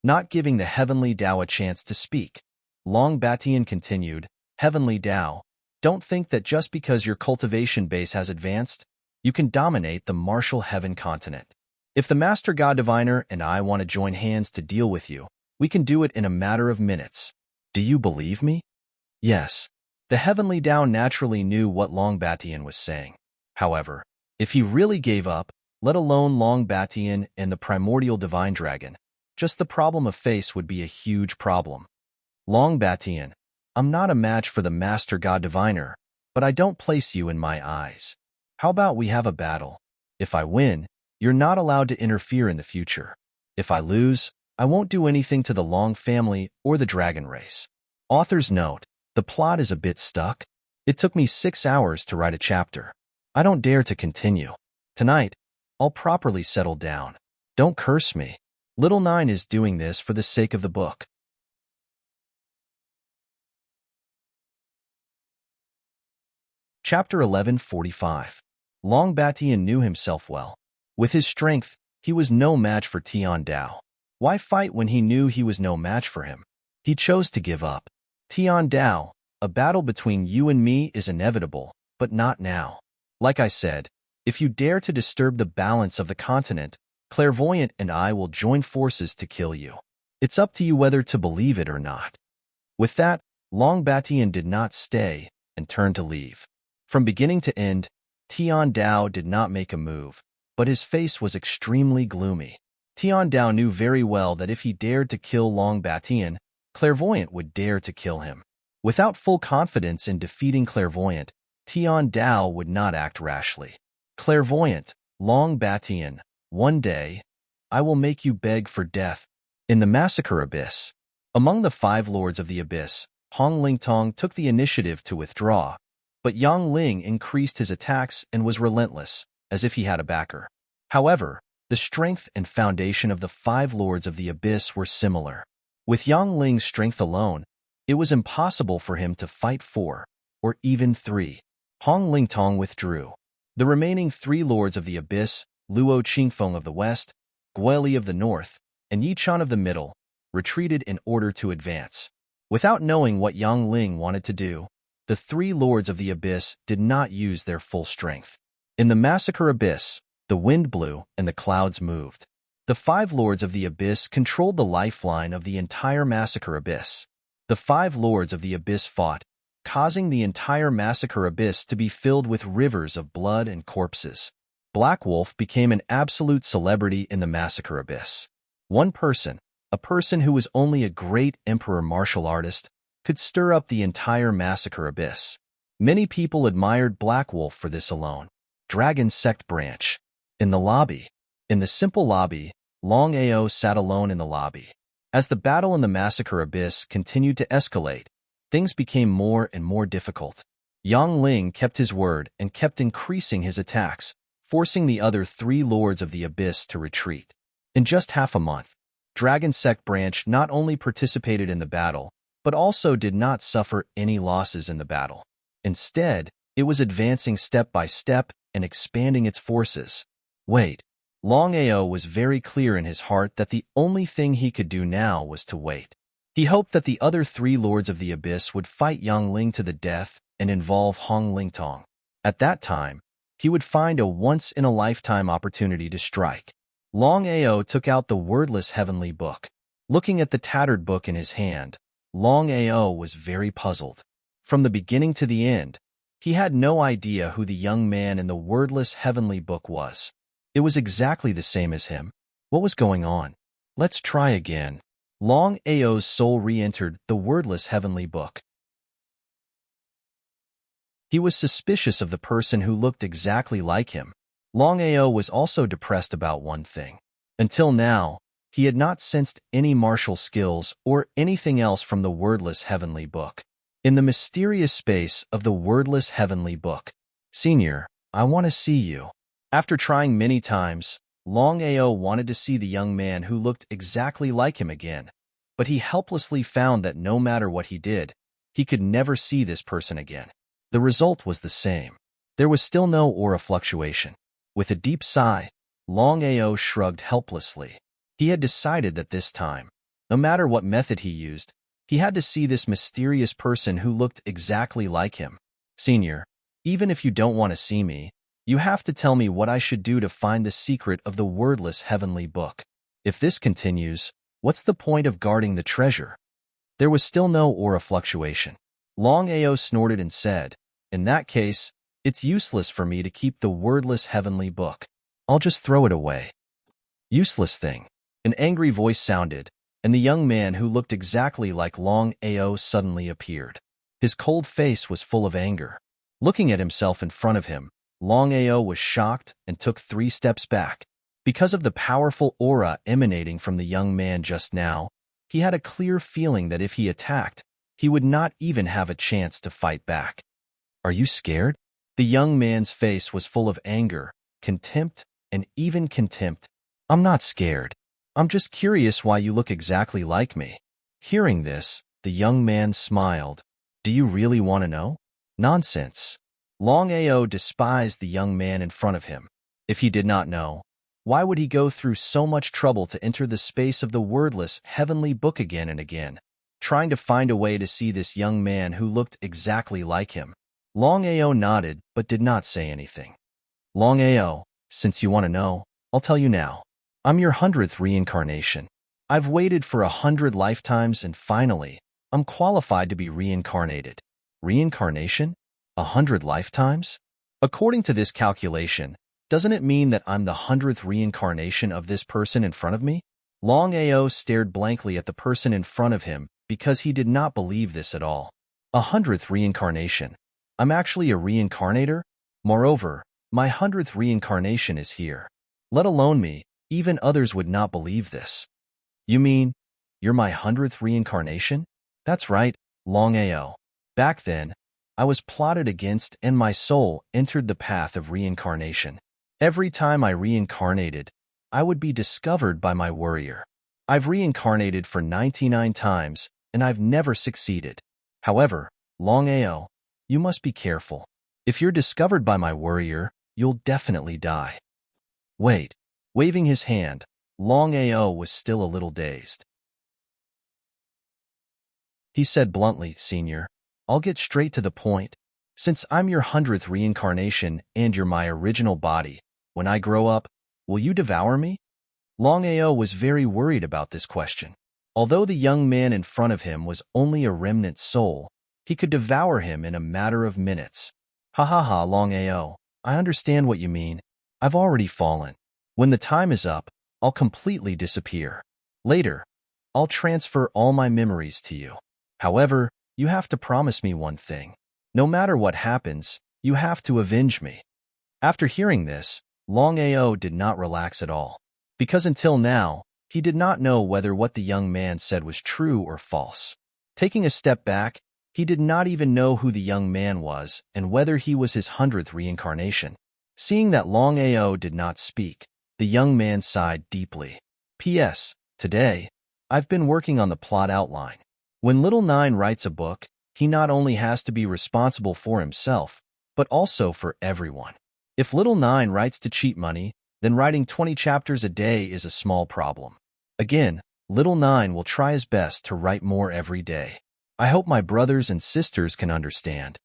Not giving the Heavenly Tao a chance to speak, Longbatian continued, "Heavenly Tao, don't think that just because your cultivation base has advanced, you can dominate the Martial Heaven continent. If the Master God Diviner and I want to join hands to deal with you, we can do it in a matter of minutes. Do you believe me?" Yes. The Heavenly Tao naturally knew what Longbatian was saying. However, if he really gave up, let alone Longbatian and the primordial divine dragon, just the problem of face would be a huge problem. "Longbatian, I'm not a match for the Master God Diviner, but I don't place you in my eyes. How about we have a battle? If I win, you're not allowed to interfere in the future. If I lose, I won't do anything to the Long family or the dragon race." Author's note: the plot is a bit stuck. It took me 6 hours to write a chapter. I don't dare to continue. Tonight, I'll properly settle down. Don't curse me. Little Nine is doing this for the sake of the book. Chapter 1145. Longbatian knew himself well. With his strength, he was no match for Tian Dao. Why fight when he knew he was no match for him? He chose to give up. "Tian Dao, a battle between you and me is inevitable, but not now. Like I said, if you dare to disturb the balance of the continent, Clairvoyant and I will join forces to kill you. It's up to you whether to believe it or not." With that, Longbatian did not stay and turned to leave. From beginning to end, Tian Dao did not make a move, but his face was extremely gloomy. Tian Dao knew very well that if he dared to kill Longbatian, Clairvoyant would dare to kill him. Without full confidence in defeating Clairvoyant, Tian Dao would not act rashly. "Clairvoyant, Longbatian, one day, I will make you beg for death." In the Massacre Abyss. Among the 5 lords of the Abyss, Hong Lingtong took the initiative to withdraw, but Yang Ling increased his attacks and was relentless, as if he had a backer. However, the strength and foundation of the 5 lords of the Abyss were similar. With Yang Ling's strength alone, it was impossible for him to fight 4, or even 3. Hong Lingtong withdrew. The remaining 3 lords of the Abyss, Luo Qingfeng of the west, Guili of the north, and Yichan of the middle, retreated in order to advance. Without knowing what Yang Ling wanted to do, the 3 lords of the Abyss did not use their full strength. In the Massacre Abyss, the wind blew and the clouds moved. The 5 lords of the Abyss controlled the lifeline of the entire Massacre Abyss. The 5 lords of the Abyss fought, causing the entire Massacre Abyss to be filled with rivers of blood and corpses. Black Wolf became an absolute celebrity in the Massacre Abyss. One person, a person who was only a great emperor martial artist, could stir up the entire Massacre Abyss. Many people admired Black Wolf for this alone. Dragon Sect Branch. In the lobby. In the simple lobby, Longao sat alone in the lobby. As the battle in the Massacre Abyss continued to escalate, things became more and more difficult. Yang Ling kept his word and kept increasing his attacks, forcing the other 3 lords of the Abyss to retreat. In just half a month, Dragon Sect Branch not only participated in the battle, but also did not suffer any losses in the battle. Instead, it was advancing step by step and expanding its forces. Wait. Longao was very clear in his heart that the only thing he could do now was to wait. He hoped that the other 3 lords of the Abyss would fight Yang Ling to the death and involve Hong Lingtong. At that time, he would find a once-in-a-lifetime opportunity to strike. Longao took out the wordless heavenly book. Looking at the tattered book in his hand, Longao was very puzzled. From the beginning to the end, he had no idea who the young man in the wordless heavenly book was. It was exactly the same as him. What was going on? Let's try again. Long Ao's soul re-entered the wordless heavenly book. He was suspicious of the person who looked exactly like him. Long Ao was also depressed about one thing. Until now, he had not sensed any martial skills or anything else from the wordless heavenly book. In the mysterious space of the wordless heavenly book, "Senior, I want to see you." After trying many times, Long Ao wanted to see the young man who looked exactly like him again, but he helplessly found that no matter what he did, he could never see this person again. The result was the same. There was still no aura fluctuation. With a deep sigh, Long Ao shrugged helplessly. He had decided that this time, no matter what method he used, he had to see this mysterious person who looked exactly like him. "Senior, even if you don't want to see me, you have to tell me what I should do to find the secret of the wordless heavenly book. If this continues, what's the point of guarding the treasure?" There was still no aura fluctuation. Long Ao snorted and said, "In that case, it's useless for me to keep the wordless heavenly book. I'll just throw it away." "Useless thing." An angry voice sounded, and the young man who looked exactly like Long Ao suddenly appeared. His cold face was full of anger. Looking at himself in front of him, Long Ao was shocked and took 3 steps back. Because of the powerful aura emanating from the young man just now, he had a clear feeling that if he attacked, he would not even have a chance to fight back. "Are you scared?" The young man's face was full of anger, contempt, and even contempt. "I'm not scared. I'm just curious why you look exactly like me." Hearing this, the young man smiled. "Do you really want to know?" "Nonsense." Long Ao despised the young man in front of him. If he did not know, why would he go through so much trouble to enter the space of the wordless heavenly book again and again, trying to find a way to see this young man who looked exactly like him? Long Ao nodded but did not say anything. "Long Ao, since you want to know, I'll tell you now. I'm your 100th reincarnation. I've waited for 100 lifetimes and finally, I'm qualified to be reincarnated." Reincarnation? 100 lifetimes? According to this calculation, doesn't it mean that I'm the 100th reincarnation of this person in front of me? Long Ao stared blankly at the person in front of him because he did not believe this at all. 100th reincarnation. I'm actually a reincarnator? Moreover, my 100th reincarnation is here. Let alone me, even others would not believe this. "You mean, you're my 100th reincarnation?" "That's right, Long Ao. Back then, I was plotted against and my soul entered the path of reincarnation. Every time I reincarnated, I would be discovered by my warrior. I've reincarnated for 99 times, and I've never succeeded. However, Long Ao, you must be careful. If you're discovered by my warrior, you'll definitely die." "Wait." Waving his hand, Long Ao was still a little dazed. He said bluntly, "Senior, I'll get straight to the point. Since I'm your 100th reincarnation and you're my original body, when I grow up, will you devour me?" Long Ao was very worried about this question. Although the young man in front of him was only a remnant soul, he could devour him in a matter of minutes. "Ha ha ha, Long Ao, I understand what you mean. I've already fallen. When the time is up, I'll completely disappear. Later, I'll transfer all my memories to you. However, you have to promise me one thing. No matter what happens, you have to avenge me." After hearing this, Long Ao did not relax at all, because until now, he did not know whether what the young man said was true or false. Taking a step back, he did not even know who the young man was and whether he was his 100th reincarnation. Seeing that Long Ao did not speak, the young man sighed deeply. "P.S. Today, I've been working on the plot outline. When Little Nine writes a book, he not only has to be responsible for himself, but also for everyone. If Little Nine writes to cheat money, then writing 20 chapters a day is a small problem. Again, Little Nine will try his best to write more every day. I hope my brothers and sisters can understand."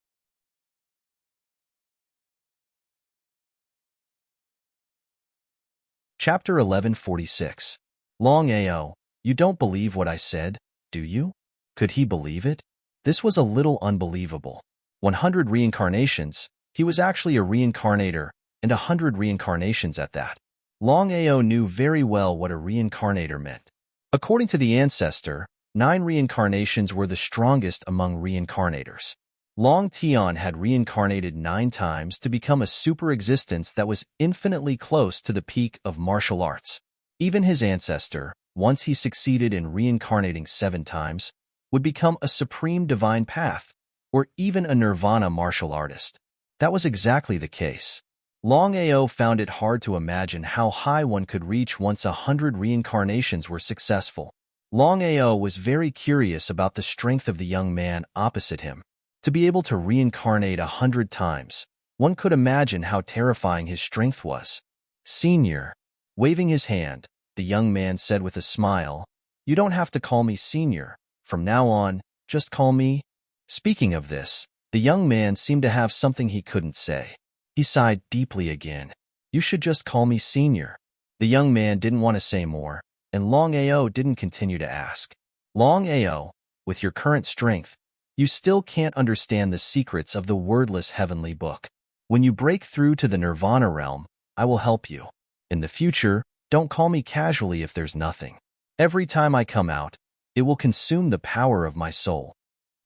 Chapter 1146. Long Ao, you don't believe what I said, do you? Could he believe it? This was a little unbelievable. 100 reincarnations, he was actually a reincarnator, and 100 reincarnations at that. Long Ao knew very well what a reincarnator meant. According to the ancestor, 9 reincarnations were the strongest among reincarnators. Long Tian had reincarnated 9 times to become a super existence that was infinitely close to the peak of martial arts. Even his ancestor, once he succeeded in reincarnating 7 times, would become a supreme divine path, or even a nirvana martial artist. That was exactly the case. Longao found it hard to imagine how high one could reach once 100 reincarnations were successful. Longao was very curious about the strength of the young man opposite him. To be able to reincarnate 100 times, one could imagine how terrifying his strength was. Senior. Waving his hand, the young man said with a smile, "You don't have to call me senior. From now on, just call me." Speaking of this, the young man seemed to have something he couldn't say. He sighed deeply again. "You should just call me senior." The young man didn't want to say more, and Longao didn't continue to ask. "Longao, with your current strength, you still can't understand the secrets of the wordless heavenly book. When you break through to the nirvana realm, I will help you. In the future, don't call me casually if there's nothing. Every time I come out, it will consume the power of my soul."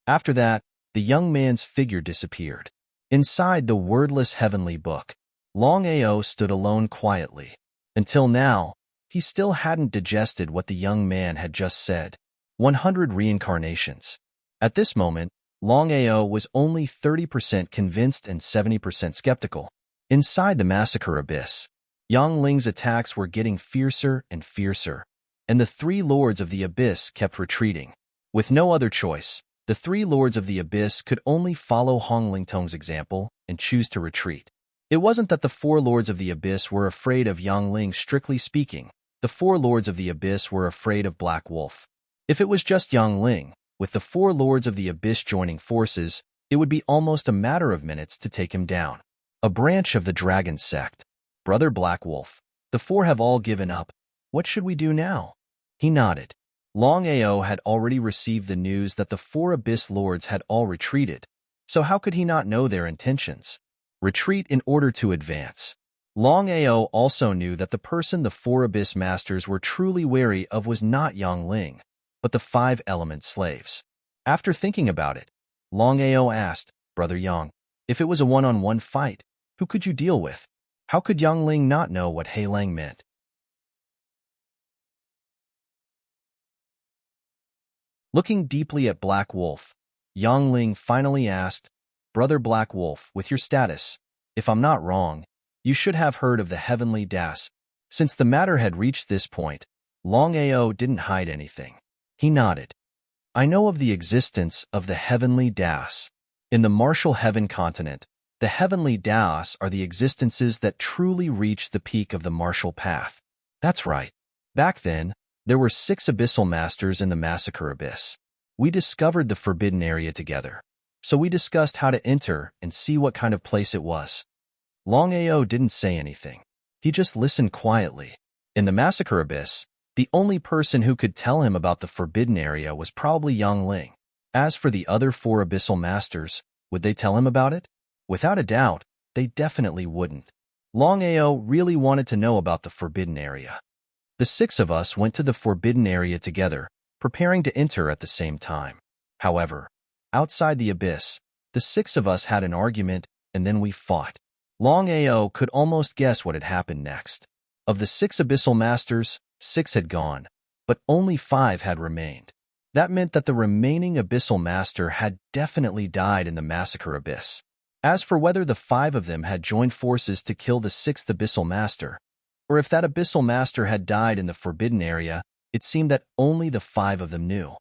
After that, the young man's figure disappeared. Inside the wordless heavenly book, Longao stood alone quietly. Until now, he still hadn't digested what the young man had just said. 100 reincarnations. At this moment, Longao was only 30% convinced and 70% skeptical. Inside the massacre abyss, Yang Ling's attacks were getting fiercer and fiercer, and the 3 lords of the abyss kept retreating. With no other choice, the 3 lords of the abyss could only follow Hong Lingtong's example and choose to retreat. It wasn't that the 4 lords of the abyss were afraid of Yang Ling. Strictly speaking, the 4 lords of the abyss were afraid of Black Wolf. If it was just Yang Ling, with the 4 lords of the abyss joining forces, it would be almost a matter of minutes to take him down. A branch of the dragon sect. "Brother Black Wolf, the 4 have all given up. What should we do now?" He nodded. Longao had already received the news that the 4 abyss lords had all retreated, so how could he not know their intentions? Retreat in order to advance. Longao also knew that the person the 4 abyss masters were truly wary of was not Yang Ling, but the 5 element slaves. After thinking about it, Longao asked, "Brother Yang, if it was a one-on-one fight, who could you deal with?" How could Yang Ling not know what Hei Lang meant? Looking deeply at Black Wolf, Yang Ling finally asked, "Brother Black Wolf, with your status, if I'm not wrong, you should have heard of the heavenly das." Since the matter had reached this point, Longao didn't hide anything. He nodded. "I know of the existence of the heavenly das. In the martial heaven continent, the heavenly das are the existences that truly reach the peak of the martial path." That's right. Back then, there were 6 abyssal masters in the massacre abyss. We discovered the forbidden area together, so we discussed how to enter and see what kind of place it was. Longao didn't say anything. He just listened quietly. In the massacre abyss, the only person who could tell him about the forbidden area was probably Yang Ling. As for the other 4 abyssal masters, would they tell him about it? Without a doubt, they definitely wouldn't. Longao really wanted to know about the forbidden area. The 6 of us went to the forbidden area together, preparing to enter at the same time. However, outside the abyss, the 6 of us had an argument, and then we fought. Longao could almost guess what had happened next. Of the 6 abyssal masters, 6 had gone, but only 5 had remained. That meant that the remaining abyssal master had definitely died in the massacre abyss. As for whether the 5 of them had joined forces to kill the 6th abyssal master, or if that abyssal master had died in the forbidden area, it seemed that only the 5 of them knew.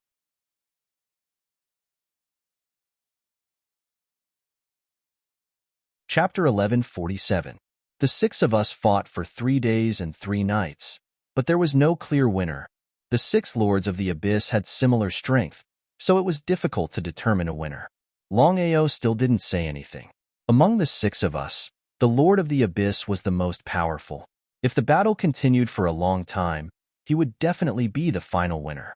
Chapter 1147. The 6 of us fought for 3 days and 3 nights, but there was no clear winner. The 6 lords of the abyss had similar strength, so it was difficult to determine a winner. Longao still didn't say anything. Among the 6 of us, the lord of the abyss was the most powerful. If the battle continued for a long time, he would definitely be the final winner.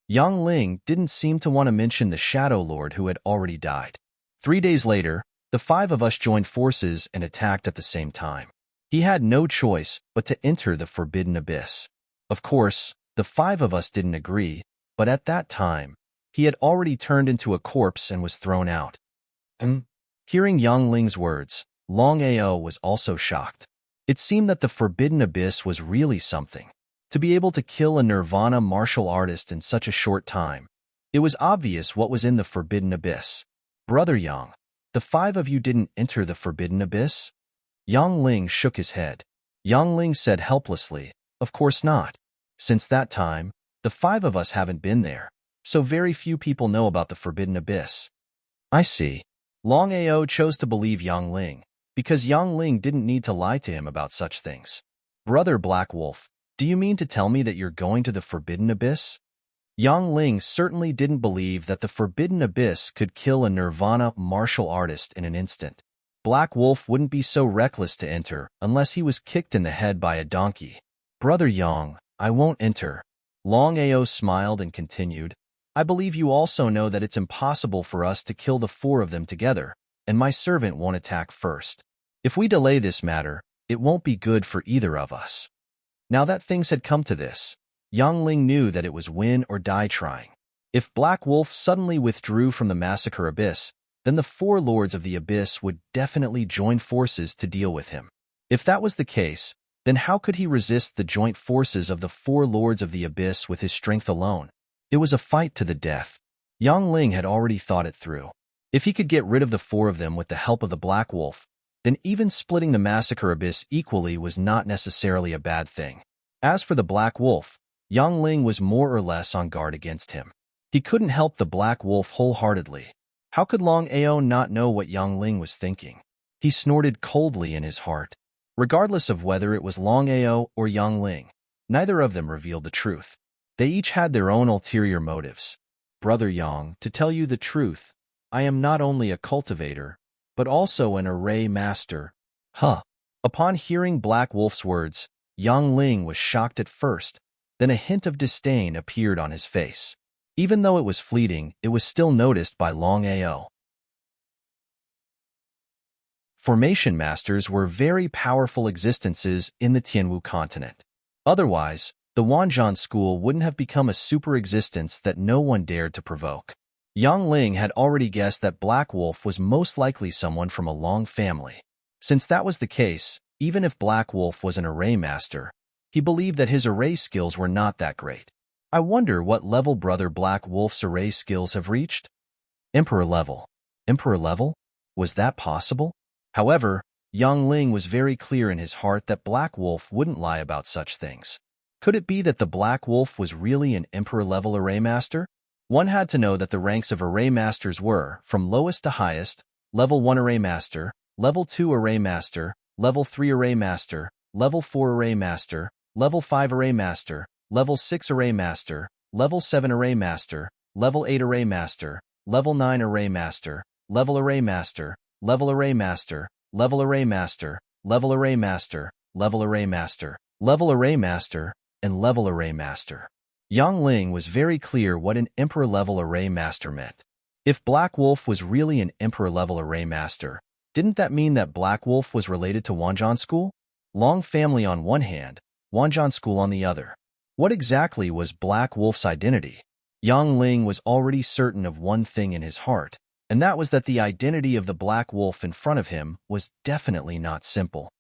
Yang Ling didn't seem to want to mention the Shadow Lord who had already died. 3 days later, the 5 of us joined forces and attacked at the same time. He had no choice but to enter the forbidden abyss. Of course, The five of us didn't agree, but at that time, he had already turned into a corpse and was thrown out. Hearing Yang Ling's words, Longao was also shocked. It seemed that the Forbidden Abyss was really something. To be able to kill a Nirvana martial artist in such a short time, it was obvious what was in the Forbidden Abyss. Brother Yang, the five of you didn't enter the Forbidden Abyss? Yang Ling shook his head. Yang Ling said helplessly, of course not. Since that time, the five of us haven't been there, so very few people know about the Forbidden Abyss. I see. Longao chose to believe Yang Ling, because Yang Ling didn't need to lie to him about such things. Brother Black Wolf, do you mean to tell me that you're going to the Forbidden Abyss? Yang Ling certainly didn't believe that the Forbidden Abyss could kill a Nirvana martial artist in an instant. Black Wolf wouldn't be so reckless to enter unless he was kicked in the head by a donkey. Brother Yang, I won't enter. Longao smiled and continued, I believe you also know that it's impossible for us to kill the four of them together, and my servant won't attack first. If we delay this matter, it won't be good for either of us. Now that things had come to this, Yang Ling knew that it was win or die trying. If Black Wolf suddenly withdrew from the Massacre Abyss, then the four Lords of the Abyss would definitely join forces to deal with him. If that was the case, then how could he resist the joint forces of the four Lords of the Abyss with his strength alone? It was a fight to the death. Yang Ling had already thought it through. If he could get rid of the four of them with the help of the Black Wolf, then even splitting the Massacre Abyss equally was not necessarily a bad thing. As for the Black Wolf, Yang Ling was more or less on guard against him. He couldn't help the Black Wolf wholeheartedly. How could Longao not know what Yang Ling was thinking? He snorted coldly in his heart. Regardless of whether it was Longao or Yang Ling, neither of them revealed the truth. They each had their own ulterior motives. Brother Yang, to tell you the truth, I am not only a cultivator, but also an array master. Huh. Upon hearing Black Wolf's words, Yang Ling was shocked at first, then a hint of disdain appeared on his face. Even though it was fleeting, it was still noticed by Longao. Formation masters were very powerful existences in the Tianwu continent. Otherwise, the Wanzhan school wouldn't have become a super existence that no one dared to provoke. Yang Ling had already guessed that Black Wolf was most likely someone from a Long family. Since that was the case, even if Black Wolf was an array master, he believed that his array skills were not that great. I wonder what level Brother Black Wolf's array skills have reached? Emperor level. Emperor level? Was that possible? However, Yang Ling was very clear in his heart that Black Wolf wouldn't lie about such things. Could it be that the Black Wolf was really an Emperor-level array master? One had to know that the ranks of array masters were, from lowest to highest, Level 1 Array Master, Level 2 Array Master, Level 3 Array Master, Level 4 Array Master, Level 5 Array Master, Level 6 Array Master, Level 7 Array Master, Level 8 Array Master, Level 9 Array Master, Level Array Master, Level Array Master, Level Array Master, Level Array Master, Level Array Master, Level Array Master, and Level Array Master. Yang Ling was very clear what an Emperor-level array master meant. If Black Wolf was really an Emperor-level array master, didn't that mean that Black Wolf was related to Wanzhan School? Long family on one hand, Wanzhan School on the other. What exactly was Black Wolf's identity? Yang Ling was already certain of one thing in his heart, and that was that the identity of the Black Wolf in front of him was definitely not simple.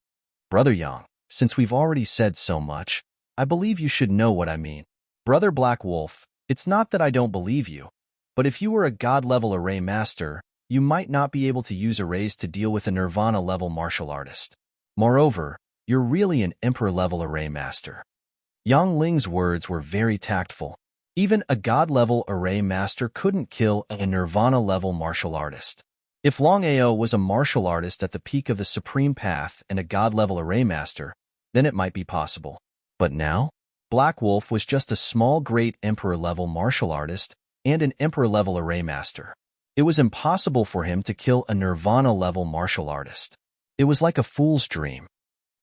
Brother Yang, since we've already said so much, I believe you should know what I mean. Brother Black Wolf, it's not that I don't believe you, but if you were a God-level array master, you might not be able to use arrays to deal with a Nirvana-level martial artist. Moreover, you're really an Emperor-level array master. Yang Ling's words were very tactful. Even a God-level array master couldn't kill a Nirvana-level martial artist. If Longao was a martial artist at the peak of the Supreme Path and a God-level array master, then it might be possible. But now? Black Wolf was just a small great Emperor-level martial artist and an Emperor-level array master. It was impossible for him to kill a Nirvana-level martial artist. It was like a fool's dream.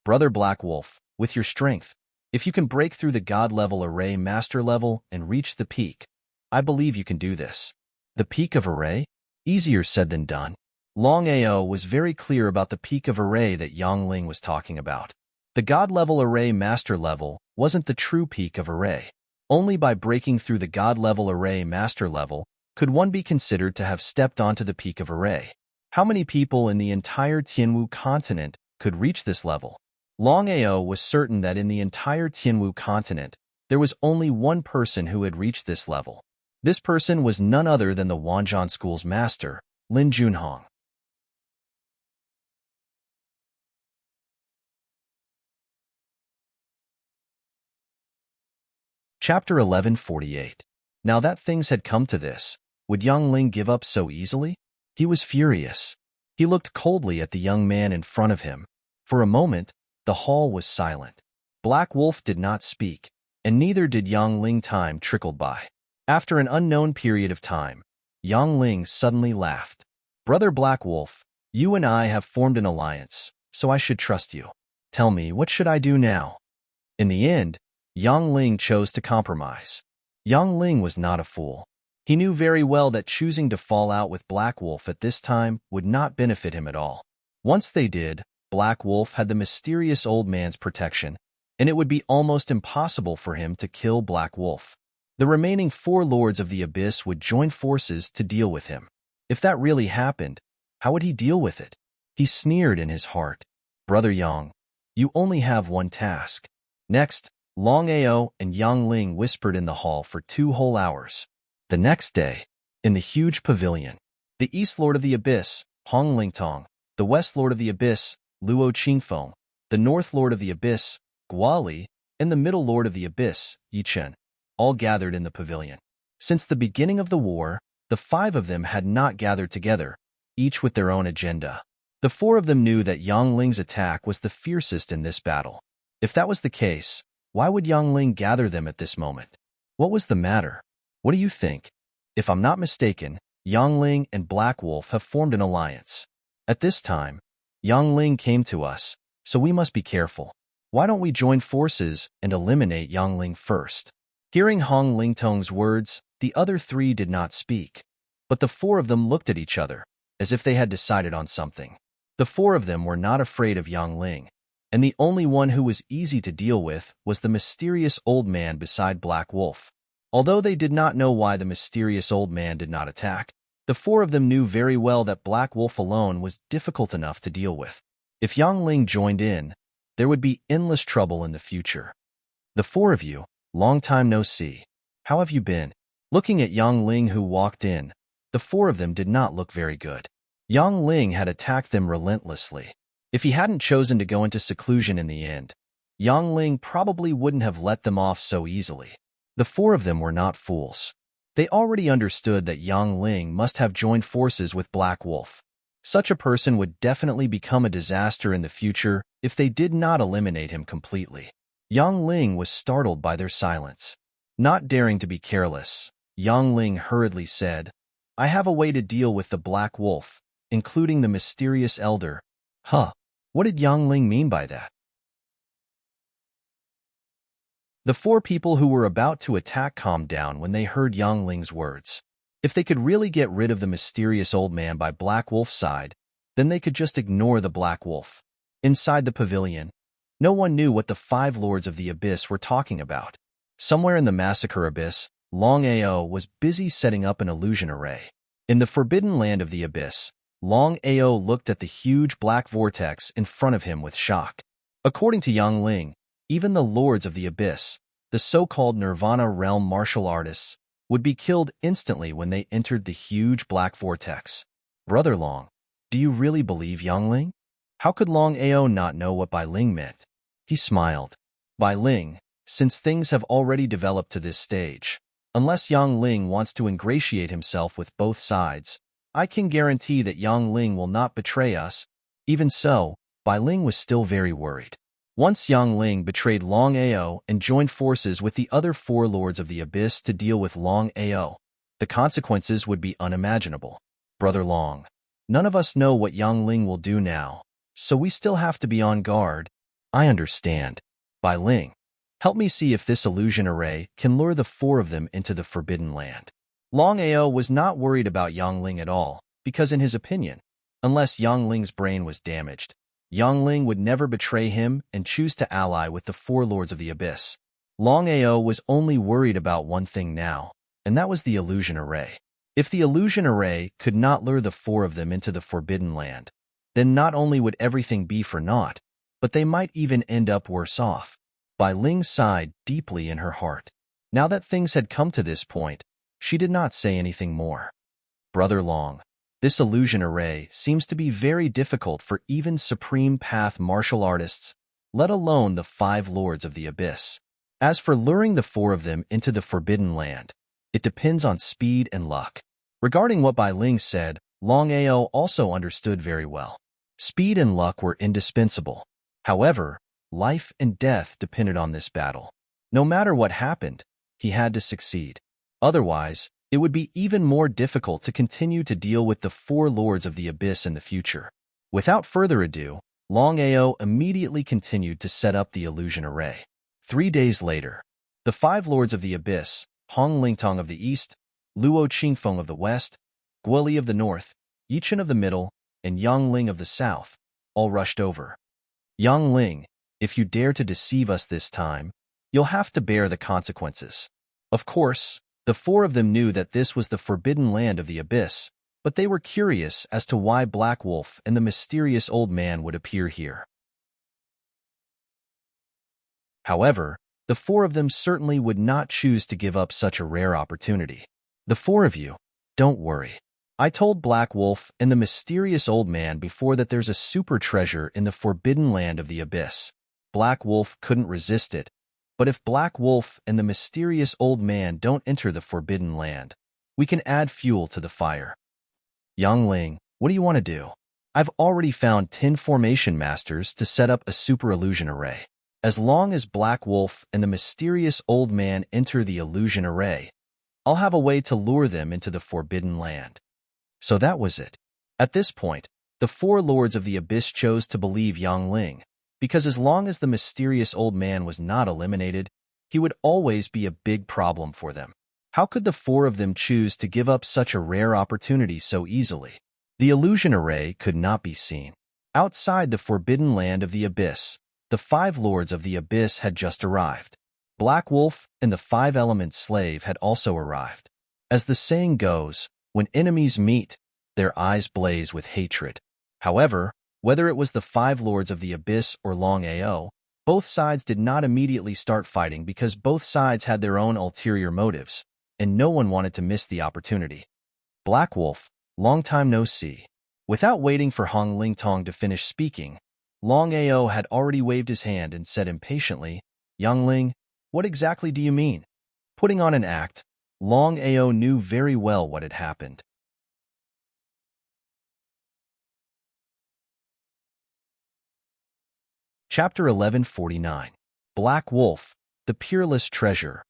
Brother Black Wolf, with your strength, if you can break through the God-level array master level and reach the peak, I believe you can do this. The peak of array? Easier said than done. Longao was very clear about the peak of array that Yang Ling was talking about. The God-level array master level wasn't the true peak of array. Only by breaking through the God-level array master level could one be considered to have stepped onto the peak of array. How many people in the entire Tianwu continent could reach this level? Longao was certain that in the entire Tianwu continent, there was only one person who had reached this level. This person was none other than the Wanzhan School's master, Lin Junhong. Chapter 1148. Now that things had come to this, would Yang Ling give up so easily? He was furious. He looked coldly at the young man in front of him. For a moment, the hall was silent. Black Wolf did not speak, and neither did Yang Ling. Time trickled by. After an unknown period of time, Yang Ling suddenly laughed. Brother Black Wolf, you and I have formed an alliance, so I should trust you. Tell me, what should I do now? In the end, Yang Ling chose to compromise. Yang Ling was not a fool. He knew very well that choosing to fall out with Black Wolf at this time would not benefit him at all. Once they did, Black Wolf had the mysterious old man's protection, and it would be almost impossible for him to kill Black Wolf. The remaining 4 Lords of the Abyss would join forces to deal with him. If that really happened, how would he deal with it? He sneered in his heart. Brother Yang, you only have one task. Next, Longao and Yang Ling whispered in the hall for 2 whole hours. The next day, in the huge pavilion, the East Lord of the Abyss, Hong Lingtong, the West Lord of the Abyss, Luo Qingfeng, the North Lord of the Abyss, Guali, and the Middle Lord of the Abyss, Yichen, all gathered in the pavilion. Since the beginning of the war, the 5 of them had not gathered together, each with their own agenda. The 4 of them knew that Yang Ling's attack was the fiercest in this battle. If that was the case, why would Yang Ling gather them at this moment? What was the matter? What do you think? If I'm not mistaken, Yang Ling and Black Wolf have formed an alliance. At this time, Yang Ling came to us, so we must be careful. Why don't we join forces and eliminate Yang Ling first? Hearing Hong Lingtong's words, the other 3 did not speak, but the 4 of them looked at each other, as if they had decided on something. The 4 of them were not afraid of Yang Ling, and the only one who was easy to deal with was the mysterious old man beside Black Wolf. Although they did not know why the mysterious old man did not attack, the 4 of them knew very well that Black Wolf alone was difficult enough to deal with. If Yang Ling joined in, there would be endless trouble in the future. The 4 of you, long time no see. How have you been? Looking at Yang Ling who walked in, the 4 of them did not look very good. Yang Ling had attacked them relentlessly. If he hadn't chosen to go into seclusion in the end, Yang Ling probably wouldn't have let them off so easily. The 4 of them were not fools. They already understood that Yang Ling must have joined forces with Black Wolf. Such a person would definitely become a disaster in the future if they did not eliminate him completely. Yang Ling was startled by their silence. Not daring to be careless, Yang Ling hurriedly said, I have a way to deal with the Black Wolf, including the mysterious elder. Huh, what did Yang Ling mean by that? The 4 people who were about to attack calmed down when they heard Yang Ling's words. If they could really get rid of the mysterious old man by Black Wolf's side, then they could just ignore the Black Wolf. Inside the pavilion, no one knew what the 5 Lords of the Abyss were talking about. Somewhere in the Massacre Abyss, Longao was busy setting up an illusion array. In the forbidden land of the Abyss, Longao looked at the huge black vortex in front of him with shock. According to Yang Ling, even the Lords of the Abyss, the so-called Nirvana realm martial artists, would be killed instantly when they entered the huge black vortex. Brother Long, do you really believe Yang Ling? How could Longao not know what Bai Ling meant? He smiled. Bai Ling, since things have already developed to this stage, unless Yang Ling wants to ingratiate himself with both sides, I can guarantee that Yang Ling will not betray us. Even so, Bai Ling was still very worried. Once Yang Ling betrayed Longao and joined forces with the other 4 Lords of the Abyss to deal with Longao, the consequences would be unimaginable. Brother Long, none of us know what Yang Ling will do now, so we still have to be on guard. I understand. Bai Ling, help me see if this illusion array can lure the 4 of them into the Forbidden Land. Longao was not worried about Yang Ling at all, because in his opinion, unless Yang Ling's brain was damaged, Yang Ling would never betray him and choose to ally with the 4 Lords of the Abyss. Longao was only worried about one thing now, and that was the illusion array. If the illusion array could not lure the four of them into the Forbidden Land, then not only would everything be for naught, but they might even end up worse off. Bai Ling sighed deeply in her heart. Now that things had come to this point, she did not say anything more. Brother Long, this illusion array seems to be very difficult for even Supreme Path martial artists, let alone the 5 Lords of the Abyss. As for luring the 4 of them into the Forbidden Land, it depends on speed and luck. Regarding what Bai Ling said, Longao also understood very well. Speed and luck were indispensable. However, life and death depended on this battle. No matter what happened, he had to succeed. Otherwise, it would be even more difficult to continue to deal with the 4 Lords of the Abyss in the future. Without further ado, Longao immediately continued to set up the illusion array. 3 days later, the 5 Lords of the Abyss, Hong Lingtong of the East, Luo Qingfeng of the West, Guoli of the North, Yichen of the Middle, and Yang Ling of the South, all rushed over. Yang Ling, if you dare to deceive us this time, you'll have to bear the consequences. Of course, the 4 of them knew that this was the Forbidden Land of the Abyss, but they were curious as to why Black Wolf and the mysterious old man would appear here. However, the 4 of them certainly would not choose to give up such a rare opportunity. The 4 of you, don't worry. I told Black Wolf and the mysterious old man before that there's a super treasure in the Forbidden Land of the Abyss. Black Wolf couldn't resist it, but if Black Wolf and the mysterious old man don't enter the Forbidden Land, we can add fuel to the fire. Yang Ling, what do you want to do? I've already found 10 formation masters to set up a super illusion array. As long as Black Wolf and the mysterious old man enter the illusion array, I'll have a way to lure them into the Forbidden Land. So that was it. At this point, the 4 Lords of the Abyss chose to believe Yang Ling, because as long as the mysterious old man was not eliminated, he would always be a big problem for them. How could the 4 of them choose to give up such a rare opportunity so easily? The illusion array could not be seen. Outside the Forbidden Land of the Abyss, the 5 Lords of the Abyss had just arrived. Black Wolf and the 5-element slave had also arrived. As the saying goes, when enemies meet, their eyes blaze with hatred. However, whether it was the 5 Lords of the Abyss or Longao, both sides did not immediately start fighting because both sides had their own ulterior motives, and no one wanted to miss the opportunity. Black Wolf, long time no see. Without waiting for Hong Lingtong to finish speaking, Longao had already waved his hand and said impatiently, Yang Ling, what exactly do you mean? Putting on an act, Longao knew very well what had happened. Chapter 1149. Black Wolf, the Peerless Treasure.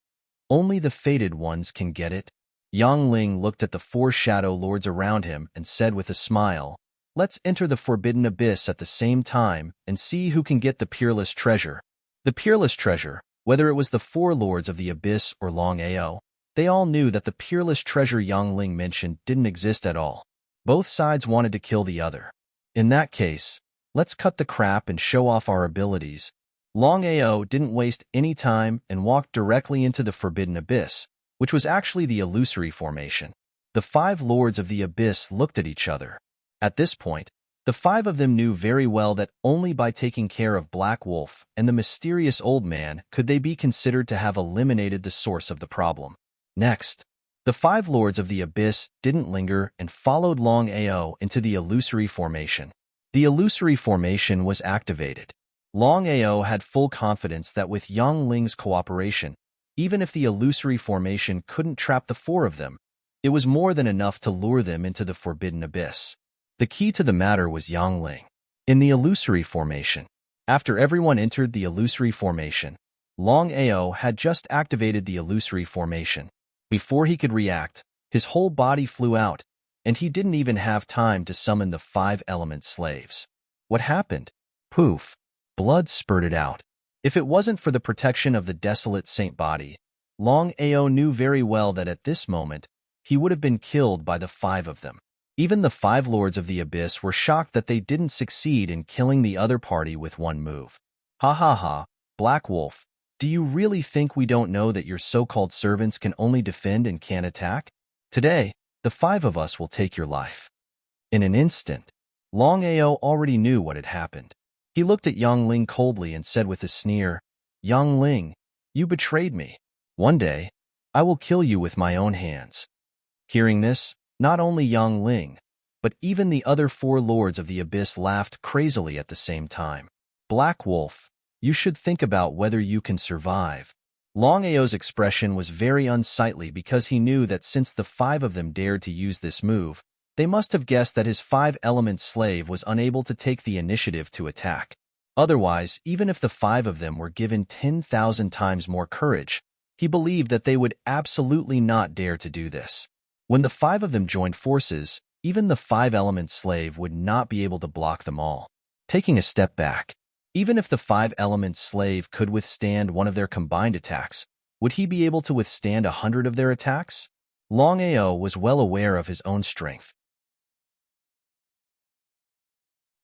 Only the fated ones can get it. Yang Ling looked at the 4 Shadow Lords around him and said with a smile, Let's enter the Forbidden Abyss at the same time and see who can get the Peerless Treasure. The Peerless Treasure, whether it was the 4 Lords of the Abyss or Longao, they all knew that the Peerless Treasure Yang Ling mentioned didn't exist at all. Both sides wanted to kill the other. In that case, let's cut the crap and show off our abilities. Longao didn't waste any time and walked directly into the Forbidden Abyss, which was actually the illusory formation. The 5 Lords of the Abyss looked at each other. At this point, the 5 of them knew very well that only by taking care of Black Wolf and the mysterious old man could they be considered to have eliminated the source of the problem. Next, the 5 Lords of the Abyss didn't linger and followed Longao into the illusory formation. The illusory formation was activated. Longao had full confidence that with Yang Ling's cooperation, even if the illusory formation couldn't trap the 4 of them, it was more than enough to lure them into the Forbidden Abyss. The key to the matter was Yang Ling. In the illusory formation, after everyone entered the illusory formation, Longao had just activated the illusory formation. Before he could react, his whole body flew out, and he didn't even have time to summon the 5-element slaves. What happened? Poof! Blood spurted out. If it wasn't for the protection of the desolate saint body, Longao knew very well that at this moment, he would have been killed by the 5 of them. Even the 5 Lords of the Abyss were shocked that they didn't succeed in killing the other party with one move. Ha ha ha, Black Wolf, Do you really think we don't know that your so-called servants can only defend and can't attack? Today, the 5 of us will take your life." In an instant, Longao already knew what had happened. He looked at Yang Ling coldly and said with a sneer, "Yang Ling, you betrayed me. One day, I will kill you with my own hands." Hearing this, not only Yang Ling, but even the other 4 lords of the abyss laughed crazily at the same time. "Black Wolf, you should think about whether you can survive." Longao's expression was very unsightly because he knew that since the 5 of them dared to use this move, they must have guessed that his 5-element slave was unable to take the initiative to attack. Otherwise, even if the 5 of them were given 10,000 times more courage, he believed that they would absolutely not dare to do this. When the 5 of them joined forces, even the 5-element slave would not be able to block them all. Taking a step back, even if the 5-element slave could withstand one of their combined attacks, would he be able to withstand 100 of their attacks? Longao was well aware of his own strength.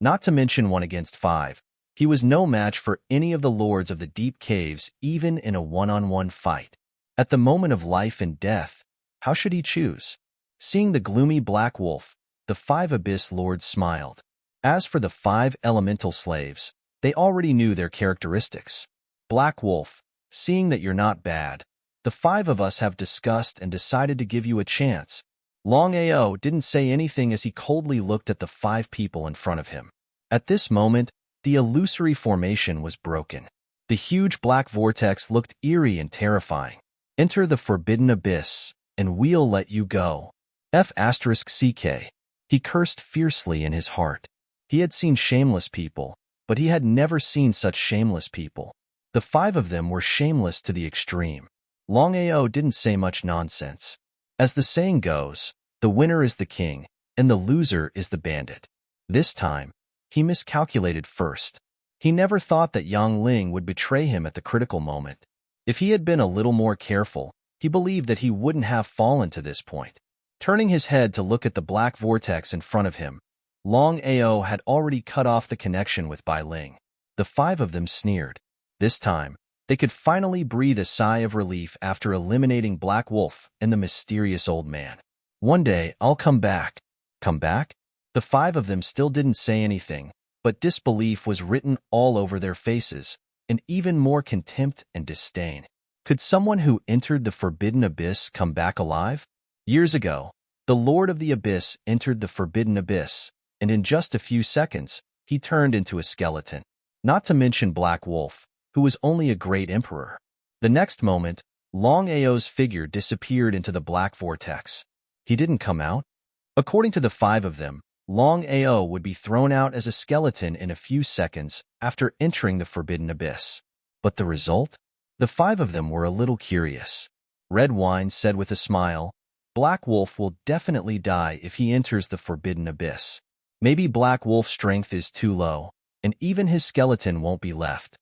Not to mention 1 against 5, he was no match for any of the lords of the deep caves, even in a one-on-one fight. At the moment of life and death, how should he choose? Seeing the gloomy Black Wolf, the 5 abyss lords smiled. As for the 5 elemental slaves, they already knew their characteristics. "Black Wolf, seeing that you're not bad, the 5 of us have discussed and decided to give you a chance." Longao didn't say anything as he coldly looked at the 5 people in front of him. At this moment, the illusory formation was broken. The huge black vortex looked eerie and terrifying. "Enter the forbidden abyss, and we'll let you go." F***CK. He cursed fiercely in his heart. He had seen shameless people, but he had never seen such shameless people. The 5 of them were shameless to the extreme. Longao didn't say much nonsense. As the saying goes, the winner is the king, and the loser is the bandit. This time, he miscalculated first. He never thought that Yang Ling would betray him at the critical moment. If he had been a little more careful, he believed that he wouldn't have fallen to this point. Turning his head to look at the black vortex in front of him, Longao had already cut off the connection with Bai Ling. The 5 of them sneered. This time, they could finally breathe a sigh of relief after eliminating Black Wolf and the mysterious old man. "One day, I'll come back." Come back? The 5 of them still didn't say anything, but disbelief was written all over their faces, and even more contempt and disdain. Could someone who entered the forbidden abyss come back alive? Years ago, the Lord of the Abyss entered the forbidden abyss, and in just a few seconds, he turned into a skeleton. Not to mention Black Wolf, who was only a great emperor. The next moment, Longao's figure disappeared into the black vortex. He didn't come out. According to the 5 of them, Longao would be thrown out as a skeleton in a few seconds after entering the forbidden abyss. But the result? The 5 of them were a little curious. Red Wine said with a smile, "Black Wolf will definitely die if he enters the forbidden abyss. Maybe Black Wolf's strength is too low, and even his skeleton won't be left."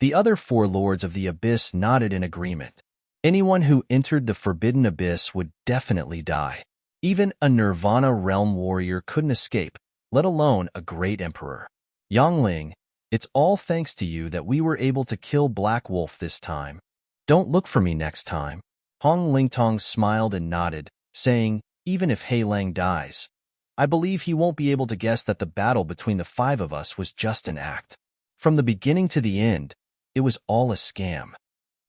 The other 4 lords of the abyss nodded in agreement. Anyone who entered the forbidden abyss would definitely die. Even a Nirvana realm warrior couldn't escape, let alone a great emperor. "Yang Ling, it's all thanks to you that we were able to kill Black Wolf this time. Don't look for me next time." Hong Lingtong smiled and nodded, saying, "Even if He Lang dies, I believe he won't be able to guess that the battle between the 5 of us was just an act. From the beginning to the end, it was all a scam.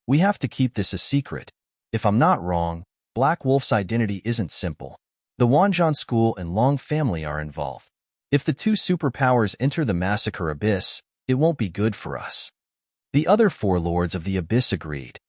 We have to keep this a secret. If I'm not wrong, Black Wolf's identity isn't simple. The Wanzhan school and Long family are involved. If the 2 superpowers enter the massacre abyss, it won't be good for us." The other 4 lords of the abyss agreed.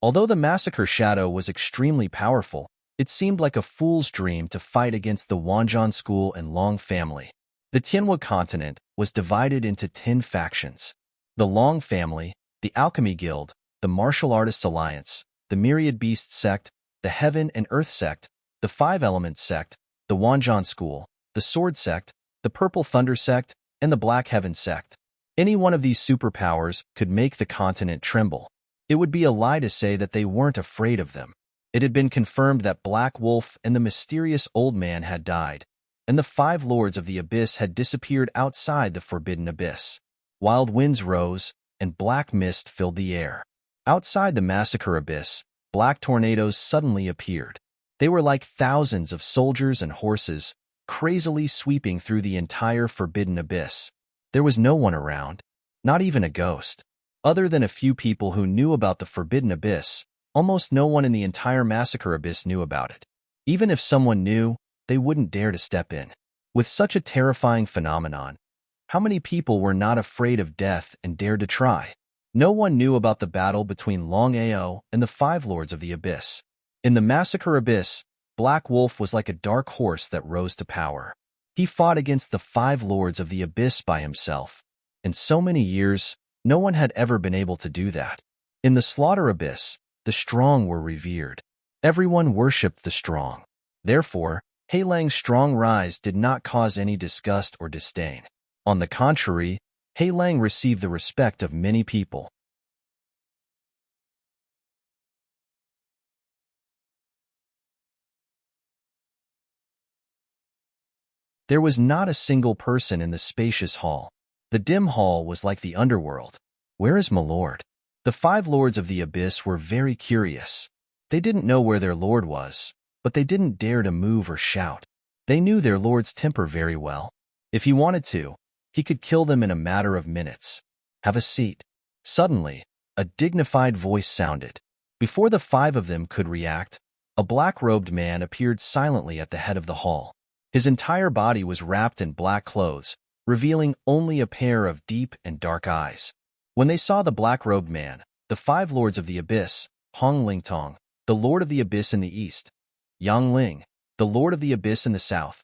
Although the massacre shadow was extremely powerful, it seemed like a fool's dream to fight against the Wanzhan school and Long family. The Tianhua continent was divided into 10 factions. The Long family, the Alchemy Guild, the Martial Artists Alliance, the Myriad Beasts sect, the Heaven and Earth sect, the 5 Elements sect, the Wanzhan school, the Sword sect, the Purple Thunder sect, and the Black Heaven sect. Any one of these superpowers could make the continent tremble. It would be a lie to say that they weren't afraid of them. It had been confirmed that Black Wolf and the mysterious old man had died, and the 5 lords of the abyss had disappeared outside the forbidden abyss. Wild winds rose, and black mist filled the air. Outside the massacre abyss, black tornadoes suddenly appeared. They were like thousands of soldiers and horses, crazily sweeping through the entire forbidden abyss. There was no one around, not even a ghost. Other than a few people who knew about the forbidden abyss, almost no one in the entire massacre abyss knew about it. Even if someone knew, they wouldn't dare to step in. With such a terrifying phenomenon, how many people were not afraid of death and dared to try? No one knew about the battle between Longao and the Five Lords of the Abyss. In the massacre abyss, Black Wolf was like a dark horse that rose to power. He fought against the Five Lords of the Abyss by himself. In so many years, no one had ever been able to do that. In the slaughter abyss, the strong were revered. Everyone worshipped the strong. Therefore, Heilang's strong rise did not cause any disgust or disdain. On the contrary, Heilang received the respect of many people. There was not a single person in the spacious hall. The dim hall was like the underworld. Where is my lord? The Five Lords of the Abyss were very curious. They didn't know where their lord was, but they didn't dare to move or shout. They knew their lord's temper very well. If he wanted to, he could kill them in a matter of minutes. Have a seat. Suddenly, a dignified voice sounded. Before the five of them could react, a black-robed man appeared silently at the head of the hall. His entire body was wrapped in black clothes, revealing only a pair of deep and dark eyes. When they saw the black-robed man, the Five Lords of the Abyss, Hong Lingtong, the Lord of the Abyss in the east, Yang Ling, the Lord of the Abyss in the south,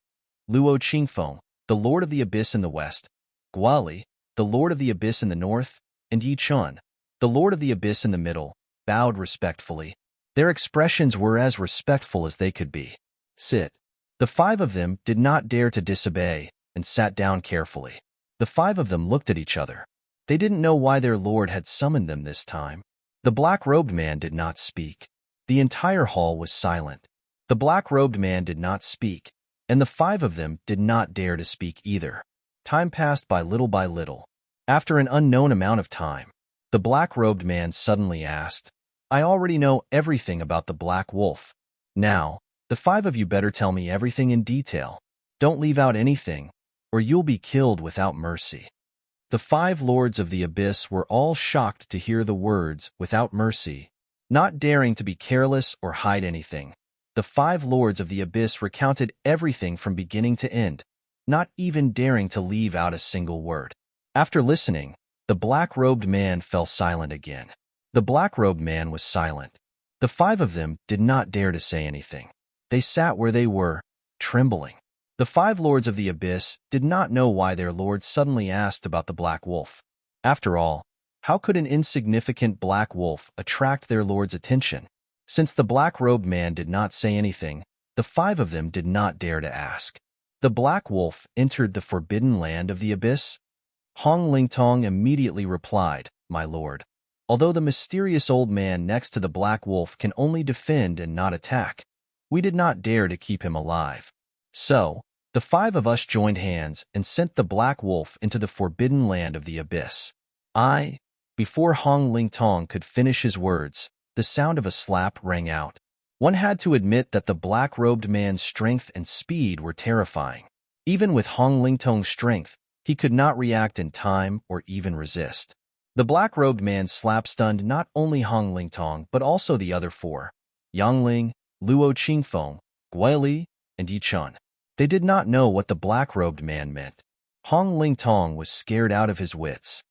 Luo Qingfeng, the Lord of the Abyss in the west, Guali, the Lord of the Abyss in the north, and Yi Chun, the Lord of the Abyss in the middle, bowed respectfully. Their expressions were as respectful as they could be. Sit. The five of them did not dare to disobey and sat down carefully. The five of them looked at each other. They didn't know why their lord had summoned them this time. The black-robed man did not speak. The entire hall was silent. The black-robed man did not speak, and the five of them did not dare to speak either. Time passed by little. After an unknown amount of time, the black-robed man suddenly asked, "I already know everything about the Black Wolf. Now, the five of you better tell me everything in detail. Don't leave out anything, or you'll be killed without mercy." The Five Lords of the Abyss were all shocked to hear the words, "without mercy." Not daring to be careless or hide anything, the Five Lords of the Abyss recounted everything from beginning to end, not even daring to leave out a single word. After listening, the black-robed man fell silent again. The black-robed man was silent. The five of them did not dare to say anything. They sat where they were, trembling. The Five Lords of the Abyss did not know why their lord suddenly asked about the Black Wolf. After all, how could an insignificant black wolf attract their lord's attention? Since the black-robed man did not say anything, the five of them did not dare to ask. The Black Wolf entered the forbidden land of the Abyss? Hong Lingtong immediately replied, "My lord. Although the mysterious old man next to the Black Wolf can only defend and not attack, we did not dare to keep him alive. So, the five of us joined hands and sent the Black Wolf into the forbidden land of the Abyss." Before Hong Lingtong could finish his words, the sound of a slap rang out. One had to admit that the black-robed man's strength and speed were terrifying. Even with Hong Lingtong's strength, he could not react in time or even resist. The black-robed man's slap stunned not only Hong Lingtong but also the other four, Yang Ling, Luo Qingfeng, Guili, and Yi Chun. They did not know what the black-robed man meant. Hong Lingtong was scared out of his wits.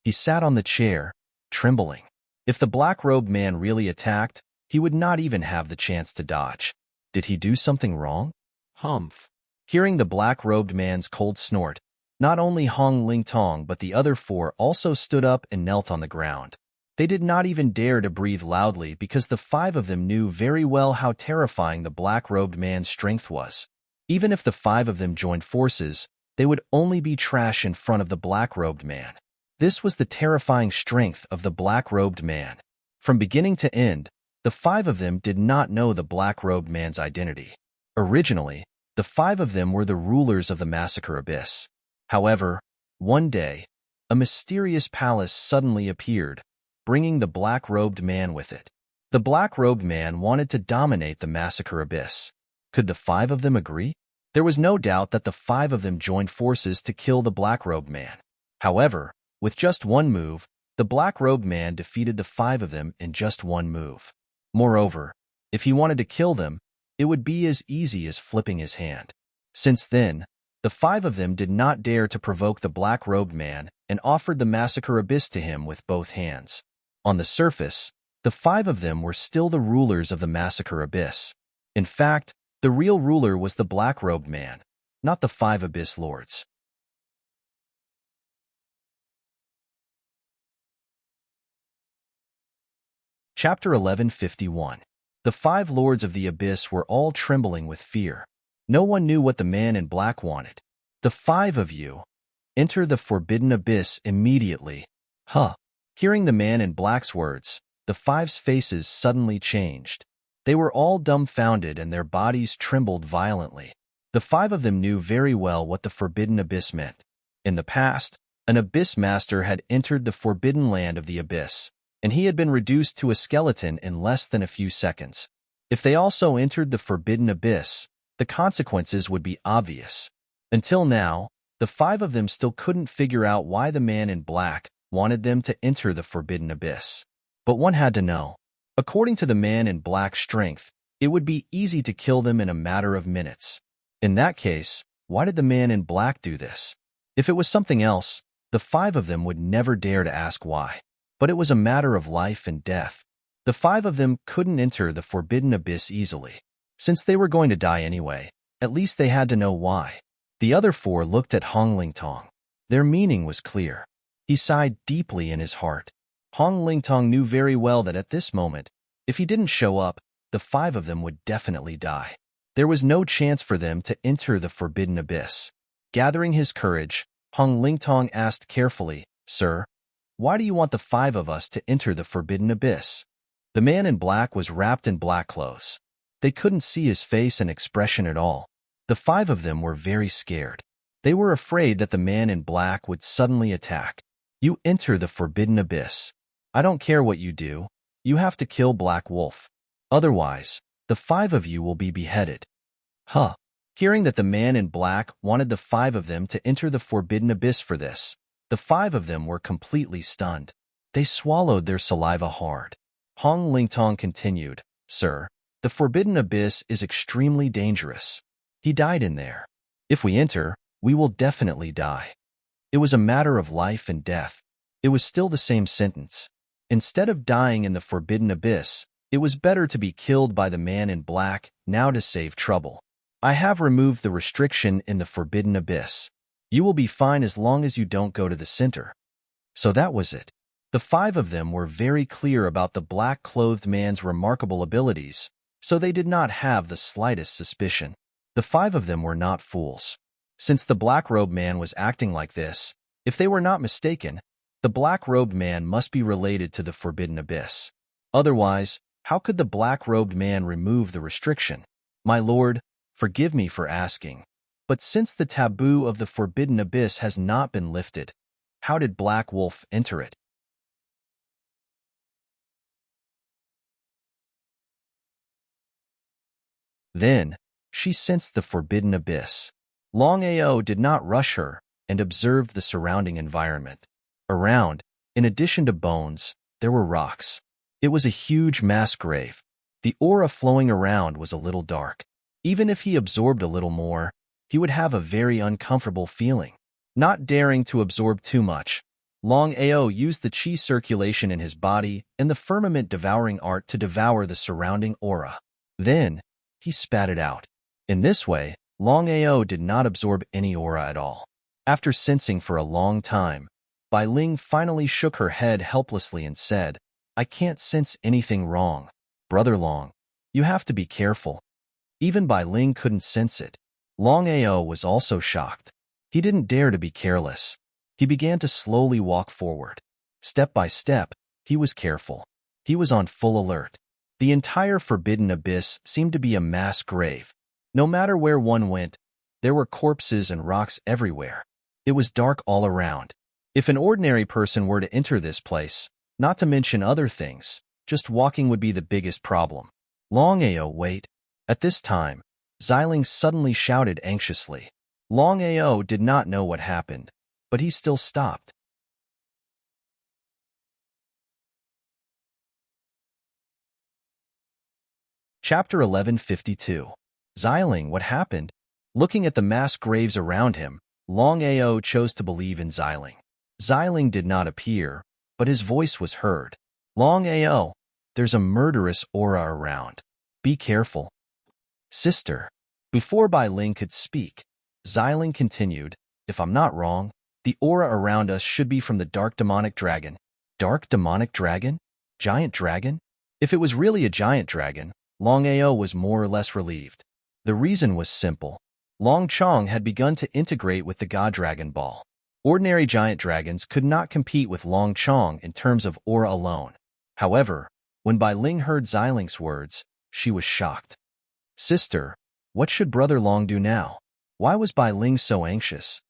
He sat on the chair, trembling. If the black-robed man really attacked, he would not even have the chance to dodge. Did he do something wrong? Humph. Hearing the black-robed man's cold snort, not only Hong Lingtong but the other four also stood up and knelt on the ground. They did not even dare to breathe loudly because the five of them knew very well how terrifying the black-robed man's strength was. Even if the five of them joined forces, they would only be trash in front of the black-robed man. This was the terrifying strength of the black-robed man. From beginning to end, the five of them did not know the black-robed man's identity. Originally, the five of them were the rulers of the massacre abyss. However, one day, a mysterious palace suddenly appeared, bringing the black-robed man with it. The black-robed man wanted to dominate the massacre abyss. Could the five of them agree? There was no doubt that the five of them joined forces to kill the black-robed man. However, with just one move, the black-robed man defeated the five of them in just one move. Moreover, if he wanted to kill them, it would be as easy as flipping his hand. Since then, the five of them did not dare to provoke the black-robed man and offered the massacre abyss to him with both hands. On the surface, the five of them were still the rulers of the massacre abyss. In fact, the real ruler was the black-robed man, not the five abyss lords. Chapter 1151. The five lords of the abyss were all trembling with fear. No one knew what the man in black wanted. The five of you, enter the forbidden abyss immediately. Huh. Hearing the man in black's words, the five's faces suddenly changed. They were all dumbfounded and their bodies trembled violently. The five of them knew very well what the forbidden abyss meant. In the past, an abyss master had entered the forbidden land of the abyss, and he had been reduced to a skeleton in less than a few seconds. If they also entered the forbidden abyss, the consequences would be obvious. Until now, the five of them still couldn't figure out why the man in black wanted them to enter the forbidden abyss. But one had to know. According to the man in black's strength, it would be easy to kill them in a matter of minutes. In that case, why did the man in black do this? If it was something else, the five of them would never dare to ask why. But it was a matter of life and death. The five of them couldn't enter the forbidden abyss easily. Since they were going to die anyway, at least they had to know why. The other four looked at Hong Lingtong. Their meaning was clear. He sighed deeply in his heart. Hong Lingtong knew very well that at this moment, if he didn't show up, the five of them would definitely die. There was no chance for them to enter the forbidden abyss. Gathering his courage, Hong Lingtong asked carefully, "Sir, why do you want the five of us to enter the forbidden abyss?" The man in black was wrapped in black clothes. They couldn't see his face and expression at all. The five of them were very scared. They were afraid that the man in black would suddenly attack. "You enter the forbidden abyss. I don't care what you do. You have to kill Black Wolf. Otherwise, the five of you will be beheaded." Huh. Hearing that the man in black wanted the five of them to enter the forbidden abyss for this, the five of them were completely stunned. They swallowed their saliva hard. Hong Lingtong continued, "Sir, the forbidden abyss is extremely dangerous. He died in there. If we enter, we will definitely die." It was a matter of life and death. It was still the same sentence. Instead of dying in the forbidden abyss, it was better to be killed by the man in black now to save trouble. "I have removed the restriction in the forbidden abyss. You will be fine as long as you don't go to the center." So that was it. The five of them were very clear about the black-clothed man's remarkable abilities, so they did not have the slightest suspicion. The five of them were not fools. Since the black-robed man was acting like this, if they were not mistaken, the black-robed man must be related to the forbidden abyss. Otherwise, how could the black-robed man remove the restriction? "My lord, forgive me for asking, but since the taboo of the forbidden abyss has not been lifted, how did Black Wolf enter it?" Then, she sensed the forbidden abyss. Longao did not rush her and observed the surrounding environment. Around, in addition to bones, there were rocks. It was a huge mass grave. The aura flowing around was a little dark. Even if he absorbed a little more, he would have a very uncomfortable feeling. Not daring to absorb too much, Longao used the qi circulation in his body and the firmament devouring art to devour the surrounding aura. Then, he spat it out. In this way, Longao did not absorb any aura at all. After sensing for a long time, Bai Ling finally shook her head helplessly and said, "I can't sense anything wrong. Brother Long, you have to be careful." Even Bai Ling couldn't sense it. Longao was also shocked. He didn't dare to be careless. He began to slowly walk forward. Step by step, he was careful. He was on full alert. The entire forbidden abyss seemed to be a mass grave. No matter where one went, there were corpses and rocks everywhere. It was dark all around. If an ordinary person were to enter this place, not to mention other things, just walking would be the biggest problem. Longao, wait. At this time, Xiling suddenly shouted anxiously. Longao did not know what happened, but he still stopped. Chapter 1152. Xiling, what happened? Looking at the mass graves around him, Longao chose to believe in Xiling. Xiling did not appear, but his voice was heard. Longao, there's a murderous aura around. Be careful. Sister. Before Bai Ling could speak, Xiling continued, if I'm not wrong, the aura around us should be from the dark demonic dragon. Dark demonic dragon? Giant dragon? If it was really a giant dragon, Longao was more or less relieved. The reason was simple. Long Chong had begun to integrate with the God Dragon Ball. Ordinary giant dragons could not compete with Long Chong in terms of aura alone. However, when Bai Ling heard Xiling's words, she was shocked. Sister, what should Brother Long do now? Why was Bai Ling so anxious?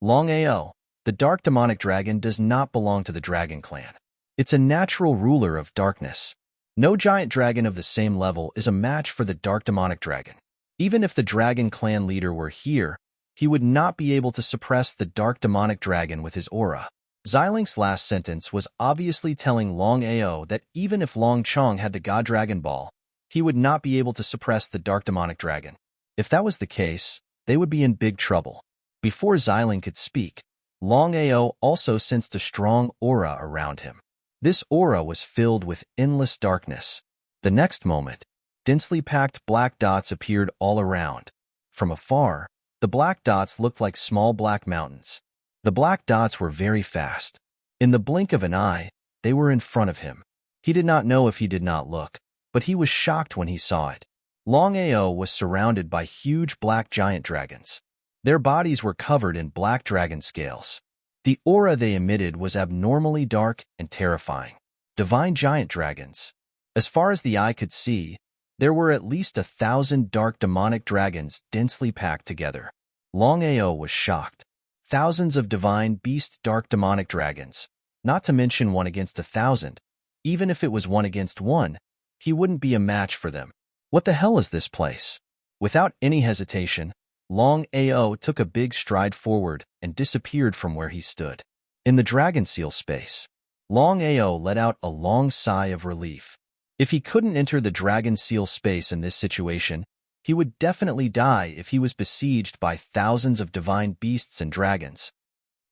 Longao, the dark demonic dragon does not belong to the dragon clan. It's a natural ruler of darkness. No giant dragon of the same level is a match for the dark demonic dragon. Even if the dragon clan leader were here, he would not be able to suppress the dark demonic dragon with his aura. Xiling's last sentence was obviously telling Longao that even if Long Chong had the God Dragon Ball, he would not be able to suppress the dark demonic dragon. If that was the case, they would be in big trouble. Before Xiling could speak, Longao also sensed a strong aura around him. This aura was filled with endless darkness. The next moment, densely packed black dots appeared all around. From afar, the black dots looked like small black mountains. The black dots were very fast. In the blink of an eye, they were in front of him. He did not know if he did not look, but he was shocked when he saw it. Longao was surrounded by huge black giant dragons. Their bodies were covered in black dragon scales. The aura they emitted was abnormally dark and terrifying. Divine giant dragons. As far as the eye could see, there were at least 1,000 dark demonic dragons densely packed together. Longao was shocked. Thousands of divine beast dark demonic dragons, not to mention 1 against 1,000. Even if it was 1 against 1, he wouldn't be a match for them. What the hell is this place? Without any hesitation, Longao took a big stride forward and disappeared from where he stood. In the dragon seal space, Longao let out a long sigh of relief. If he couldn't enter the dragon seal space in this situation, he would definitely die if he was besieged by thousands of divine beasts and dragons.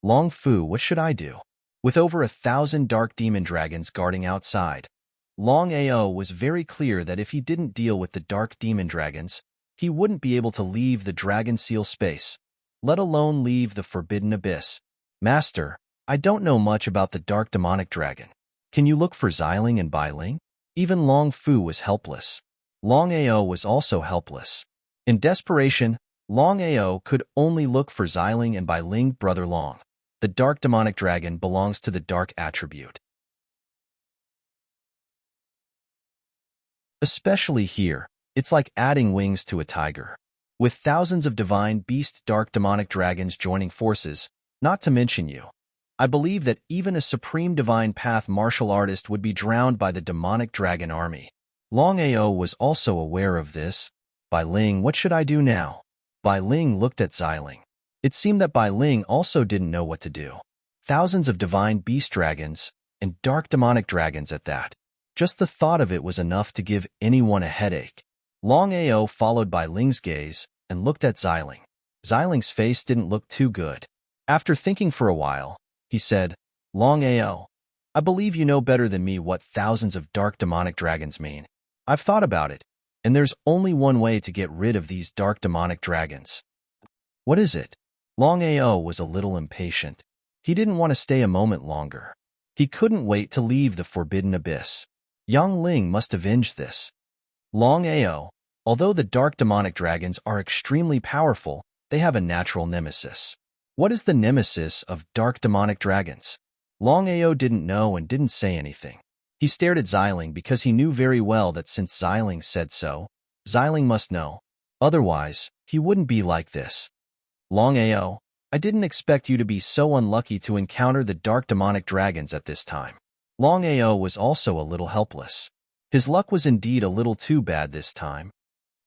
Long Fu, what should I do? With over 1,000 dark demon dragons guarding outside, Longao was very clear that if he didn't deal with the dark demon dragons, he wouldn't be able to leave the dragon seal space, let alone leave the forbidden abyss. Master, I don't know much about the dark demonic dragon. Can you look for Xiling and Bai Ling? Even Long Fu was helpless. Longao was also helpless. In desperation, Longao could only look for Xiling and Bai Ling. Brother Long. The dark demonic dragon belongs to the dark attribute. Especially here, it's like adding wings to a tiger. With thousands of divine beast dark demonic dragons joining forces, not to mention you, I believe that even a supreme divine path martial artist would be drowned by the demonic dragon army. Longao was also aware of this. Bai Ling, what should I do now? Bai Ling looked at Xiling. It seemed that Bai Ling also didn't know what to do. Thousands of divine beast dragons, and dark demonic dragons at that. Just the thought of it was enough to give anyone a headache. Longao followed Bai Ling's gaze and looked at Xiling. Xiling's face didn't look too good. After thinking for a while, he said, Longao, I believe you know better than me what thousands of dark demonic dragons mean. I've thought about it, and there's only one way to get rid of these dark demonic dragons. What is it? Longao was a little impatient. He didn't want to stay a moment longer. He couldn't wait to leave the forbidden abyss. Yang Ling must avenge this. Longao, although the dark demonic dragons are extremely powerful, they have a natural nemesis. What is the nemesis of dark demonic dragons? Longao didn't know and didn't say anything. He stared at Xiling because he knew very well that since Xiling said so, Xiling must know. Otherwise, he wouldn't be like this. Longao, I didn't expect you to be so unlucky to encounter the dark demonic dragons at this time. Longao was also a little helpless. His luck was indeed a little too bad this time.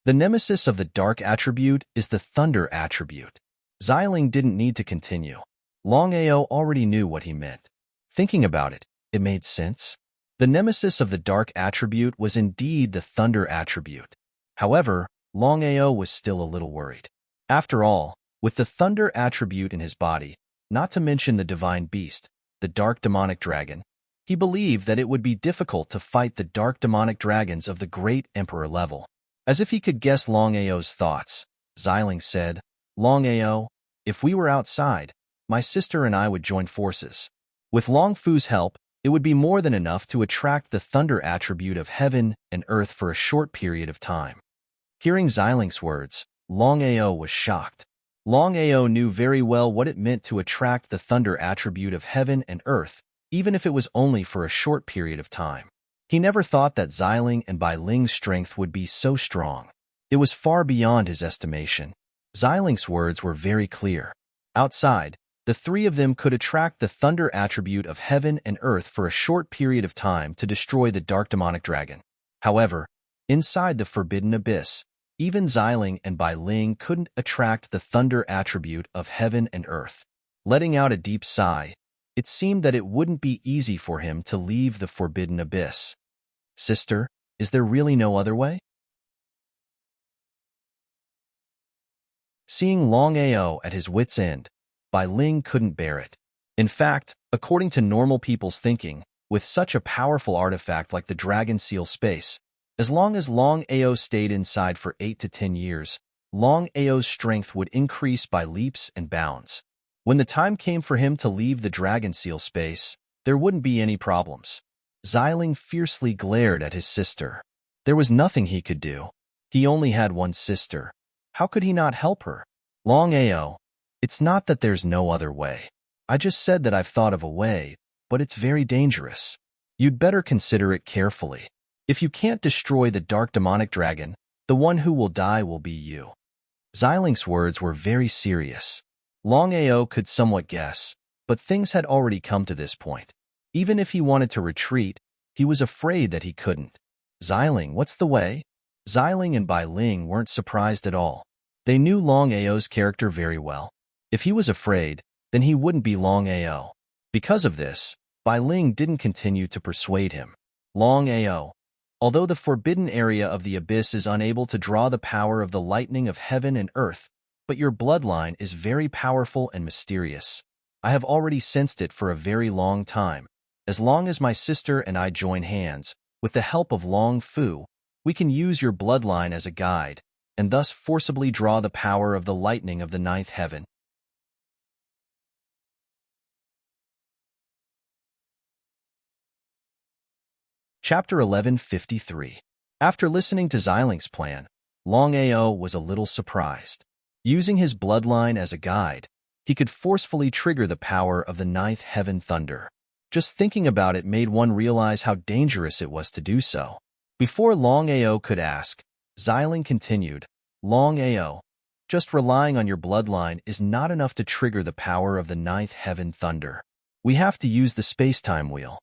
The nemesis of the dark attribute is the thunder attribute. Xiling didn't need to continue. Longao already knew what he meant. Thinking about it, it made sense. The nemesis of the dark attribute was indeed the thunder attribute. However, Longao was still a little worried. After all, with the thunder attribute in his body, not to mention the divine beast, the dark demonic dragon, he believed that it would be difficult to fight the dark demonic dragons of the great emperor level. As if he could guess Longao's thoughts, Xiling said, "Longao, if we were outside, my sister and I would join forces. With Long Fu's help, it would be more than enough to attract the thunder attribute of heaven and earth for a short period of time." Hearing Xiling's words, Longao was shocked. Longao knew very well what it meant to attract the thunder attribute of heaven and earth, even if it was only for a short period of time. He never thought that Xiling and Bai Ling's strength would be so strong. It was far beyond his estimation. Xiling's words were very clear. Outside, the three of them could attract the thunder attribute of heaven and earth for a short period of time to destroy the dark demonic dragon. However, inside the forbidden abyss, even Xiling and Bai Ling couldn't attract the thunder attribute of heaven and earth. Letting out a deep sigh, it seemed that it wouldn't be easy for him to leave the forbidden abyss. "Sister, is there really no other way?" Seeing Longao at his wit's end, Bai Ling couldn't bear it. In fact, according to normal people's thinking, with such a powerful artifact like the Dragon Seal Space, as long as Longao stayed inside for 8 to 10 years, Longao's strength would increase by leaps and bounds. When the time came for him to leave the Dragon Seal Space, there wouldn't be any problems. Xiling fiercely glared at his sister. There was nothing he could do. He only had one sister. How could he not help her? "Longao, it's not that there's no other way. I just said that I've thought of a way, but it's very dangerous. You'd better consider it carefully. If you can't destroy the dark demonic dragon, the one who will die will be you." Xiling's words were very serious. Longao could somewhat guess, but things had already come to this point. Even if he wanted to retreat, he was afraid that he couldn't. "Xiling, what's the way?" Xiling and Bai Ling weren't surprised at all. They knew Longao's character very well. If he was afraid, then he wouldn't be Longao. Because of this, Bai Ling didn't continue to persuade him. "Longao, although the forbidden area of the abyss is unable to draw the power of the lightning of heaven and earth, but your bloodline is very powerful and mysterious. I have already sensed it for a very long time. As long as my sister and I join hands, with the help of Long Fu, we can use your bloodline as a guide, and thus forcibly draw the power of the lightning of the ninth heaven." Chapter 1153. After listening to Xiling's plan, Longao was a little surprised. Using his bloodline as a guide, he could forcefully trigger the power of the ninth heaven thunder. Just thinking about it made one realize how dangerous it was to do so. Before Longao could ask, Xiling continued, "Longao, just relying on your bloodline is not enough to trigger the power of the ninth heaven thunder. We have to use the space-time wheel."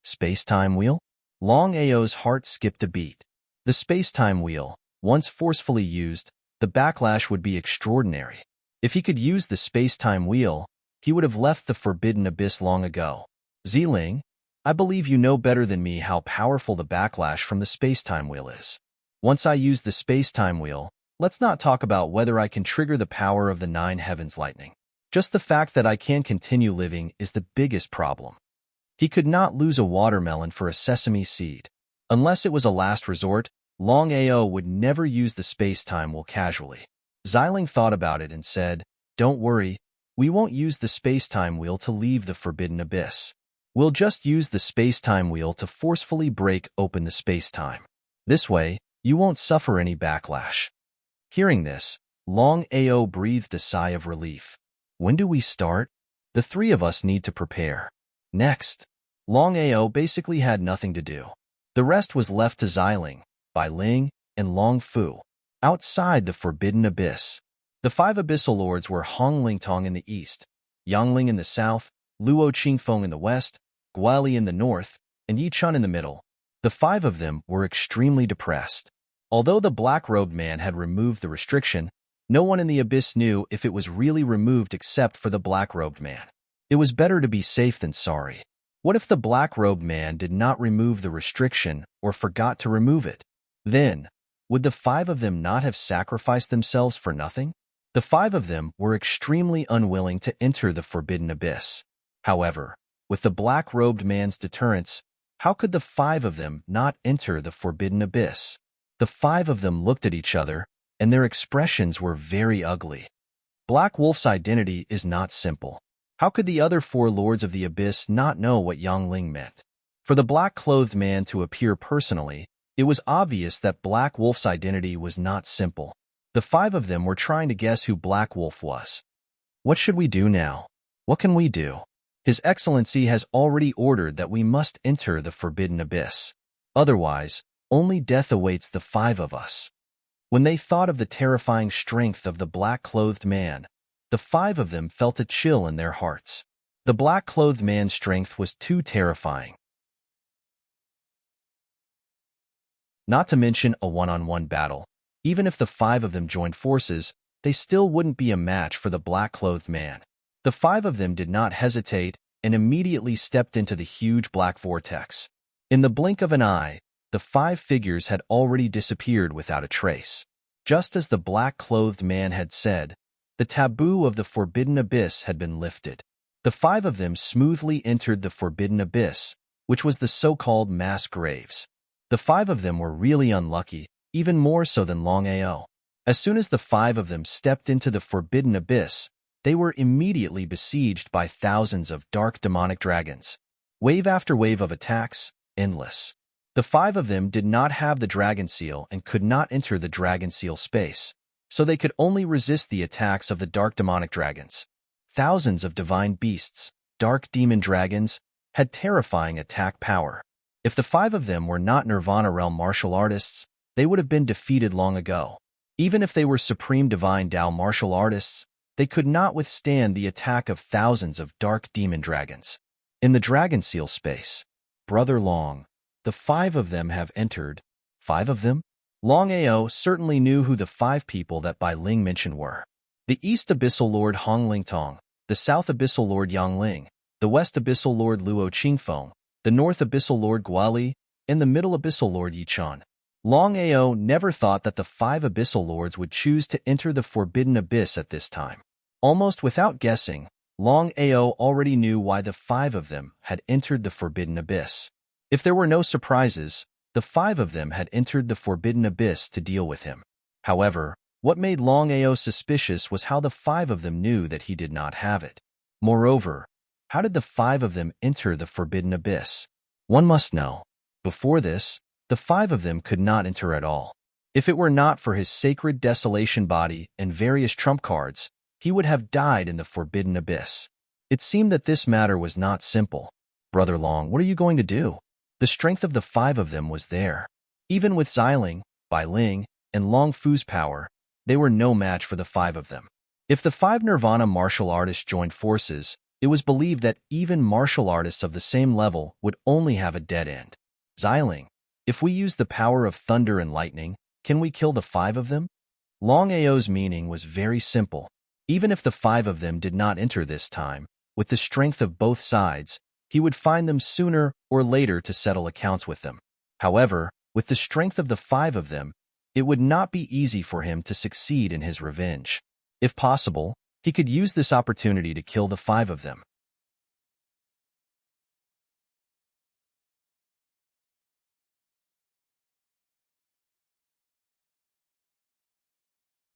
Space-time wheel? Longao's heart skipped a beat. The space-time wheel, once forcefully used, the backlash would be extraordinary. If he could use the space-time wheel, he would have left the forbidden abyss long ago. "Xiling, I believe you know better than me how powerful the backlash from the space-time wheel is. Once I use the space-time wheel, let's not talk about whether I can trigger the power of the nine heavens lightning. Just the fact that I can continue living is the biggest problem." He could not lose a watermelon for a sesame seed. Unless it was a last resort, Longao would never use the space-time wheel casually. Xiling thought about it and said, "Don't worry, we won't use the space-time wheel to leave the forbidden abyss. We'll just use the space-time wheel to forcefully break open the space-time. This way, you won't suffer any backlash." Hearing this, Longao breathed a sigh of relief. "When do we start? The three of us need to prepare." Next, Longao basically had nothing to do. The rest was left to Xiling, Bai Ling, and Long Fu. Outside the forbidden abyss, The five abyssal lords were Hong Lingtong in the east, Yangling in the south, Luo Qingfeng in the west, Guali in the north, and Yi Chun in the middle. The five of them were extremely depressed. Although the black-robed man had removed the restriction, no one in the abyss knew if it was really removed except for the black-robed man. It was better to be safe than sorry. What if the black-robed man did not remove the restriction or forgot to remove it? Then, would the five of them not have sacrificed themselves for nothing? The five of them were extremely unwilling to enter the forbidden abyss. However, with the black-robed man's deterrence, how could the five of them not enter the forbidden abyss? The five of them looked at each other, and their expressions were very ugly. Black Wolf's identity is not simple. How could the other four lords of the abyss not know what Yangling meant? For the black-clothed man to appear personally, it was obvious that Black Wolf's identity was not simple. The five of them were trying to guess who Black Wolf was. What should we do now? What can we do? His Excellency has already ordered that we must enter the forbidden abyss. Otherwise, only death awaits the five of us. When they thought of the terrifying strength of the black-clothed man, the five of them felt a chill in their hearts. The black-clothed man's strength was too terrifying. Not to mention a one-on-one battle. Even if the five of them joined forces, they still wouldn't be a match for the black-clothed man. The five of them did not hesitate and immediately stepped into the huge black vortex. In the blink of an eye, the five figures had already disappeared without a trace. Just as the black-clothed man had said, the taboo of the forbidden abyss had been lifted. The five of them smoothly entered the forbidden abyss, which was the so-called mass graves. The five of them were really unlucky, even more so than Longao. As soon as the five of them stepped into the forbidden abyss, they were immediately besieged by thousands of dark demonic dragons. Wave after wave of attacks, endless. The five of them did not have the dragon seal and could not enter the dragon seal space, so they could only resist the attacks of the dark demonic dragons. Thousands of divine beasts, dark demon dragons, had terrifying attack power. If the five of them were not Nirvana realm martial artists, they would have been defeated long ago. Even if they were supreme divine Tao martial artists, they could not withstand the attack of thousands of dark demon dragons. In the dragon seal space, Brother Long, the five of them have entered. Five of them? Longao certainly knew who the five people that Bai Ling mentioned were. The East Abyssal Lord Hong Lingtong, the South Abyssal Lord Yangling, the West Abyssal Lord Luo Qingfeng, the North Abyssal Lord Guali, and the Middle Abyssal Lord Yi Chun. Longao never thought that the five Abyssal Lords would choose to enter the Forbidden Abyss at this time. Almost without guessing, Longao already knew why the five of them had entered the Forbidden Abyss. If there were no surprises, the five of them had entered the Forbidden Abyss to deal with him. However, what made Longao suspicious was how the five of them knew that he did not have it. Moreover, how did the five of them enter the Forbidden Abyss? One must know. Before this, the five of them could not enter at all. If it were not for his sacred desolation body and various trump cards, he would have died in the Forbidden Abyss. It seemed that this matter was not simple. Brother Long, what are you going to do? The strength of the five of them was there. Even with Xiling, Bai Ling, and Long Fu's power, they were no match for the five of them. If the five Nirvana martial artists joined forces, it was believed that even martial artists of the same level would only have a dead end. Xiling, if we use the power of thunder and lightning, can we kill the five of them? Longao's meaning was very simple. Even if the five of them did not enter this time, with the strength of both sides, he would find them sooner or later to settle accounts with them. However, with the strength of the five of them, it would not be easy for him to succeed in his revenge. If possible, he could use this opportunity to kill the five of them.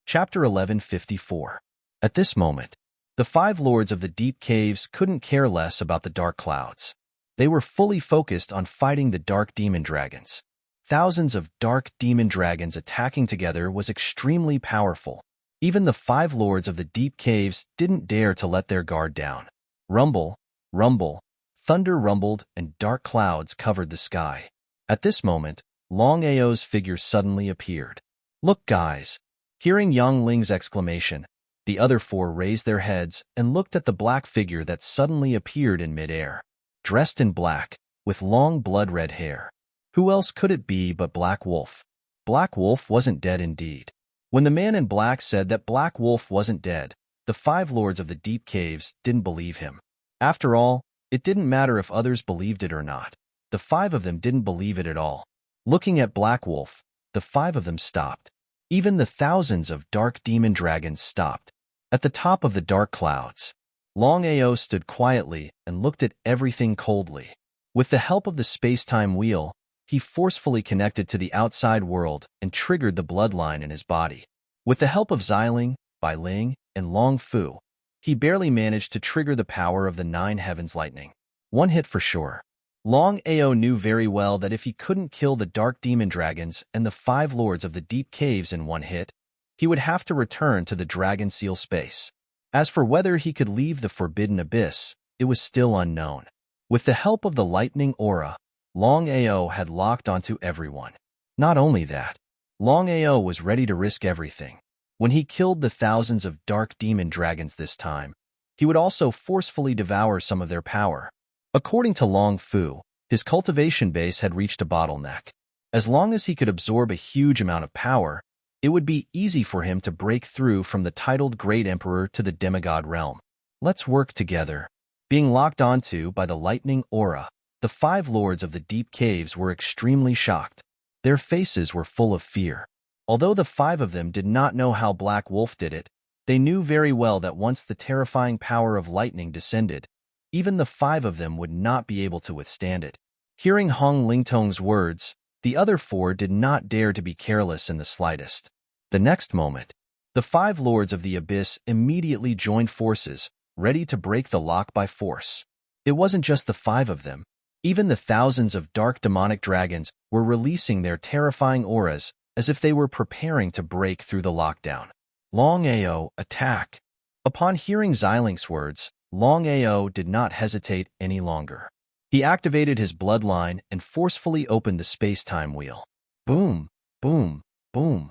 Chapter 1154. At this moment, the five lords of the deep caves couldn't care less about the dark clouds. They were fully focused on fighting the dark demon dragons. Thousands of dark demon dragons attacking together was extremely powerful. Even the five lords of the deep caves didn't dare to let their guard down. Rumble, rumble, thunder rumbled and dark clouds covered the sky. At this moment, Longao's figure suddenly appeared. Look, guys! Hearing Yang Ling's exclamation, The other four raised their heads and looked at the black figure that suddenly appeared in midair, dressed in black, with long blood-red hair. Who else could it be but Black Wolf? Black Wolf wasn't dead indeed. When the man in black said that Black Wolf wasn't dead, the five lords of the deep caves didn't believe him. After all, it didn't matter if others believed it or not. The five of them didn't believe it at all. Looking at Black Wolf, the five of them stopped. Even the thousands of dark demon dragons stopped. At the top of the dark clouds, Longao stood quietly and looked at everything coldly. With the help of the space-time wheel, he forcefully connected to the outside world and triggered the bloodline in his body. With the help of Xiling, Bai Ling, and Long Fu, he barely managed to trigger the power of the nine heavens lightning. One hit for sure. Longao knew very well that if he couldn't kill the dark demon dragons and the five lords of the deep caves in one hit, he would have to return to the Dragon Seal space. As for whether he could leave the Forbidden Abyss, it was still unknown. With the help of the lightning aura, Longao had locked onto everyone. Not only that, Longao was ready to risk everything. When he killed the thousands of dark demon dragons this time, he would also forcefully devour some of their power. According to Long Fu, his cultivation base had reached a bottleneck. As long as he could absorb a huge amount of power, it would be easy for him to break through from the titled Great Emperor to the demigod realm. Let's work together. Being locked onto by the lightning aura, the five lords of the deep caves were extremely shocked. Their faces were full of fear. Although the five of them did not know how Black Wolf did it, they knew very well that once the terrifying power of lightning descended, even the five of them would not be able to withstand it. Hearing Hong Lingtong's words, the other four did not dare to be careless in the slightest. The next moment, the five lords of the abyss immediately joined forces, ready to break the lock by force. It wasn't just the five of them. Even the thousands of dark demonic dragons were releasing their terrifying auras as if they were preparing to break through the lockdown. Longao, attack! Upon hearing Xiling's words, Longao did not hesitate any longer. He activated his bloodline and forcefully opened the space-time wheel. Boom, boom, boom.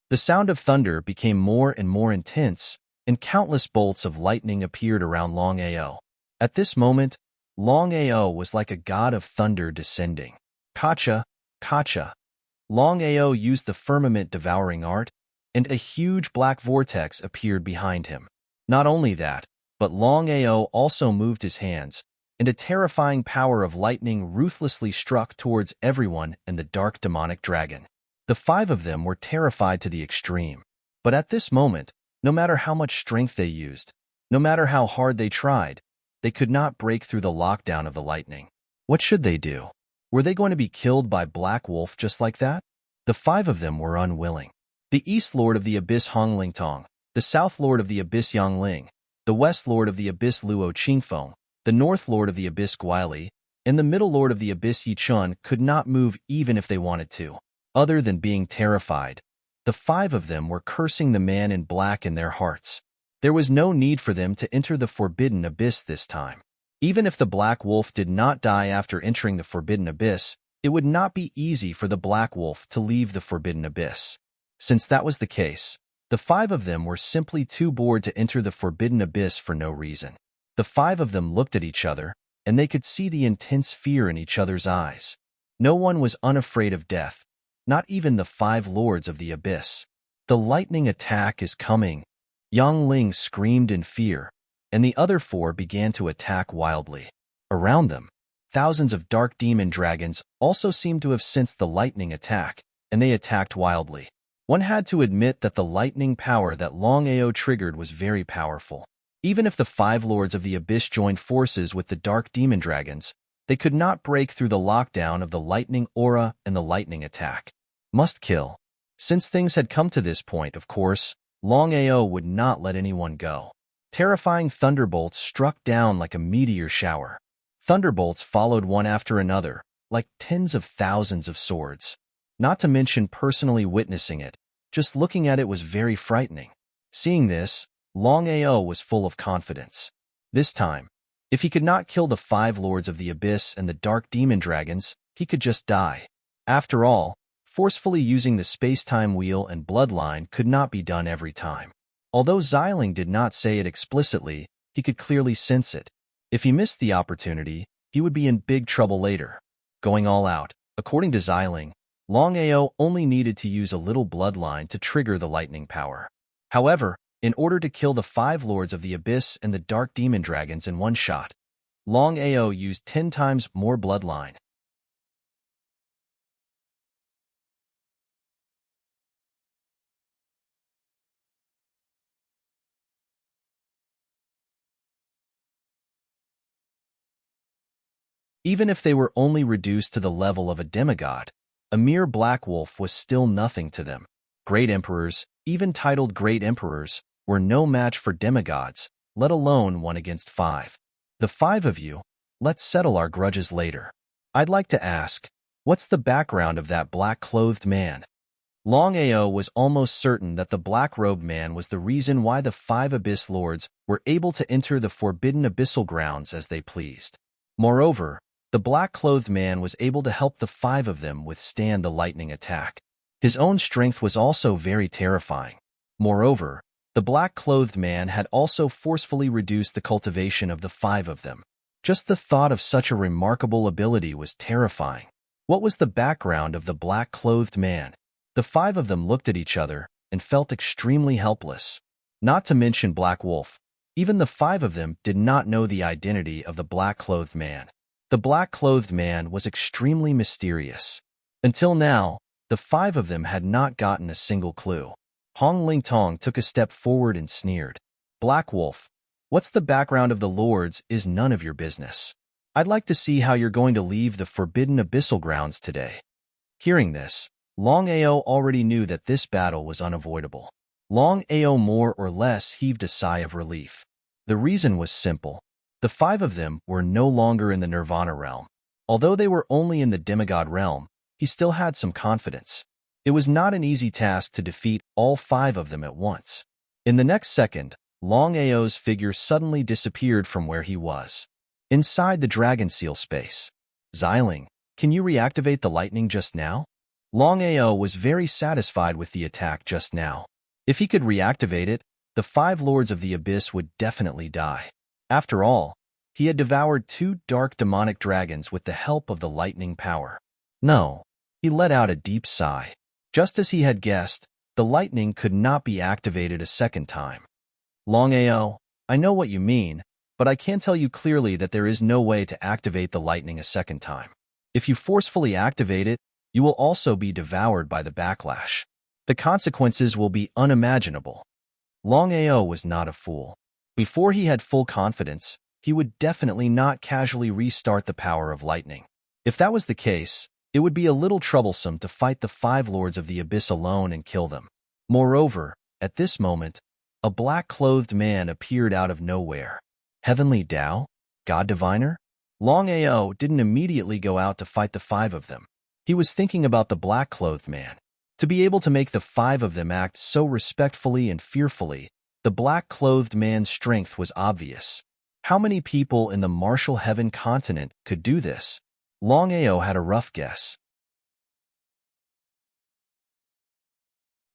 The sound of thunder became more and more intense, and countless bolts of lightning appeared around Longao. At this moment, Longao was like a god of thunder descending. Kacha, Kacha. Longao used the firmament devouring art, and a huge black vortex appeared behind him. Not only that, but Longao also moved his hands, and a terrifying power of lightning ruthlessly struck towards everyone and the dark demonic dragon. The five of them were terrified to the extreme. But at this moment, no matter how much strength they used, no matter how hard they tried, they could not break through the lockdown of the lightning. What should they do? Were they going to be killed by Black Wolf just like that? The five of them were unwilling. The East Lord of the Abyss Hong Lingtong, the South Lord of the Abyss Yang Ling, the West Lord of the Abyss Luo Qingfeng, the North Lord of the Abyss Guili, and the Middle Lord of the Abyss Yi Chun could not move even if they wanted to. Other than being terrified, the five of them were cursing the man in black in their hearts. There was no need for them to enter the Forbidden Abyss this time. Even if the Black Wolf did not die after entering the Forbidden Abyss, it would not be easy for the Black Wolf to leave the Forbidden Abyss. Since that was the case, the five of them were simply too bored to enter the Forbidden Abyss for no reason. The five of them looked at each other, and they could see the intense fear in each other's eyes. No one was unafraid of death, not even the five lords of the abyss. The lightning attack is coming. Yang Ling screamed in fear, and the other four began to attack wildly. Around them, thousands of dark demon dragons also seemed to have sensed the lightning attack, and they attacked wildly. One had to admit that the lightning power that Longao triggered was very powerful. Even if the five lords of the abyss joined forces with the dark demon dragons, they could not break through the lockdown of the lightning aura and the lightning attack. Must kill. Since things had come to this point, of course, Longao would not let anyone go. Terrifying thunderbolts struck down like a meteor shower. Thunderbolts followed one after another, like tens of thousands of swords. Not to mention personally witnessing it, just looking at it was very frightening. Seeing this, Longao was full of confidence. This time, if he could not kill the five lords of the abyss and the dark demon dragons, he could just die. After all, Forcefully using the space-time wheel and bloodline could not be done every time. Although Xiling did not say it explicitly, he could clearly sense it. If he missed the opportunity, he would be in big trouble later. Going all out, according to Xiling, Longao only needed to use a little bloodline to trigger the lightning power. However, in order to kill the 5 Lords of the Abyss and the Dark Demon Dragons in one shot, Longao used 10 times more bloodline. Even if they were only reduced to the level of a demigod, a mere black wolf was still nothing to them. Great emperors, even titled great emperors, were no match for demigods, let alone 1 against 5. The 5 of you, let's settle our grudges later. I'd like to ask, what's the background of that black-clothed man? Longao was almost certain that the black-robed man was the reason why the 5 Abyss Lords were able to enter the forbidden abyssal grounds as they pleased. Moreover, the black-clothed man was able to help the 5 of them withstand the lightning attack. His own strength was also very terrifying. Moreover, the black-clothed man had also forcefully reduced the cultivation of the 5 of them. Just the thought of such a remarkable ability was terrifying. What was the background of the black-clothed man? The 5 of them looked at each other and felt extremely helpless. Not to mention Black Wolf. Even the 5 of them did not know the identity of the black-clothed man. The black-clothed man was extremely mysterious. Until now, the 5 of them had not gotten a single clue. Hong Lingtong took a step forward and sneered. Black Wolf, what's the background of the Lords is none of your business. I'd like to see how you're going to leave the forbidden abyssal grounds today. Hearing this, Longao already knew that this battle was unavoidable. Longao more or less heaved a sigh of relief. The reason was simple. The 5 of them were no longer in the Nirvana realm. Although they were only in the demigod realm, he still had some confidence. It was not an easy task to defeat all 5 of them at once. In the next second, Longao's figure suddenly disappeared from where he was. Inside the dragon seal space. Xiling, can you reactivate the lightning just now? Longao was very satisfied with the attack just now. If he could reactivate it, the 5 Lords of the Abyss would definitely die. After all, he had devoured 2 dark demonic dragons with the help of the lightning power. No, he let out a deep sigh. Just as he had guessed, the lightning could not be activated a second time. Longao, I know what you mean, but I can tell you clearly that there is no way to activate the lightning a second time. If you forcefully activate it, you will also be devoured by the backlash. The consequences will be unimaginable. Longao was not a fool. Before he had full confidence, he would definitely not casually restart the power of lightning. If that was the case, it would be a little troublesome to fight the 5 Lords of the Abyss alone and kill them. Moreover, at this moment, a black-clothed man appeared out of nowhere. Heavenly Tao? God Diviner? Longao didn't immediately go out to fight the 5 of them. He was thinking about the black-clothed man. To be able to make the 5 of them act so respectfully and fearfully, the black-clothed man's strength was obvious. How many people in the Martial Heaven continent could do this? Longao had a rough guess.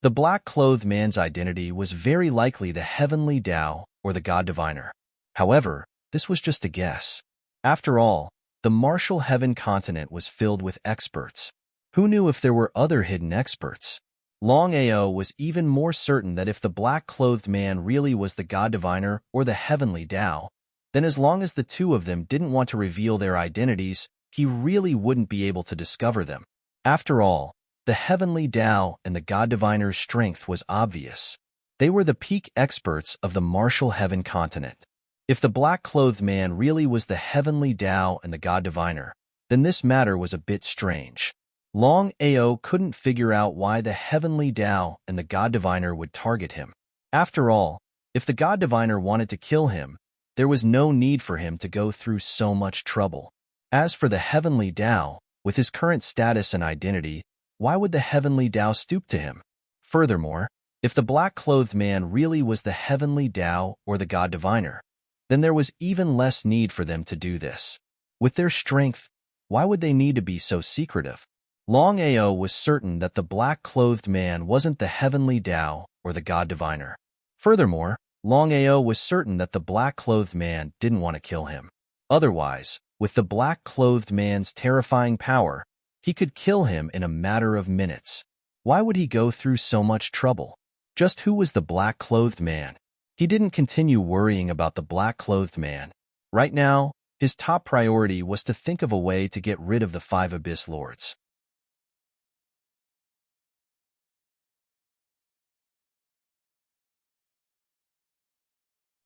The black-clothed man's identity was very likely the Heavenly Tao or the God Diviner. However, this was just a guess. After all, the Martial Heaven continent was filled with experts. Who knew if there were other hidden experts? Longao was even more certain that if the black-clothed man really was the God Diviner or the Heavenly Tao, then as long as the 2 of them didn't want to reveal their identities, he really wouldn't be able to discover them. After all, the Heavenly Tao and the God Diviner's strength was obvious. They were the peak experts of the Martial Heaven continent. If the black-clothed man really was the Heavenly Tao and the God Diviner, then this matter was a bit strange. Longao couldn't figure out why the Heavenly Tao and the God Diviner would target him. After all, if the God Diviner wanted to kill him, there was no need for him to go through so much trouble. As for the Heavenly Tao, with his current status and identity, why would the Heavenly Tao stoop to him? Furthermore, if the black-clothed man really was the Heavenly Tao or the God Diviner, then there was even less need for them to do this. With their strength, why would they need to be so secretive? Longao was certain that the black-clothed man wasn't the heavenly Tao or the god diviner. Furthermore, Longao was certain that the black-clothed man didn't want to kill him. Otherwise, with the black-clothed man's terrifying power, he could kill him in a matter of minutes. Why would he go through so much trouble? Just who was the black-clothed man? He didn't continue worrying about the black-clothed man. Right now, his top priority was to think of a way to get rid of the 5 Abyss Lords.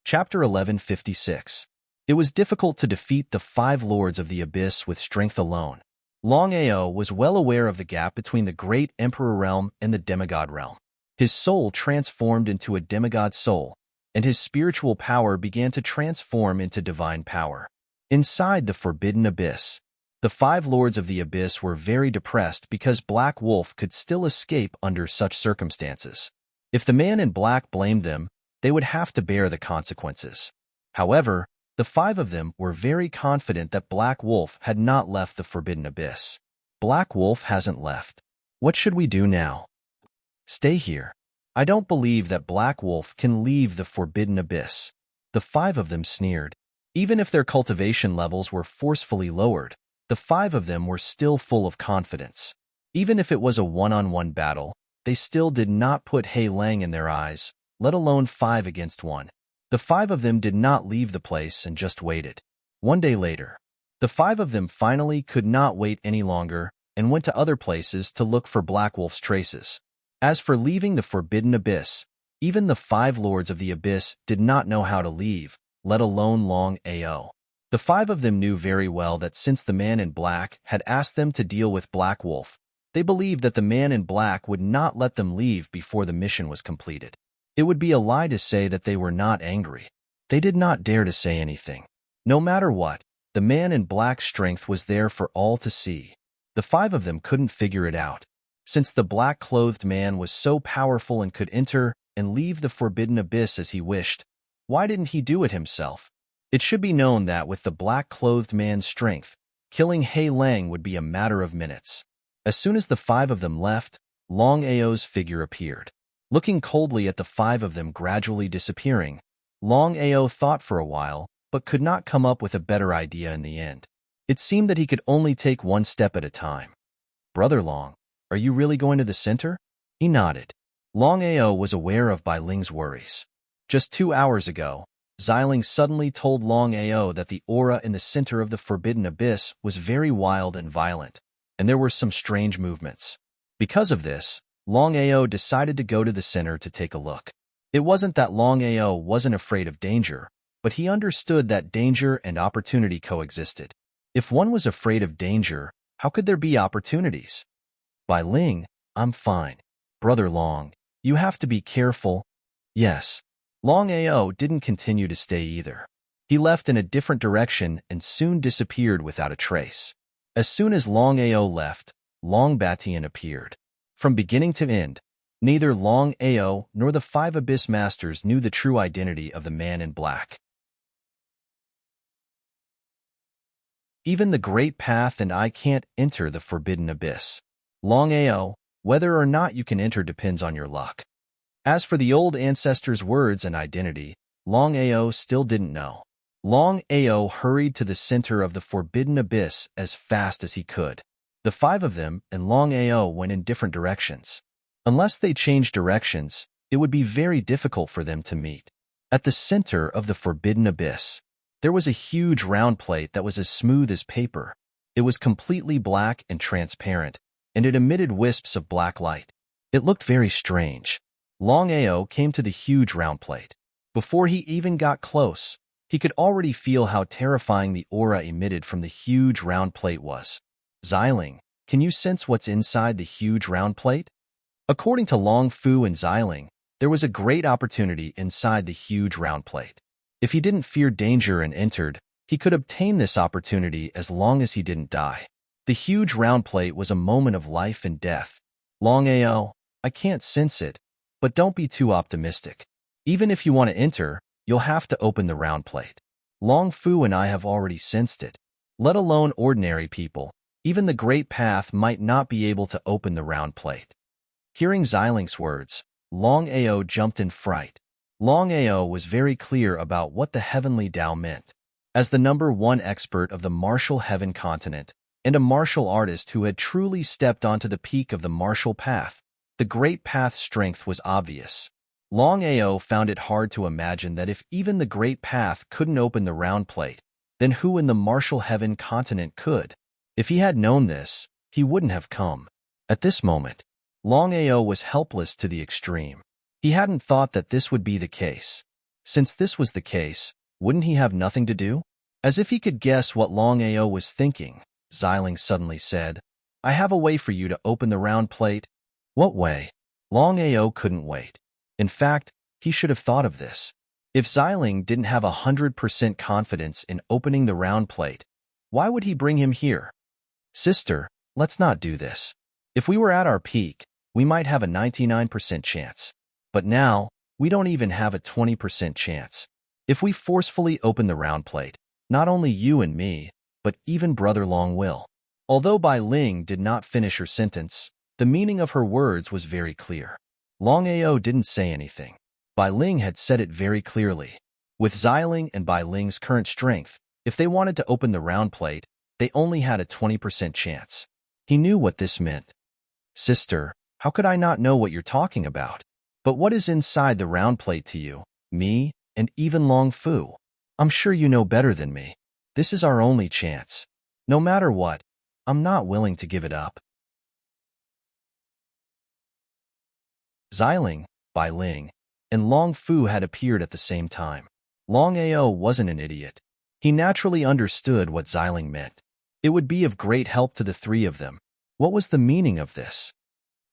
Chapter 1156. It was difficult to defeat the 5 Lords of the Abyss with strength alone. Longao was well aware of the gap between the Great Emperor Realm and the Demigod Realm. His soul transformed into a demigod soul, and his spiritual power began to transform into divine power. Inside the Forbidden Abyss, the 5 Lords of the Abyss were very depressed because Black Wolf could still escape under such circumstances. If the man in black blamed them, they would have to bear the consequences. However, the 5 of them were very confident that Black Wolf had not left the Forbidden Abyss. Black Wolf hasn't left. What should we do now? Stay here. I don't believe that Black Wolf can leave the Forbidden Abyss. The 5 of them sneered. Even if their cultivation levels were forcefully lowered, the 5 of them were still full of confidence. Even if it was a one-on-one battle, they still did not put Hei Lang in their eyes, let alone 5 against 1. The 5 of them did not leave the place and just waited. One day later, the 5 of them finally could not wait any longer and went to other places to look for Black Wolf's traces. As for leaving the Forbidden Abyss, even the 5 Lords of the Abyss did not know how to leave, let alone Longao. The 5 of them knew very well that since the man in black had asked them to deal with Black Wolf, they believed that the man in black would not let them leave before the mission was completed. It would be a lie to say that they were not angry. They did not dare to say anything. No matter what, the man in black's strength was there for all to see. The 5 of them couldn't figure it out. Since the black-clothed man was so powerful and could enter and leave the Forbidden Abyss as he wished, why didn't he do it himself? It should be known that with the black-clothed man's strength, killing Hei Lang would be a matter of minutes. As soon as the 5 of them left, Longao's figure appeared. Looking coldly at the 5 of them gradually disappearing, Longao thought for a while, but could not come up with a better idea in the end. It seemed that he could only take one step at a time. Brother Long, are you really going to the center? He nodded. Longao was aware of Bai Ling's worries. Just 2 hours ago, Xiling suddenly told Longao that the aura in the center of the Forbidden Abyss was very wild and violent, and there were some strange movements. Because of this, Longao decided to go to the center to take a look. It wasn't that Longao wasn't afraid of danger, but he understood that danger and opportunity coexisted. If one was afraid of danger, how could there be opportunities? Bai Ling, I'm fine. Brother Long, you have to be careful. Yes. Longao didn't continue to stay either. He left in a different direction and soon disappeared without a trace. As soon as Longao left, Long Batian appeared. From beginning to end, neither Longao nor the 5 Abyss Masters knew the true identity of the man in black. Even the Great Path and I can't enter the Forbidden Abyss. Longao, whether or not you can enter depends on your luck. As for the old ancestors' words and identity, Longao still didn't know. Longao hurried to the center of the Forbidden Abyss as fast as he could. The 5 of them and Longao went in different directions. Unless they changed directions, it would be very difficult for them to meet. At the center of the Forbidden Abyss, there was a huge round plate that was as smooth as paper. It was completely black and transparent, and it emitted wisps of black light. It looked very strange. Longao came to the huge round plate. Before he even got close, he could already feel how terrifying the aura emitted from the huge round plate was. Xiling, can you sense what's inside the huge round plate? According to Long Fu and Xiling, there was a great opportunity inside the huge round plate. If he didn't fear danger and entered, he could obtain this opportunity as long as he didn't die. The huge round plate was a moment of life and death. Longao, I can't sense it, but don't be too optimistic. Even if you want to enter, you'll have to open the round plate. Long Fu and I have already sensed it. Let alone ordinary people, Even the great path might not be able to open the round plate. Hearing Xiling's words, Longao jumped in fright. Longao was very clear about what the heavenly Tao meant. As the #1 expert of the martial heaven continent and a martial artist who had truly stepped onto the peak of the martial path, the great path's strength was obvious. Longao found it hard to imagine that if even the great path couldn't open the round plate, then who in the martial heaven continent could? If he had known this, he wouldn't have come. At this moment, Longao was helpless to the extreme. He hadn't thought that this would be the case. Since this was the case, wouldn't he have nothing to do? As if he could guess what Longao was thinking, Xiling suddenly said, "I have a way for you to open the round plate." What way? Longao couldn't wait. In fact, he should have thought of this. If Xiling didn't have 100% confidence in opening the round plate, why would he bring him here? Sister, let's not do this. If we were at our peak, we might have a 99% chance. But now, we don't even have a 20% chance. If we forcefully open the round plate, not only you and me, but even Brother Long will. Although Bai Ling did not finish her sentence, the meaning of her words was very clear. Longao didn't say anything. Bai Ling had said it very clearly. With Xiling and Bai Ling's current strength, if they wanted to open the round plate, they only had a 20% chance. He knew what this meant. Sister, how could I not know what you're talking about? But what is inside the round plate to you, me, and even Long Fu? I'm sure you know better than me. This is our only chance. No matter what, I'm not willing to give it up. Xiling, Bai Ling, and Long Fu had appeared at the same time. Longao wasn't an idiot. He naturally understood what Xiling meant. It would be of great help to the three of them. What was the meaning of this?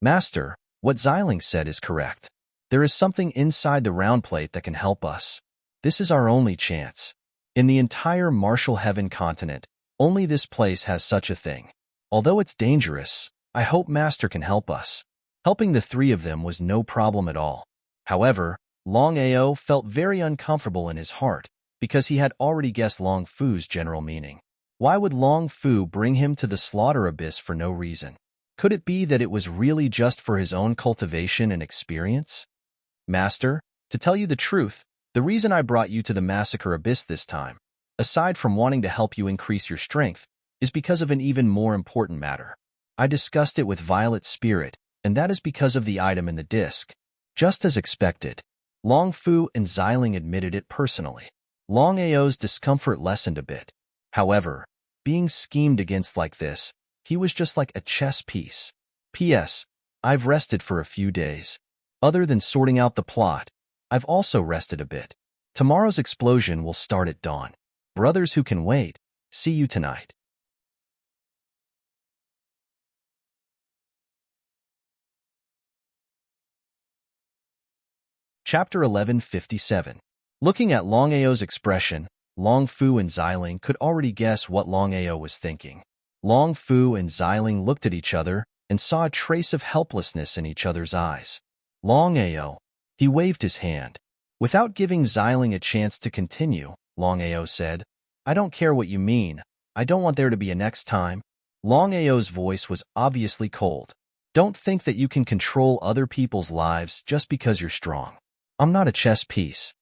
Master, what Xiling said is correct. There is something inside the round plate that can help us. This is our only chance. In the entire martial heaven continent, only this place has such a thing. Although it's dangerous, I hope Master can help us. Helping the three of them was no problem at all. However, Longao felt very uncomfortable in his heart because he had already guessed Long Fu's general meaning. Why would Long Fu bring him to the slaughter abyss for no reason? Could it be that it was really just for his own cultivation and experience? Master, to tell you the truth, the reason I brought you to the massacre abyss this time, aside from wanting to help you increase your strength, is because of an even more important matter. I discussed it with Violet Spirit, and that is because of the item in the disc. Just as expected, Long Fu and Xiling admitted it personally. Longao's discomfort lessened a bit. However, being schemed against like this, he was just like a chess piece. P.S. I've rested for a few days. Other than sorting out the plot, I've also rested a bit. Tomorrow's explosion will start at dawn. Brothers who can wait, see you tonight. Chapter 1157. Looking at Longao's expression, Long Fu and Xiling could already guess what Longao was thinking. Long Fu and Xiling looked at each other and saw a trace of helplessness in each other's eyes. Longao, he waved his hand. Without giving Xiling a chance to continue, Longao said, I don't care what you mean. I don't want there to be a next time. Longao's voice was obviously cold. Don't think that you can control other people's lives just because you're strong. I'm not a chess piece.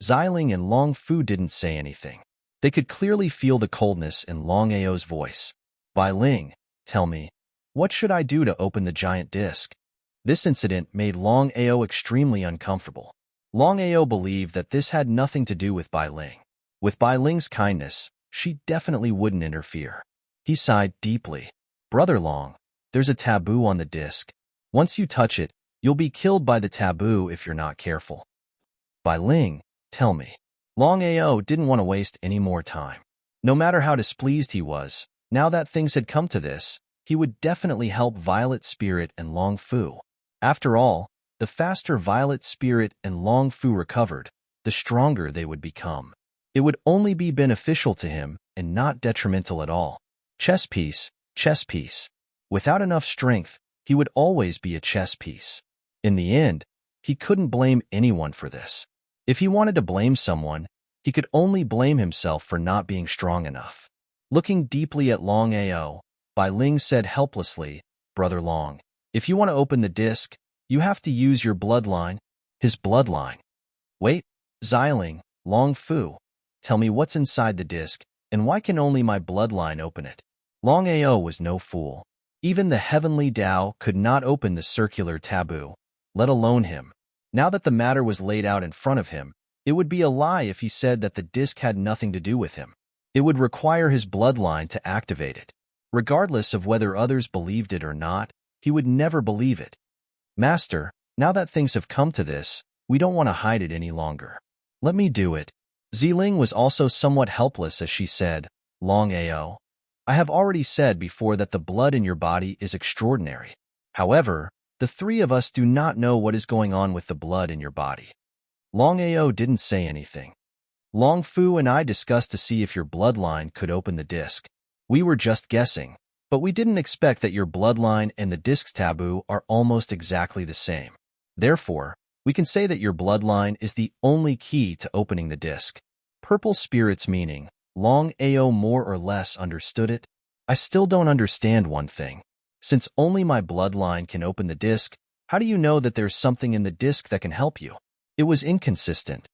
Xiling and Long Fu didn't say anything. They could clearly feel the coldness in Longao's voice. Bai Ling, tell me, what should I do to open the giant disc? This incident made Longao extremely uncomfortable. Longao believed that this had nothing to do with Bai Ling. With Bai Ling's kindness, she definitely wouldn't interfere. He sighed deeply. Brother Long, there's a taboo on the disc. Once you touch it, you'll be killed by the taboo if you're not careful. Bai Ling, tell me. Longao didn't want to waste any more time. No matter how displeased he was, now that things had come to this, he would definitely help Violet Spirit and Long Fu. After all, the faster Violet Spirit and Long Fu recovered, the stronger they would become. It would only be beneficial to him and not detrimental at all. Chess piece, chess piece. Without enough strength, he would always be a chess piece. In the end, he couldn't blame anyone for this. If he wanted to blame someone, he could only blame himself for not being strong enough. Looking deeply at Longao, Bai Ling said helplessly, Brother Long, if you want to open the disc, you have to use your bloodline. His bloodline. Wait, Xiling, Long Fu, tell me what's inside the disc, and why can only my bloodline open it? Longao was no fool. Even the heavenly Tao could not open the circular taboo, let alone him. Now that the matter was laid out in front of him, it would be a lie if he said that the disc had nothing to do with him. It would require his bloodline to activate it. Regardless of whether others believed it or not, he would never believe it. Master, now that things have come to this, we don't want to hide it any longer. Let me do it. Ziling was also somewhat helpless as she said, Long Ao, I have already said before that the blood in your body is extraordinary. However, the three of us do not know what is going on with the blood in your body. Long Ao didn't say anything. Long Fu and I discussed to see if your bloodline could open the disc. We were just guessing, but we didn't expect that your bloodline and the disc's taboo are almost exactly the same. Therefore, we can say that your bloodline is the only key to opening the disc. Purple Spirit's meaning, Long Ao more or less understood it. I still don't understand one thing. Since only my bloodline can open the disc, how do you know that there's something in the disc that can help you? It was inconsistent.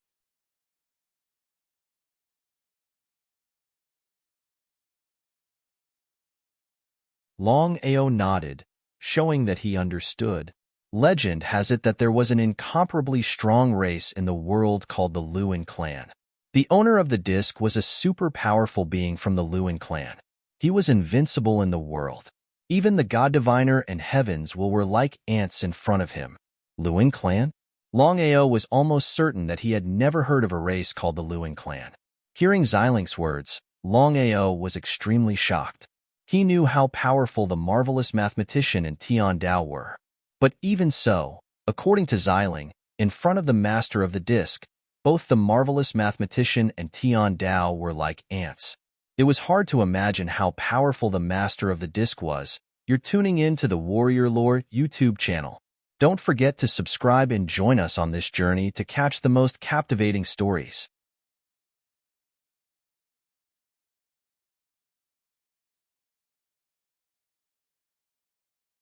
Long Ao nodded, showing that he understood. Legend has it that there was an incomparably strong race in the world called the Luan clan. The owner of the disc was a super powerful being from the Luan clan. He was invincible in the world. Even the God Diviner and Heavens were like ants in front of him. Luan clan? Long Ao was almost certain that he had never heard of a race called the Luan clan. Hearing Xiling's words, Long Ao was extremely shocked. He knew how powerful the marvelous mathematician and Tian Dao were. But even so, according to Xiling, in front of the master of the disc, both the marvelous mathematician and Tian Dao were like ants. It was hard to imagine how powerful the master of the disc was. You're tuning in to the Warrior Lore YouTube channel. Don't forget to subscribe and join us on this journey to catch the most captivating stories.